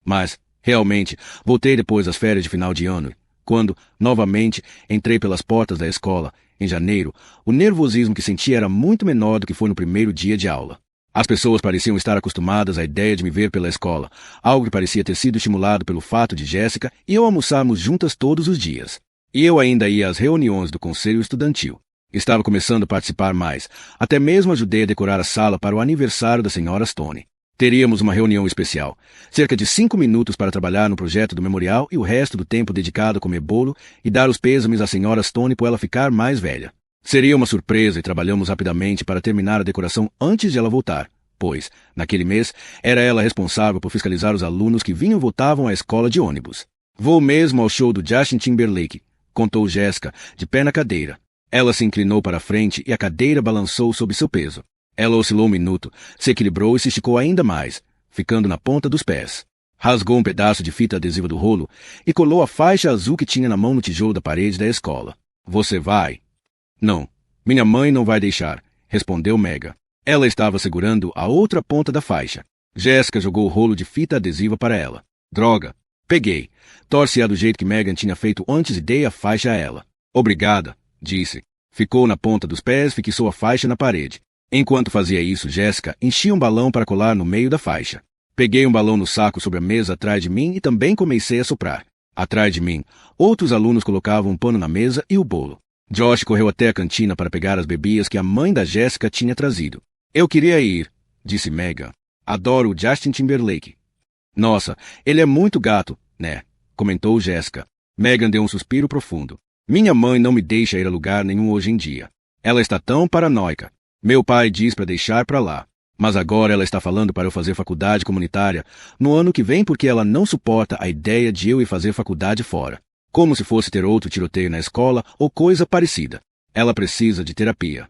Mas, realmente, voltei depois das férias de final de ano. Quando, novamente, entrei pelas portas da escola, em janeiro, o nervosismo que senti era muito menor do que foi no primeiro dia de aula. As pessoas pareciam estar acostumadas à ideia de me ver pela escola, algo que parecia ter sido estimulado pelo fato de Jéssica e eu almoçarmos juntas todos os dias. E eu ainda ia às reuniões do conselho estudantil. Estava começando a participar mais, até mesmo ajudei a decorar a sala para o aniversário da Sra. Stone. Teríamos uma reunião especial, cerca de 5 minutos para trabalhar no projeto do memorial e o resto do tempo dedicado a comer bolo e dar os pêsames à Sra. Stone por ela ficar mais velha. Seria uma surpresa e trabalhamos rapidamente para terminar a decoração antes de ela voltar, pois, naquele mês, era ela responsável por fiscalizar os alunos que vinham e voltavam à escola de ônibus. Vou mesmo ao show do Justin Timberlake, contou Jéssica, de pé na cadeira. Ela se inclinou para a frente e a cadeira balançou sob seu peso. Ela oscilou um minuto, se equilibrou e se esticou ainda mais, ficando na ponta dos pés. Rasgou um pedaço de fita adesiva do rolo e colou a faixa azul que tinha na mão no tijolo da parede da escola. Você vai? Não. Minha mãe não vai deixar, respondeu Megan. Ela estava segurando a outra ponta da faixa. Jéssica jogou o rolo de fita adesiva para ela. Droga. Peguei. Torce-a do jeito que Megan tinha feito antes e dei a faixa a ela. Obrigada, disse. Ficou na ponta dos pés e fixou a faixa na parede. Enquanto fazia isso, Jéssica enchia um balão para colar no meio da faixa. Peguei um balão no saco sobre a mesa atrás de mim e também comecei a soprar. Atrás de mim, outros alunos colocavam um pano na mesa e o bolo. Josh correu até a cantina para pegar as bebidas que a mãe da Jéssica tinha trazido. Eu queria ir, disse Megan. Adoro o Justin Timberlake. Nossa, ele é muito gato, né? Comentou Jéssica. Megan deu um suspiro profundo. Minha mãe não me deixa ir a lugar nenhum hoje em dia. Ela está tão paranoica. Meu pai diz para deixar para lá. Mas agora ela está falando para eu fazer faculdade comunitária no ano que vem porque ela não suporta a ideia de eu ir fazer faculdade fora. Como se fosse ter outro tiroteio na escola ou coisa parecida. Ela precisa de terapia.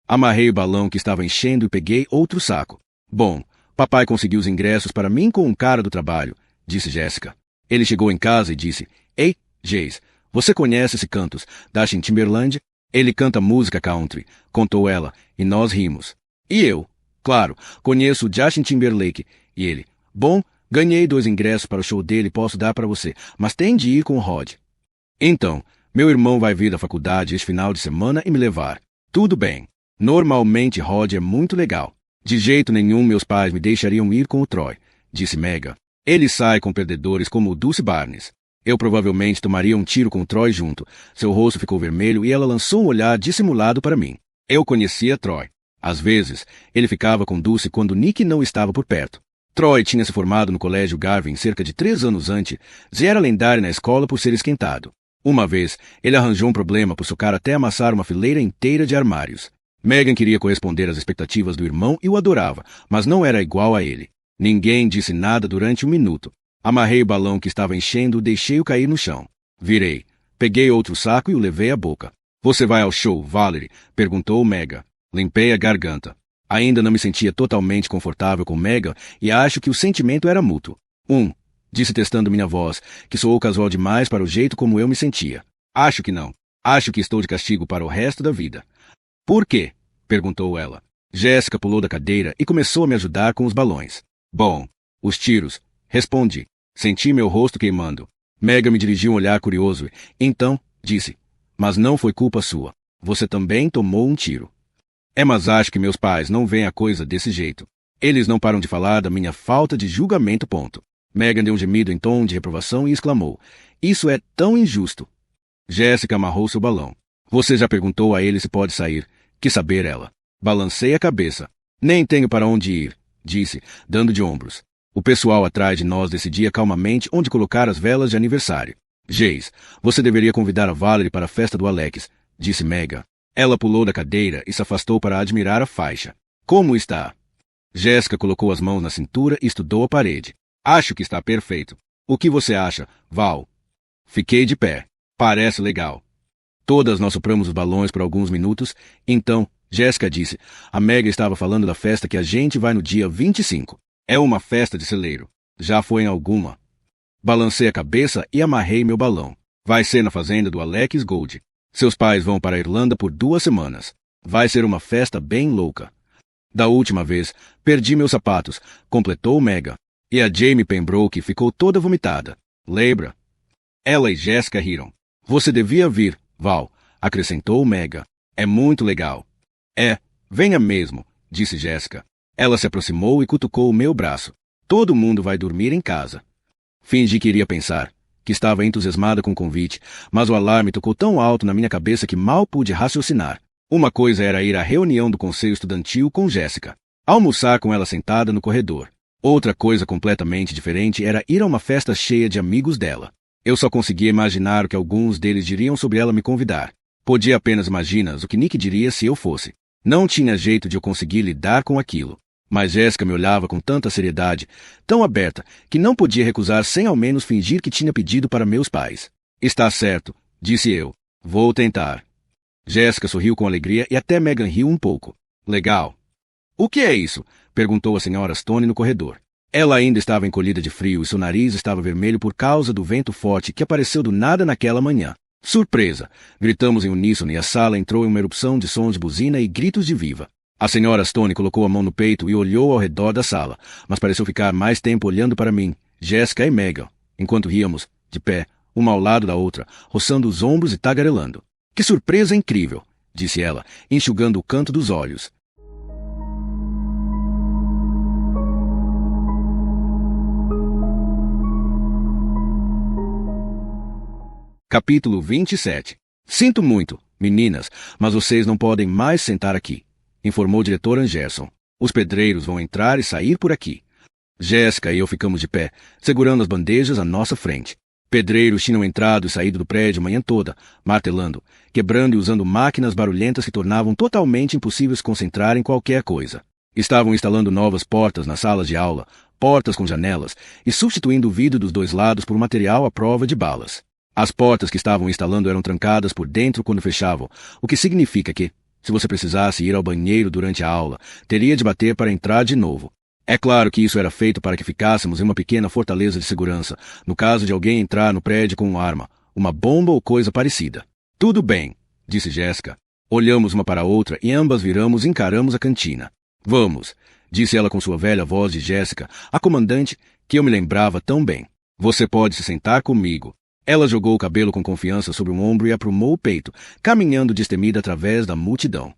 Amarrei o balão que estava enchendo e peguei outro saco. Bom, papai conseguiu os ingressos para mim com um cara do trabalho, disse Jéssica. Ele chegou em casa e disse, Ei, Jace, você conhece esse cantos, Justin Timberland? Ele canta música country, contou ela, e nós rimos. E eu? Claro, conheço o Justin Timberlake. E ele, bom, ganhei 2 ingressos para o show dele e posso dar para você, mas tem de ir com o Rod. Então, meu irmão vai vir da faculdade este final de semana e me levar. Tudo bem. Normalmente Rod é muito legal. De jeito nenhum meus pais me deixariam ir com o Troy, disse Megan. Ele sai com perdedores como o Dulce Barnes. Eu provavelmente tomaria um tiro com o Troy junto. Seu rosto ficou vermelho e ela lançou um olhar dissimulado para mim. Eu conhecia Troy. Às vezes, ele ficava com Dulce quando Nick não estava por perto. Troy tinha se formado no colégio Garvin cerca de 3 anos antes e era lendário na escola por ser esquentado. Uma vez, ele arranjou um problema por socar até amassar uma fileira inteira de armários. Megan queria corresponder às expectativas do irmão e o adorava, mas não era igual a ele. Ninguém disse nada durante 1 minuto. Amarrei o balão que estava enchendo e deixei-o cair no chão. Virei. Peguei outro saco e o levei à boca. Você vai ao show, Valerie? Perguntou Megan. Limpei a garganta. Ainda não me sentia totalmente confortável com Megan e acho que o sentimento era mútuo. Disse testando minha voz, que soou casual demais para o jeito como eu me sentia. Acho que não. Acho que estou de castigo para o resto da vida. Por quê? Perguntou ela. Jéssica pulou da cadeira e começou a me ajudar com os balões. Bom, os tiros. Respondi. Senti meu rosto queimando. Megan me dirigiu um olhar curioso. Então, disse. Mas não foi culpa sua. Você também tomou um tiro. Mas acho que meus pais não veem a coisa desse jeito. Eles não param de falar da minha falta de julgamento. Megan deu um gemido em tom de reprovação e exclamou. Isso é tão injusto. Jéssica amarrou seu balão. Você já perguntou a ele se pode sair? Quis saber ela. Balancei a cabeça. Nem tenho para onde ir, disse, dando de ombros. O pessoal atrás de nós decidia calmamente onde colocar as velas de aniversário. Jace, você deveria convidar a Valerie para a festa do Alex, disse Megan. Ela pulou da cadeira e se afastou para admirar a faixa. Como está? Jéssica colocou as mãos na cintura e estudou a parede. Acho que está perfeito. O que você acha, Val? Fiquei de pé. Parece legal. Todas nós sopramos os balões por alguns minutos. Então, Jéssica disse, a Megan estava falando da festa que a gente vai no dia 25. É uma festa de celeiro. Já foi em alguma. Balancei a cabeça e amarrei meu balão. Vai ser na fazenda do Alex Gold. Seus pais vão para a Irlanda por 2 semanas. Vai ser uma festa bem louca. Da última vez, perdi meus sapatos, completou Megan. E a Jamie Pembroke ficou toda vomitada. Lembra? Ela e Jéssica riram. Você devia vir, Val, acrescentou Megan. É muito legal. Venha mesmo, disse Jéssica. Ela se aproximou e cutucou o meu braço. Todo mundo vai dormir em casa. Fingi que iria pensar, que estava entusiasmada com o convite, mas o alarme tocou tão alto na minha cabeça que mal pude raciocinar. Uma coisa era ir à reunião do conselho estudantil com Jéssica, almoçar com ela sentada no corredor. Outra coisa completamente diferente era ir a uma festa cheia de amigos dela. Eu só conseguia imaginar o que alguns deles diriam sobre ela me convidar. Podia apenas imaginar o que Nick diria se eu fosse. Não tinha jeito de eu conseguir lidar com aquilo. Mas Jéssica me olhava com tanta seriedade, tão aberta, que não podia recusar sem ao menos fingir que tinha pedido para meus pais. Está certo, disse eu. Vou tentar. Jéssica sorriu com alegria e até Megan riu um pouco. Legal. O que é isso? Perguntou a senhora Stone no corredor. Ela ainda estava encolhida de frio e seu nariz estava vermelho por causa do vento forte que apareceu do nada naquela manhã. Surpresa! Gritamos em uníssono e a sala entrou em uma erupção de sons de buzina e gritos de viva. A senhora Stone colocou a mão no peito e olhou ao redor da sala, mas pareceu ficar mais tempo olhando para mim, Jessica e Megan, enquanto ríamos, de pé, uma ao lado da outra, roçando os ombros e tagarelando. Que surpresa incrível, disse ela, enxugando o canto dos olhos. Capítulo 27. Sinto muito, meninas, mas vocês não podem mais sentar aqui, informou o diretor Anderson. Os pedreiros vão entrar e sair por aqui. Jéssica e eu ficamos de pé, segurando as bandejas à nossa frente. Pedreiros tinham entrado e saído do prédio a manhã toda, martelando, quebrando e usando máquinas barulhentas que tornavam totalmente impossível se concentrar em qualquer coisa. Estavam instalando novas portas nas salas de aula, portas com janelas, e substituindo o vidro dos dois lados por material à prova de balas. As portas que estavam instalando eram trancadas por dentro quando fechavam, o que significa que, se você precisasse ir ao banheiro durante a aula, teria de bater para entrar de novo. É claro que isso era feito para que ficássemos em uma pequena fortaleza de segurança, no caso de alguém entrar no prédio com uma arma, uma bomba ou coisa parecida. Tudo bem, disse Jéssica. Olhamos uma para a outra e ambas viramos e encaramos a cantina. Vamos, disse ela com sua velha voz de Jéssica, a comandante que eu me lembrava tão bem. Você pode se sentar comigo. Ela jogou o cabelo com confiança sobre um ombro e aprumou o peito, caminhando destemida através da multidão.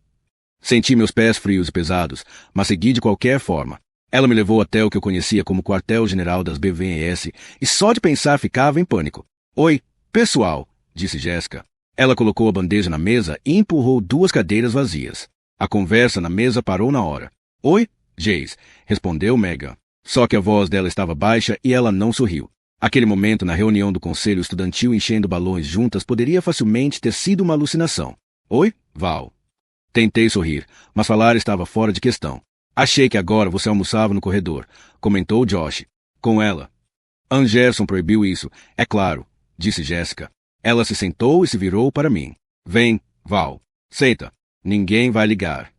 Senti meus pés frios e pesados, mas segui de qualquer forma. Ela me levou até o que eu conhecia como quartel-general das BVS, e só de pensar ficava em pânico. Oi, pessoal, disse Jéssica. Ela colocou a bandeja na mesa e empurrou 2 cadeiras vazias. A conversa na mesa parou na hora. Oi, Jace, respondeu Megan. Só que a voz dela estava baixa e ela não sorriu. Aquele momento na reunião do conselho estudantil enchendo balões juntas poderia facilmente ter sido uma alucinação. Oi, Val. Tentei sorrir, mas falar estava fora de questão. Achei que agora você almoçava no corredor, comentou Josh. Com ela. Anderson proibiu isso, é claro, disse Jéssica. Ela se sentou e se virou para mim. Vem, Val. Senta. Ninguém vai ligar.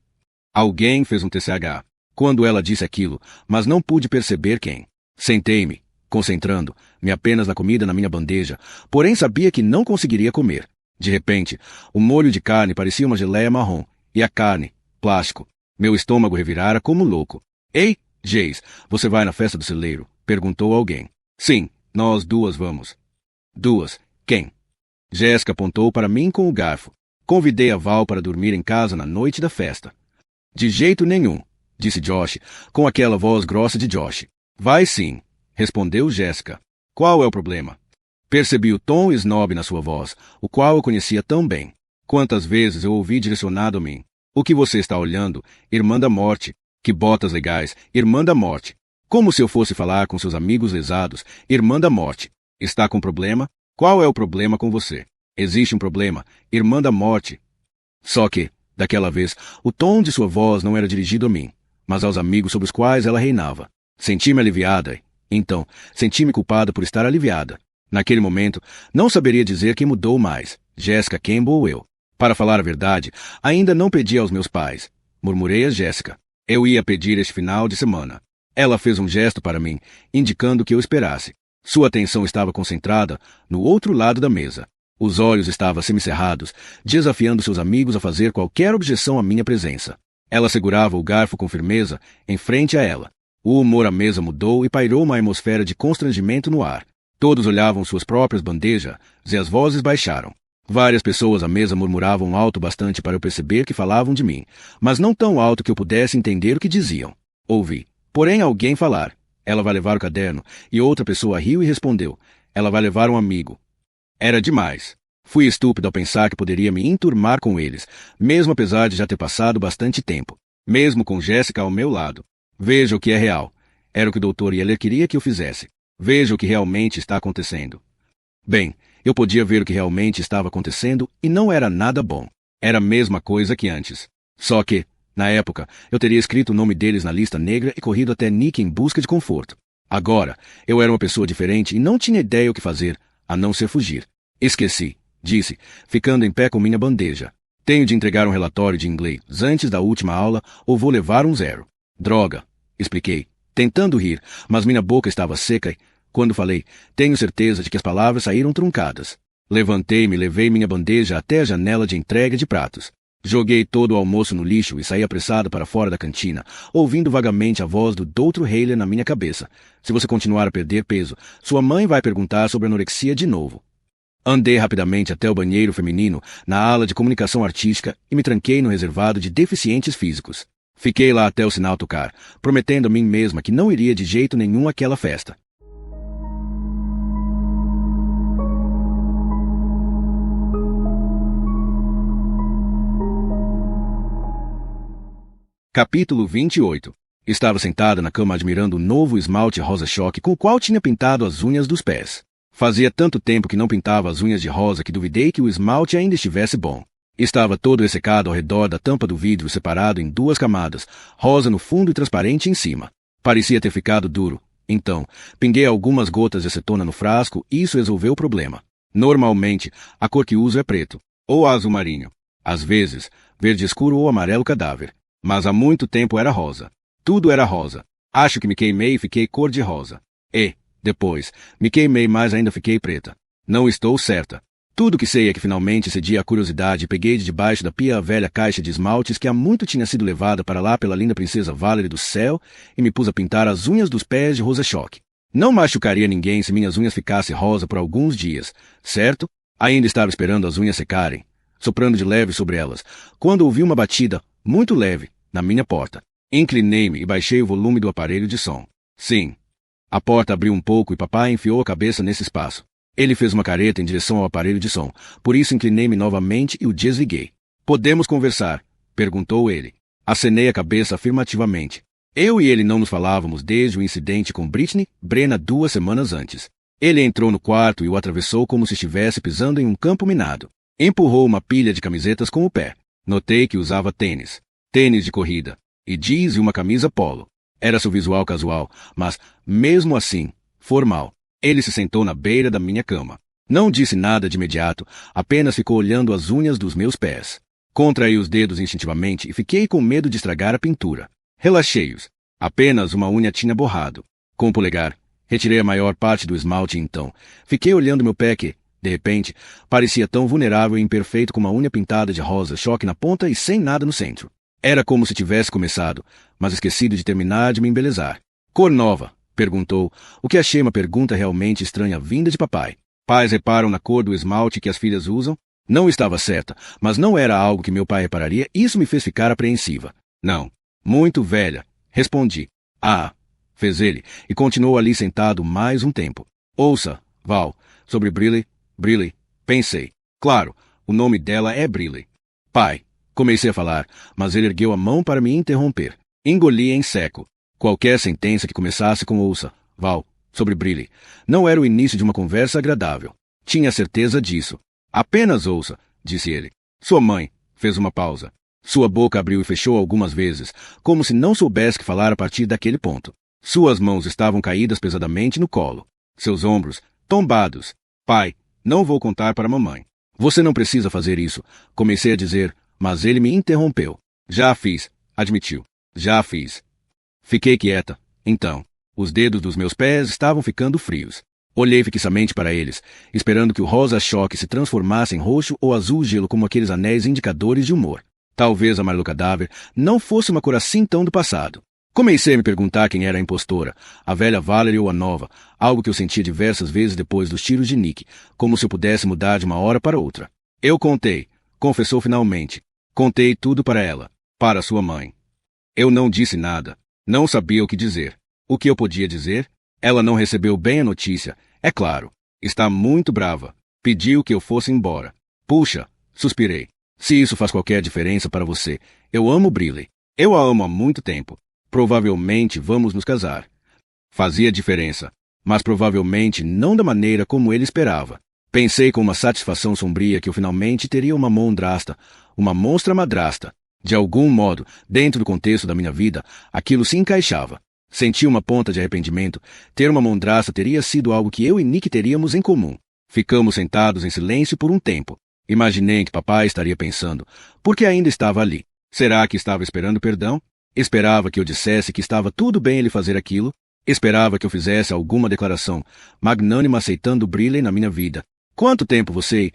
Alguém fez um TCH. Quando ela disse aquilo, mas não pude perceber quem. Sentei-me, concentrando-me apenas na comida na minha bandeja, porém sabia que não conseguiria comer. De repente, o molho de carne parecia uma geleia marrom, e a carne, plástico. Meu estômago revirara como louco. Ei, Jace, você vai na festa do celeiro? Perguntou alguém. Sim, nós 2 vamos. 2? Quem? Jéssica apontou para mim com o garfo. Convidei a Val para dormir em casa na noite da festa. De jeito nenhum, disse Josh, com aquela voz grossa de Josh. Vai sim, respondeu Jéssica. Qual é o problema? Percebi o tom snob na sua voz, o qual eu conhecia tão bem. Quantas vezes eu ouvi direcionado a mim. O que você está olhando, irmã da morte? Que botas legais, irmã da morte. Como se eu fosse falar com seus amigos lesados, irmã da morte. Está com problema? Qual é o problema com você? Existe um problema, irmã da morte. Só que, daquela vez, o tom de sua voz não era dirigido a mim, mas aos amigos sobre os quais ela reinava. Senti-me aliviada. Então, senti-me culpada por estar aliviada. Naquele momento, não saberia dizer quem mudou mais, Jéssica Campbell ou eu. Para falar a verdade, ainda não pedi aos meus pais. Murmurei a Jéssica. Eu ia pedir este final de semana. Ela fez um gesto para mim, indicando que eu esperasse. Sua atenção estava concentrada no outro lado da mesa. Os olhos estavam semicerrados, desafiando seus amigos a fazer qualquer objeção à minha presença. Ela segurava o garfo com firmeza, em frente a ela. O humor à mesa mudou e pairou uma atmosfera de constrangimento no ar. Todos olhavam suas próprias bandejas e as vozes baixaram. Várias pessoas à mesa murmuravam alto bastante para eu perceber que falavam de mim, mas não tão alto que eu pudesse entender o que diziam. Ouvi, porém, alguém falar. Ela vai levar o caderno, e outra pessoa riu e respondeu. Ela vai levar um amigo. Era demais. Fui estúpido ao pensar que poderia me enturmar com eles, mesmo apesar de já ter passado bastante tempo. Mesmo com Jéssica ao meu lado. Veja o que é real. Era o que o Dr. Yeller queria que eu fizesse. Veja o que realmente está acontecendo. Bem, eu podia ver o que realmente estava acontecendo e não era nada bom. Era a mesma coisa que antes. Só que, na época, eu teria escrito o nome deles na lista negra e corrido até Nick em busca de conforto. Agora, eu era uma pessoa diferente e não tinha ideia o que fazer, a não ser fugir. Esqueci, disse, ficando em pé com minha bandeja. Tenho de entregar um relatório de inglês antes da última aula ou vou levar um 0. Droga, expliquei, tentando rir, mas minha boca estava seca e, quando falei, tenho certeza de que as palavras saíram truncadas. Levantei-me e levei minha bandeja até a janela de entrega de pratos. Joguei todo o almoço no lixo e saí apressado para fora da cantina, ouvindo vagamente a voz do Dr. Haller na minha cabeça. Se você continuar a perder peso, sua mãe vai perguntar sobre anorexia de novo. Andei rapidamente até o banheiro feminino, na ala de comunicação artística, e me tranquei no reservado de deficientes físicos. Fiquei lá até o sinal tocar, prometendo a mim mesma que não iria de jeito nenhum àquela festa. Capítulo 28. Estava sentada na cama admirando o novo esmalte rosa-choque com o qual tinha pintado as unhas dos pés. Fazia tanto tempo que não pintava as unhas de rosa que duvidei que o esmalte ainda estivesse bom. Estava todo ressecado ao redor da tampa do vidro, separado em 2 camadas, rosa no fundo e transparente em cima. Parecia ter ficado duro. Então, pinguei algumas gotas de acetona no frasco e isso resolveu o problema. Normalmente, a cor que uso é preto, ou azul marinho. Às vezes, verde escuro ou amarelo cadáver. Mas há muito tempo era rosa. Tudo era rosa. Acho que me queimei e fiquei cor de rosa. E, depois, me queimei mais ainda fiquei preta. Não estou certa. Tudo que sei é que finalmente cedi à curiosidade e peguei de debaixo da pia a velha caixa de esmaltes que há muito tinha sido levada para lá pela linda princesa Valerie do céu e me pus a pintar as unhas dos pés de rosa-choque. Não machucaria ninguém se minhas unhas ficassem rosa por alguns dias, certo? Ainda estava esperando as unhas secarem, soprando de leve sobre elas, quando ouvi uma batida, muito leve, na minha porta. Inclinei-me e baixei o volume do aparelho de som. Sim. A porta abriu um pouco e papai enfiou a cabeça nesse espaço. Ele fez uma careta em direção ao aparelho de som, por isso inclinei-me novamente e o desliguei. Podemos conversar? Perguntou ele. Acenei a cabeça afirmativamente. Eu e ele não nos falávamos desde o incidente com Britney Brenna 2 semanas antes. Ele entrou no quarto e o atravessou como se estivesse pisando em um campo minado. Empurrou uma pilha de camisetas com o pé. Notei que usava tênis de corrida, e jeans e uma camisa polo. Era seu visual casual, mas, mesmo assim, formal. Ele se sentou na beira da minha cama. Não disse nada de imediato, apenas ficou olhando as unhas dos meus pés. Contraí os dedos instintivamente e fiquei com medo de estragar a pintura. Relaxei-os. Apenas uma unha tinha borrado. Com o polegar, retirei a maior parte do esmalte e então, fiquei olhando meu pé que, de repente, parecia tão vulnerável e imperfeito com uma unha pintada de rosa-choque na ponta e sem nada no centro. Era como se tivesse começado, mas esquecido de terminar de me embelezar. Cor nova? Perguntou, o que achei uma pergunta realmente estranha vinda de papai. Pais reparam na cor do esmalte que as filhas usam? Não estava certa, mas não era algo que meu pai repararia e isso me fez ficar apreensiva. Não. Muito velha. Respondi. Ah, fez ele, e continuou ali sentado mais um tempo. Ouça, Val, sobre Briley, pensei. Claro, o nome dela é Briley. Pai. Comecei a falar, mas ele ergueu a mão para me interromper. Engoli em seco. Qualquer sentença que começasse com ouça, Val, sobre Briley, não era o início de uma conversa agradável. Tinha certeza disso. Apenas ouça, disse ele. Sua mãe fez uma pausa. Sua boca abriu e fechou algumas vezes, como se não soubesse que falar a partir daquele ponto. Suas mãos estavam caídas pesadamente no colo. Seus ombros, tombados. Pai, não vou contar para mamãe. Você não precisa fazer isso, comecei a dizer, mas ele me interrompeu. Já fiz, admitiu. Já fiz. Fiquei quieta. Então, os dedos dos meus pés estavam ficando frios. Olhei fixamente para eles, esperando que o rosa-choque se transformasse em roxo ou azul gelo como aqueles anéis indicadores de humor. Talvez a amarelo cadáver não fosse uma cor assim tão do passado. Comecei a me perguntar quem era a impostora, a velha Valerie ou a nova, algo que eu sentia diversas vezes depois dos tiros de Nick, como se eu pudesse mudar de uma hora para outra. Eu contei, confessou finalmente. Contei tudo para ela, para sua mãe. Eu não disse nada. Não sabia o que dizer. O que eu podia dizer? Ela não recebeu bem a notícia, é claro. Está muito brava. Pediu que eu fosse embora. Puxa, suspirei. Se isso faz qualquer diferença para você, eu amo Briley. Eu a amo há muito tempo. Provavelmente vamos nos casar. Fazia diferença, mas provavelmente não da maneira como ele esperava. Pensei com uma satisfação sombria que eu finalmente teria uma mondrasta, uma monstra madrasta. De algum modo, dentro do contexto da minha vida, aquilo se encaixava. Senti uma ponta de arrependimento. Ter uma mondrasta teria sido algo que eu e Nick teríamos em comum. Ficamos sentados em silêncio por um tempo. Imaginei que papai estaria pensando, porque ainda estava ali. Será que estava esperando perdão? Esperava que eu dissesse que estava tudo bem ele fazer aquilo? Esperava que eu fizesse alguma declaração magnânima aceitando Briley na minha vida. Quanto tempo você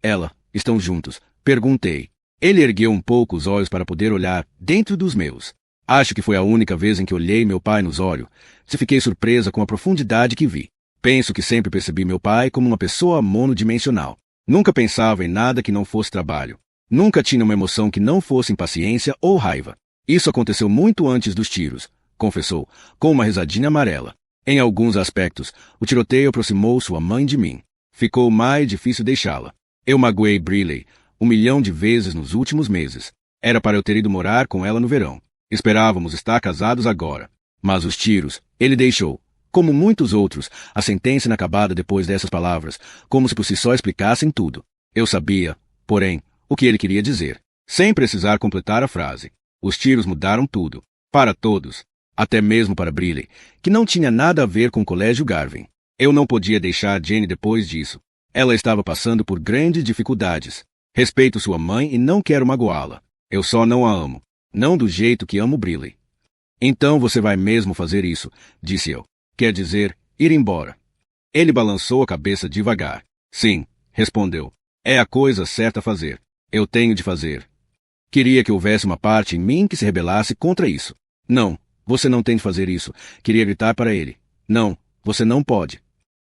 ela estão juntos? Perguntei. Ele ergueu um pouco os olhos para poder olhar dentro dos meus. Acho que foi a única vez em que olhei meu pai nos olhos. Se fiquei surpresa com a profundidade que vi. Penso que sempre percebi meu pai como uma pessoa monodimensional. Nunca pensava em nada que não fosse trabalho. Nunca tinha uma emoção que não fosse impaciência ou raiva. Isso aconteceu muito antes dos tiros, confessou, com uma risadinha amarela. Em alguns aspectos, o tiroteio aproximou sua mãe de mim. Ficou mais difícil deixá-la. Eu magoei Briley 1 milhão de vezes nos últimos meses. Era para eu ter ido morar com ela no verão. Esperávamos estar casados agora. Mas os tiros, ele deixou. Como muitos outros, a sentença inacabada depois dessas palavras, como se por si só explicassem tudo. Eu sabia, porém, o que ele queria dizer, sem precisar completar a frase. Os tiros mudaram tudo. Para todos. Até mesmo para Briley, que não tinha nada a ver com o colégio Garvin. Eu não podia deixar Jenny depois disso. Ela estava passando por grandes dificuldades. Respeito sua mãe e não quero magoá-la. Eu só não a amo. Não do jeito que amo Briley. Então você vai mesmo fazer isso, disse eu. Quer dizer, ir embora. Ele balançou a cabeça devagar. Sim, respondeu. É a coisa certa a fazer. Eu tenho de fazer. Queria que houvesse uma parte em mim que se rebelasse contra isso. Não, você não tem de fazer isso. Queria gritar para ele. Não, você não pode.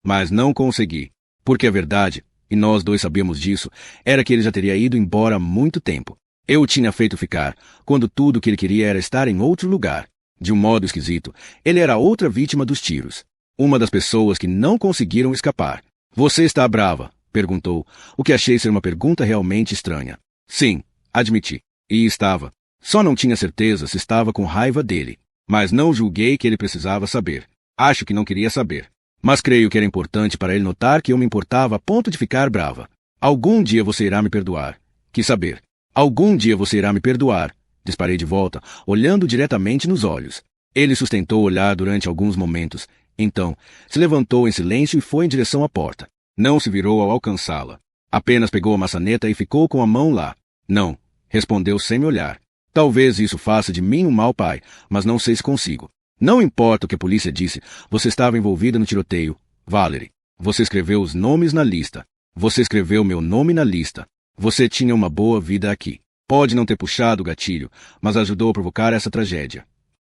Mas não consegui. Porque a verdade, e nós dois sabíamos disso, era que ele já teria ido embora há muito tempo. Eu o tinha feito ficar, quando tudo o que ele queria era estar em outro lugar. De um modo esquisito, ele era outra vítima dos tiros. Uma das pessoas que não conseguiram escapar. Você está brava? Perguntou, o que achei ser uma pergunta realmente estranha. Sim, admiti. E estava. Só não tinha certeza se estava com raiva dele. Mas não julguei que ele precisava saber. Acho que não queria saber. Mas creio que era importante para ele notar que eu me importava a ponto de ficar brava. Algum dia você irá me perdoar. Quis saber. Algum dia você irá me perdoar. Disparei de volta, olhando diretamente nos olhos. Ele sustentou o olhar durante alguns momentos. Então, se levantou em silêncio e foi em direção à porta. Não se virou ao alcançá-la. Apenas pegou a maçaneta e ficou com a mão lá. Não, respondeu sem me olhar. Talvez isso faça de mim um mau pai, mas não sei se consigo. Não importa o que a polícia disse, você estava envolvida no tiroteio. Valerie, você escreveu os nomes na lista. Você escreveu meu nome na lista. Você tinha uma boa vida aqui. Pode não ter puxado o gatilho, mas ajudou a provocar essa tragédia.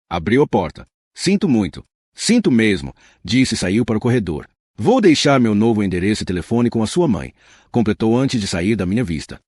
Abriu a porta. Sinto muito. Sinto mesmo, disse e saiu para o corredor. Vou deixar meu novo endereço e telefone com a sua mãe, completou antes de sair da minha vista.